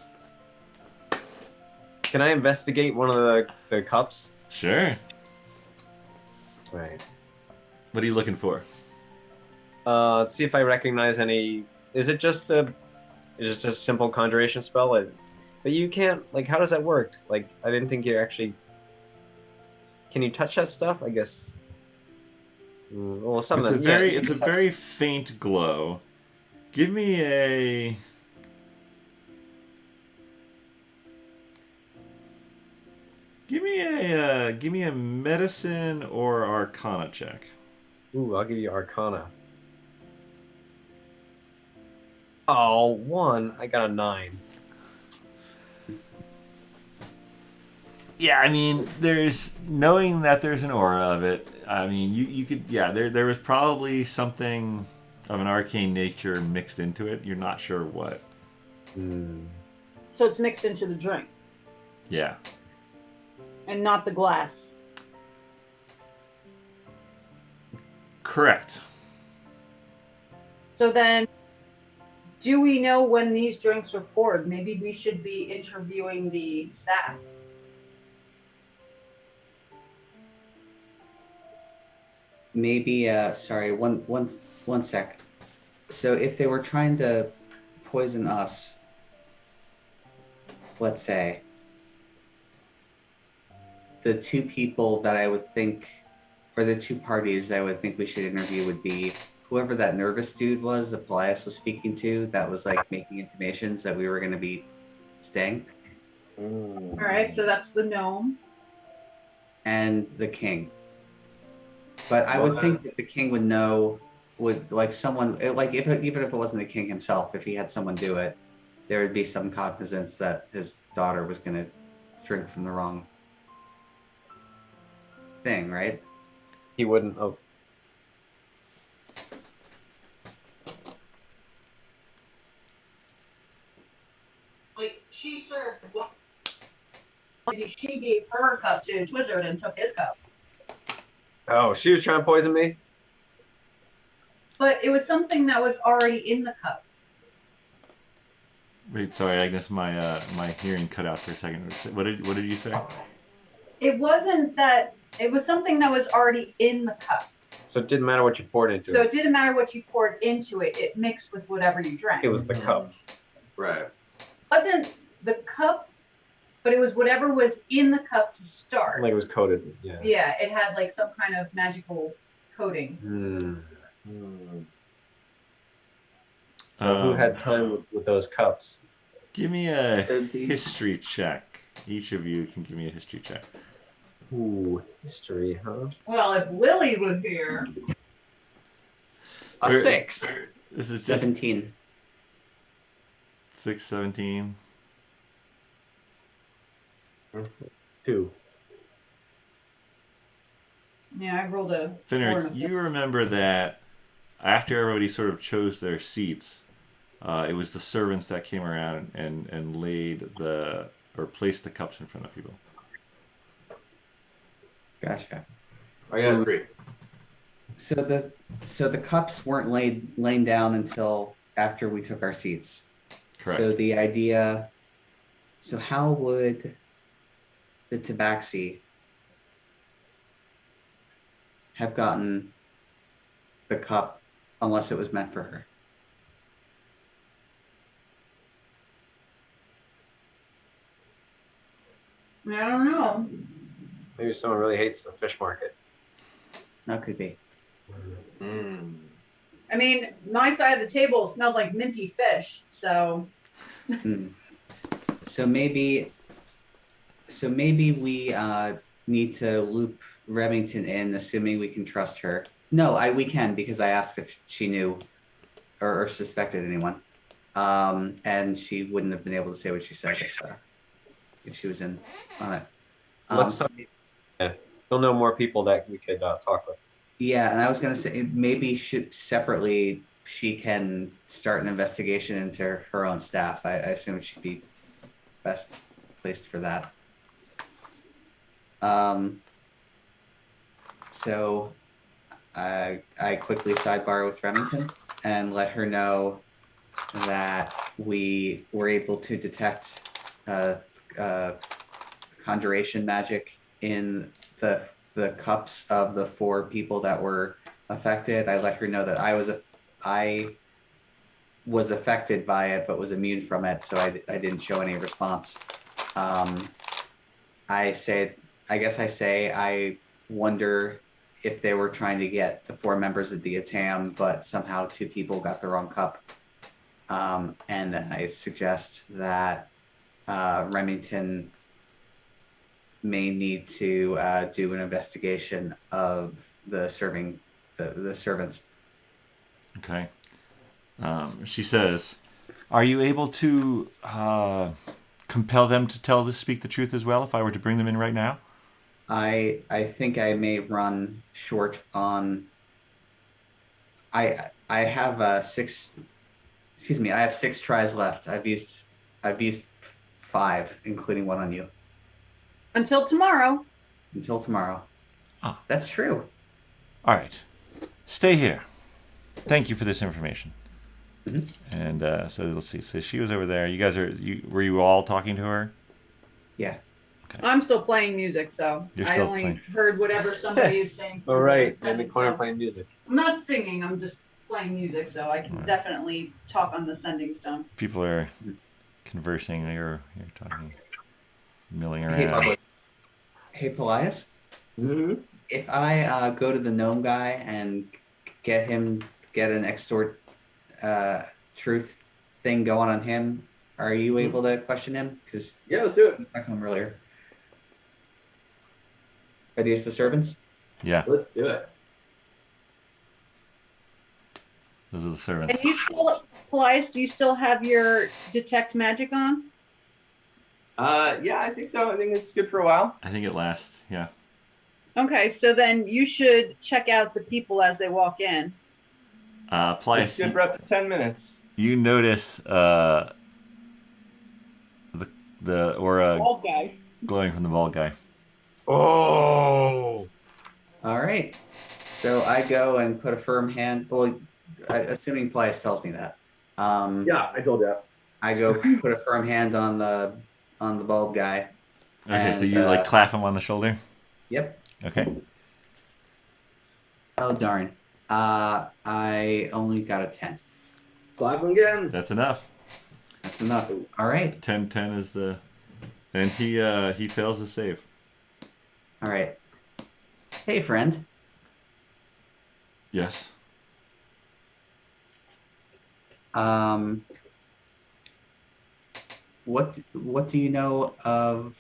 [SPEAKER 3] Can I investigate one of the cups?
[SPEAKER 1] Sure.
[SPEAKER 3] Right.
[SPEAKER 1] What are you looking for?
[SPEAKER 3] See if I recognize any. Is it just a simple conjuration spell? But you can't. Like, how does that work? Like, I didn't think you actually. Can you touch that stuff? I guess. Well, some
[SPEAKER 1] It's
[SPEAKER 3] of
[SPEAKER 1] a
[SPEAKER 3] them.
[SPEAKER 1] very,
[SPEAKER 3] Yeah,
[SPEAKER 1] it's a very faint glow. Give me a. Give me a medicine or arcana check.
[SPEAKER 3] Ooh, I'll give you Arcana. Oh, 1. I got a 9.
[SPEAKER 1] Yeah, I mean, knowing that there's an aura of it. I mean, you could, yeah. There was probably something of an arcane nature mixed into it. You're not sure what.
[SPEAKER 4] So it's mixed into the drink
[SPEAKER 1] Yeah.
[SPEAKER 4] and not the glass.
[SPEAKER 1] Correct.
[SPEAKER 4] So then, do we know when these drinks were poured? Maybe we should be interviewing the staff.
[SPEAKER 2] Maybe, sorry, one sec. So if they were trying to poison us, let's say, the 2 people that I would think, or the 2 parties I would think we should interview would be whoever that nervous dude was that Paelias was speaking to, that was like making intimations that we were going to be staying.
[SPEAKER 4] All right, so that's the gnome.
[SPEAKER 2] And the king. But I would think that the king would know, like someone, like even if it wasn't the king himself, if he had someone do it, there would be some cognizance that his daughter was going to drink from the wrong thing, right?
[SPEAKER 3] He wouldn't. Oh.
[SPEAKER 6] Like, she served what?
[SPEAKER 4] She gave her cup to Twizzard and took his cup.
[SPEAKER 3] Oh, she was trying to poison me?
[SPEAKER 4] But it was something that was already in the cup.
[SPEAKER 1] Wait, sorry, Agnes. My hearing cut out for a second. What did you say?
[SPEAKER 4] It wasn't that. It was something that was already in the cup.
[SPEAKER 3] So it didn't matter what you poured into
[SPEAKER 4] So
[SPEAKER 3] it.
[SPEAKER 4] it didn't matter what you poured into it. It mixed with whatever you drank.
[SPEAKER 3] It was the cup.
[SPEAKER 5] Right.
[SPEAKER 4] It wasn't the cup, but it was whatever was in the cup to start.
[SPEAKER 3] Like it was coated. Yeah.
[SPEAKER 4] Yeah, it had like some kind of magical coating.
[SPEAKER 3] So who had time with those cups?
[SPEAKER 1] Give me a history check. Each of you can give me a history check.
[SPEAKER 3] Ooh, history, huh?
[SPEAKER 4] Well, if Lily was here.
[SPEAKER 3] A 6.
[SPEAKER 1] This is just
[SPEAKER 2] 17.
[SPEAKER 1] 6, 17.
[SPEAKER 3] 2.
[SPEAKER 4] Yeah, I rolled a 4
[SPEAKER 1] Finric,
[SPEAKER 4] and a
[SPEAKER 1] you remember that after everybody sort of chose their seats, it was the servants that came around and placed the cups in front of people.
[SPEAKER 2] Gotcha.
[SPEAKER 5] I agree.
[SPEAKER 2] So the cups weren't laying down until after we took our seats.
[SPEAKER 1] Correct.
[SPEAKER 2] So the idea. So how would the tabaxi have gotten the cup unless it was meant for her?
[SPEAKER 4] I don't know.
[SPEAKER 3] Maybe someone really hates the fish market.
[SPEAKER 2] That could be.
[SPEAKER 4] I mean, my side of the table smells like minty fish, so.
[SPEAKER 2] So maybe we need to loop Remington in, assuming we can trust her. No, we can, because I asked if she knew or suspected anyone, and she wouldn't have been able to say what she said if she was in on it.
[SPEAKER 3] Still know more people that we could talk with.
[SPEAKER 2] Yeah, and I was gonna say maybe separately she can start an investigation into her own staff. I assume she'd be best placed for that. So I quickly sidebar with Remington and let her know that we were able to detect conjuration magic in the cups of the 4 people that were affected. I let her know that I was affected by it but was immune from it, so I didn't show any response. I wonder if they were trying to get the 4 members of the Atam, but somehow 2 people got the wrong cup. And then I suggest that Remington may need to do an investigation of the servants.
[SPEAKER 1] Okay. She says, "Are you able to compel them to speak the truth as well? If I were to bring them in right now."
[SPEAKER 2] I think I may run short on. I have 6. Excuse me. I have 6 tries left. I've used 5, including one on you.
[SPEAKER 4] Until tomorrow.
[SPEAKER 2] Until tomorrow.
[SPEAKER 1] Ah.
[SPEAKER 2] That's true.
[SPEAKER 1] All right. Stay here. Thank you for this information.
[SPEAKER 2] Mm-hmm.
[SPEAKER 1] And so let's see. So she was over there. You guys were you all talking to her?
[SPEAKER 2] Yeah.
[SPEAKER 1] Okay.
[SPEAKER 4] I'm still playing music, so
[SPEAKER 1] You're
[SPEAKER 4] I
[SPEAKER 1] still
[SPEAKER 4] only
[SPEAKER 1] playing.
[SPEAKER 4] heard whatever somebody is saying.
[SPEAKER 3] All right, in the corner playing music.
[SPEAKER 4] I'm not singing, I'm just playing music, so I can definitely talk on the sending stone.
[SPEAKER 1] People are conversing. You're talking, milling around.
[SPEAKER 2] Hey, Paelias.
[SPEAKER 5] Mm-hmm.
[SPEAKER 2] If I go to the gnome guy and get an extort truth thing going on him, are you able to question him? Because
[SPEAKER 5] Yeah, let's do it.
[SPEAKER 2] I talked to him earlier. Are these the servants?
[SPEAKER 1] Yeah,
[SPEAKER 5] Let's do it.
[SPEAKER 1] those are the servants.
[SPEAKER 4] And you still, Paelias, do you still have your detect magic on?
[SPEAKER 5] Yeah, I think so. I think it's good for a while.
[SPEAKER 1] I think it lasts. Yeah.
[SPEAKER 4] Okay, so then you should check out the people as they walk in.
[SPEAKER 5] It's
[SPEAKER 1] Paelias,
[SPEAKER 5] good for up to 10 minutes.
[SPEAKER 1] you notice the aura
[SPEAKER 4] Bald guy.
[SPEAKER 1] glowing from the bald guy.
[SPEAKER 3] Oh!
[SPEAKER 2] All right. So I go and put a firm hand. Well, assuming Paelias tells me that.
[SPEAKER 5] Yeah, I told you.
[SPEAKER 2] I go put a firm hand on the bald guy.
[SPEAKER 1] Okay, so
[SPEAKER 2] And,
[SPEAKER 1] you clap him on the shoulder.
[SPEAKER 2] Yep.
[SPEAKER 1] Okay.
[SPEAKER 2] Oh darn. I only got a 10.
[SPEAKER 5] Clap him again.
[SPEAKER 1] That's enough.
[SPEAKER 2] That's enough. All right.
[SPEAKER 1] 10 is the, and he fails the save.
[SPEAKER 2] All right. Hey, friend.
[SPEAKER 1] Yes.
[SPEAKER 2] What do you know of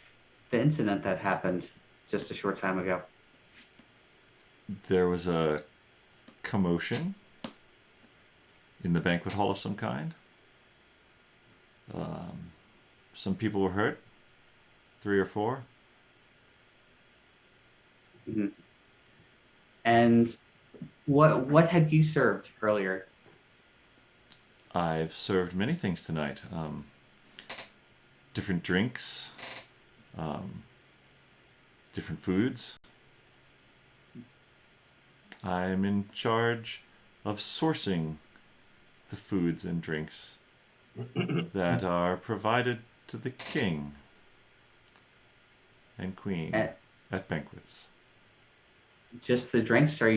[SPEAKER 2] the incident that happened just a short time ago?
[SPEAKER 1] There was a commotion in the banquet hall of some kind. Some people were hurt. 3 or 4.
[SPEAKER 2] Mm-hmm. And what had you served earlier?
[SPEAKER 1] I've served many things tonight. Different drinks, different foods. I'm in charge of sourcing the foods and drinks that are provided to the king and queen at banquets.
[SPEAKER 2] Just the drinks? Are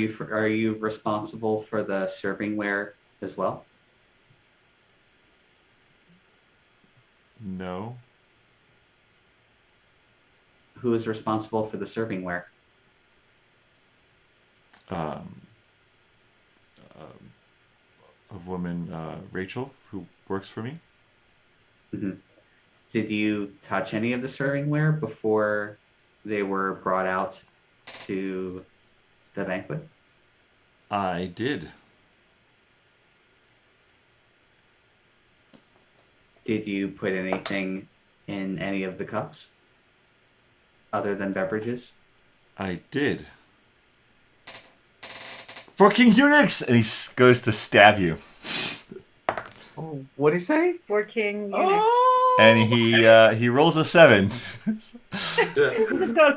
[SPEAKER 2] you responsible for the servingware as well?
[SPEAKER 1] No.
[SPEAKER 2] Who is responsible for the servingware?
[SPEAKER 1] A woman, Rachel, who works for me.
[SPEAKER 2] Mm-hmm. Did you touch any of the servingware before they were brought out to the banquet?
[SPEAKER 1] I did.
[SPEAKER 2] Did you put anything in any of the cups other than beverages?
[SPEAKER 1] I did. For King Unix! And he goes to stab you.
[SPEAKER 3] Oh, what did he say?
[SPEAKER 4] For King Unix.
[SPEAKER 3] Oh!
[SPEAKER 1] And he rolls a 7.
[SPEAKER 4] Just goes,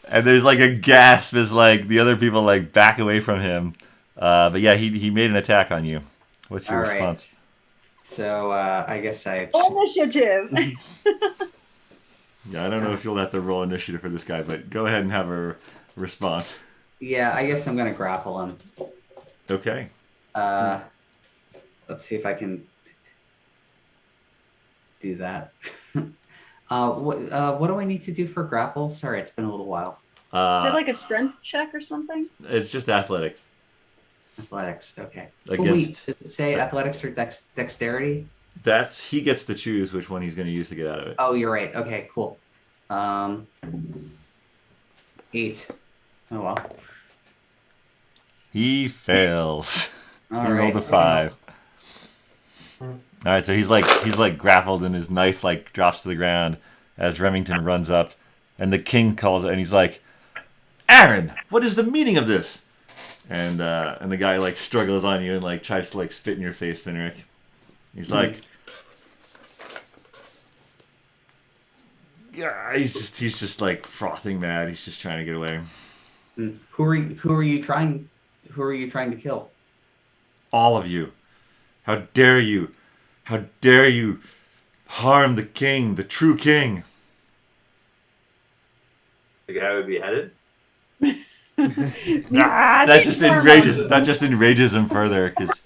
[SPEAKER 1] And there's like a gasp as like the other people like back away from him. But yeah, he made an attack on you. What's your
[SPEAKER 2] All right.
[SPEAKER 1] response?
[SPEAKER 2] So I guess I...
[SPEAKER 4] initiative.
[SPEAKER 1] Yeah, I don't know if you'll have to roll initiative for this guy, but go ahead and have a response.
[SPEAKER 2] Yeah, I guess I'm going to grapple him.
[SPEAKER 1] Okay.
[SPEAKER 2] Let's see if I can do that. What do I need to do for grapple? Sorry, it's been a little while.
[SPEAKER 4] Is it like a strength check or something?
[SPEAKER 1] It's just athletics.
[SPEAKER 2] Athletics, okay.
[SPEAKER 1] Against-
[SPEAKER 2] Does it say athletics or dexterity?
[SPEAKER 1] He gets to choose which one he's going to use to get out of it.
[SPEAKER 2] Oh, you're right. Okay, cool. 8. Oh, well.
[SPEAKER 1] He fails.
[SPEAKER 2] All
[SPEAKER 1] He
[SPEAKER 2] right.
[SPEAKER 1] rolled a 5. All right, so he's like grappled, and his knife like drops to the ground as Remington runs up, and the king calls it, and he's like, "Erin, what is the meaning of this?" And the guy like struggles on you and like tries to like spit in your face, Finric. He's like, yeah, he's just like frothing mad. He's just trying to get away.
[SPEAKER 2] Who are you trying to kill?
[SPEAKER 1] All of you. How dare you? How dare you harm the king, the true king?
[SPEAKER 5] The guy would be headed.
[SPEAKER 1] That just enrages him further because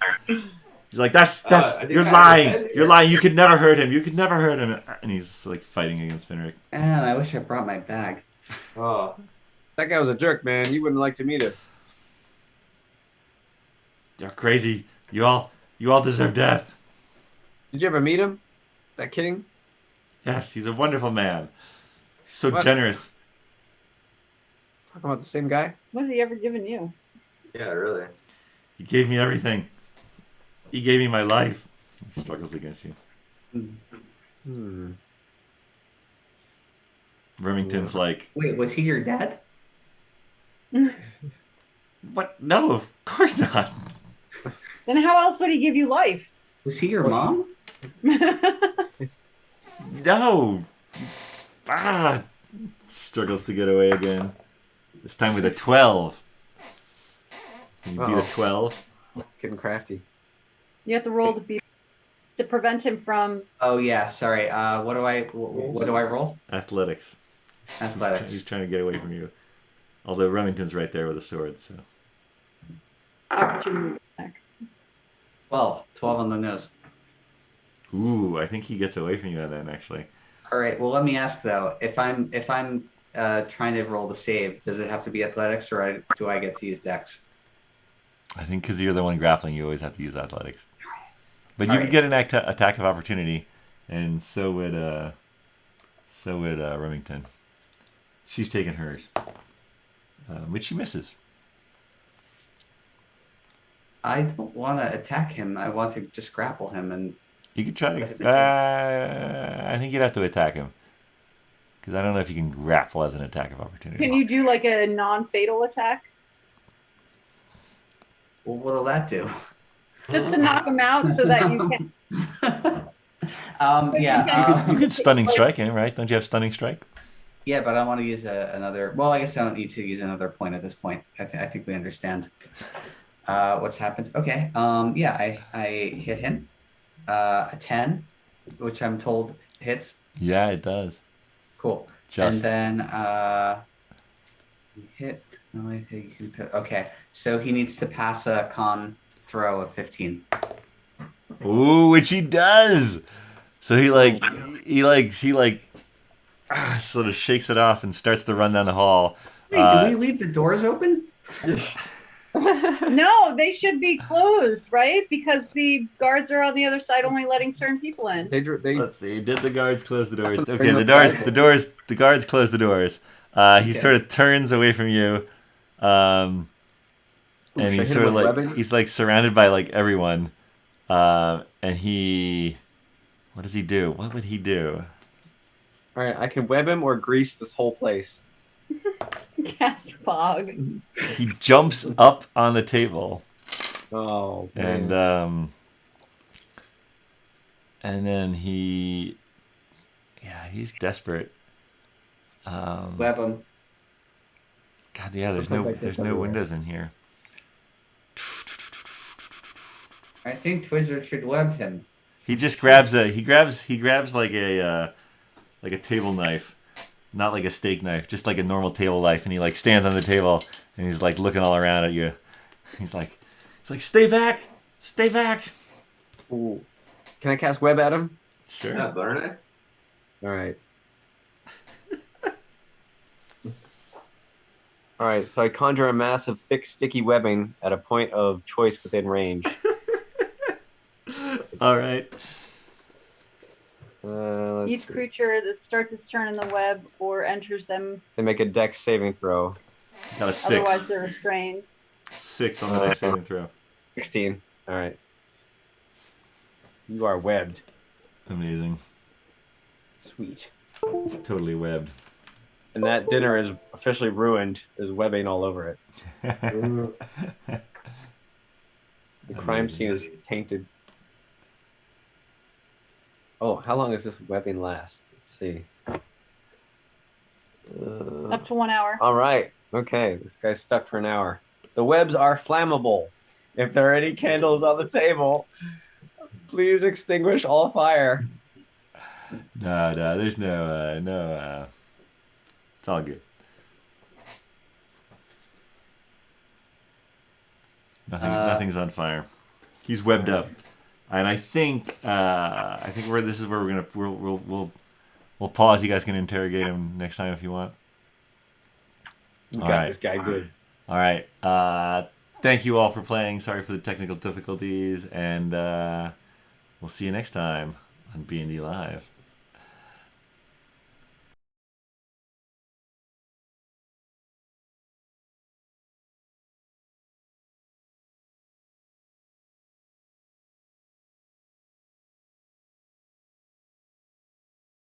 [SPEAKER 1] he's like, that's
[SPEAKER 5] I think
[SPEAKER 1] you're
[SPEAKER 5] I
[SPEAKER 1] lying.
[SPEAKER 5] understand
[SPEAKER 1] You're
[SPEAKER 5] here.
[SPEAKER 1] lying. You could never hurt him. You could never hurt him. And he's like fighting against Finric.
[SPEAKER 2] Man, I wish I brought my bag.
[SPEAKER 5] Oh,
[SPEAKER 3] That guy was a jerk, man. You wouldn't like to meet him.
[SPEAKER 1] You're crazy. You all deserve death.
[SPEAKER 3] Did you ever meet him? That king?
[SPEAKER 1] Yes, he's a wonderful man. So
[SPEAKER 3] What?
[SPEAKER 1] generous.
[SPEAKER 3] Talking about the same guy?
[SPEAKER 4] What has he ever given you?
[SPEAKER 5] yeah, really.
[SPEAKER 1] He gave me everything. He gave me my life. He struggles against you.
[SPEAKER 3] Hmm.
[SPEAKER 1] Remington's like,
[SPEAKER 2] Wait, was he your dad?
[SPEAKER 1] what? No, of course not.
[SPEAKER 4] Then how else would he give you life?
[SPEAKER 2] Was he your mom?
[SPEAKER 1] No. Struggles to get away again. This time with a 12. Can you beat a
[SPEAKER 3] Uh-oh.
[SPEAKER 1] 12?
[SPEAKER 3] Getting crafty.
[SPEAKER 4] You have to roll to prevent him from.
[SPEAKER 2] Oh yeah, sorry. What do I roll?
[SPEAKER 1] Athletics.
[SPEAKER 2] Athletics.
[SPEAKER 1] He's trying to get away from you. Although Remington's right there with a sword, so.
[SPEAKER 4] Opportunity attack.
[SPEAKER 2] 12 on the nose.
[SPEAKER 1] Ooh, I think he gets away from you then, actually.
[SPEAKER 2] All right. Well, let me ask though. If I'm trying to roll the save, does it have to be athletics, or do I get to use dex?
[SPEAKER 1] I think because you're the one grappling, you always have to use athletics. But you
[SPEAKER 2] All
[SPEAKER 1] could
[SPEAKER 2] right.
[SPEAKER 1] get an attack of opportunity, and so would Remington. She's taking hers, which she misses.
[SPEAKER 2] I don't want to attack him. I want to just grapple him and.
[SPEAKER 1] You could try to. I think you'd have to attack him, because I don't know if you can grapple as an attack of opportunity.
[SPEAKER 4] Can you do like a non-fatal attack?
[SPEAKER 2] Well, what'll that do?
[SPEAKER 4] Just to knock him out so that you can.
[SPEAKER 2] Yeah.
[SPEAKER 1] You could stunning strike him, right? Don't you have stunning strike?
[SPEAKER 2] Yeah, but I want to use another. Well, I guess I don't need to use another point at this point. I think we understand. What's happened? Okay. Yeah, I hit him. A 10, which I'm told hits.
[SPEAKER 1] Yeah, it does.
[SPEAKER 2] Cool.
[SPEAKER 1] Just.
[SPEAKER 2] And then hit. No, I think you can put. Okay. So he needs to pass a con throw of 15.
[SPEAKER 1] Ooh, which he does. So he sort of shakes it off and starts to run down the hall.
[SPEAKER 2] Wait, do we leave the doors open?
[SPEAKER 4] No, they should be closed, right? Because the guards are on the other side, only letting certain people in.
[SPEAKER 1] Let's see. Did the guards close the doors?
[SPEAKER 3] That's
[SPEAKER 1] Okay, the guards close the doors. He
[SPEAKER 2] Okay.
[SPEAKER 1] sort of turns away from you, and
[SPEAKER 3] Should I
[SPEAKER 1] he's
[SPEAKER 3] hit
[SPEAKER 1] sort
[SPEAKER 3] him
[SPEAKER 1] of
[SPEAKER 3] with
[SPEAKER 1] like
[SPEAKER 3] webbing?
[SPEAKER 1] he's like surrounded by like everyone, and he, what does he do? What would he do?
[SPEAKER 3] All right, I can web him or grease this whole place.
[SPEAKER 4] Cast fog.
[SPEAKER 1] He jumps up on the table,
[SPEAKER 3] Oh,
[SPEAKER 1] and
[SPEAKER 3] man.
[SPEAKER 1] and then he's desperate.
[SPEAKER 2] Web him.
[SPEAKER 1] God, yeah, there's
[SPEAKER 3] Sometimes I
[SPEAKER 1] no
[SPEAKER 3] get
[SPEAKER 1] windows in here.
[SPEAKER 2] I think Twizzler should web him.
[SPEAKER 1] He just grabs like a table knife, not like a steak knife, just like a normal table knife, and he like stands on the table and he's like looking all around at you. He's like, stay back, stay back.
[SPEAKER 3] Ooh. Can I cast web at him?
[SPEAKER 1] Sure.
[SPEAKER 5] Yeah, butter knife.
[SPEAKER 3] All right. All right, so I conjure a mass of thick, sticky webbing at a point of choice within range.
[SPEAKER 1] All right.
[SPEAKER 3] Let's
[SPEAKER 4] Each
[SPEAKER 3] see.
[SPEAKER 4] creature that starts its turn in the web or enters them,
[SPEAKER 3] They make a dex saving throw.
[SPEAKER 1] Got a 6.
[SPEAKER 4] otherwise they're restrained.
[SPEAKER 1] 6 on the next saving throw.
[SPEAKER 3] 16. All right. You are webbed.
[SPEAKER 1] Amazing.
[SPEAKER 3] Sweet.
[SPEAKER 1] Totally webbed.
[SPEAKER 3] And that dinner is officially ruined. There's webbing all over it. The crime scene is tainted. Oh, how long does this webbing last? Let's see.
[SPEAKER 4] Up to 1 hour.
[SPEAKER 3] All right. Okay. This guy's stuck for an hour. The webs are flammable. If there are any candles on the table, please extinguish all fire.
[SPEAKER 1] No, there's no. It's all good. Nothing's on fire. He's webbed up, and I think we'll pause. You guys can interrogate him next time if you want.
[SPEAKER 3] You
[SPEAKER 1] All
[SPEAKER 3] got
[SPEAKER 1] right.
[SPEAKER 3] this guy good.
[SPEAKER 1] All right. Thank you all for playing. Sorry for the technical difficulties, and we'll see you next time on BND Live.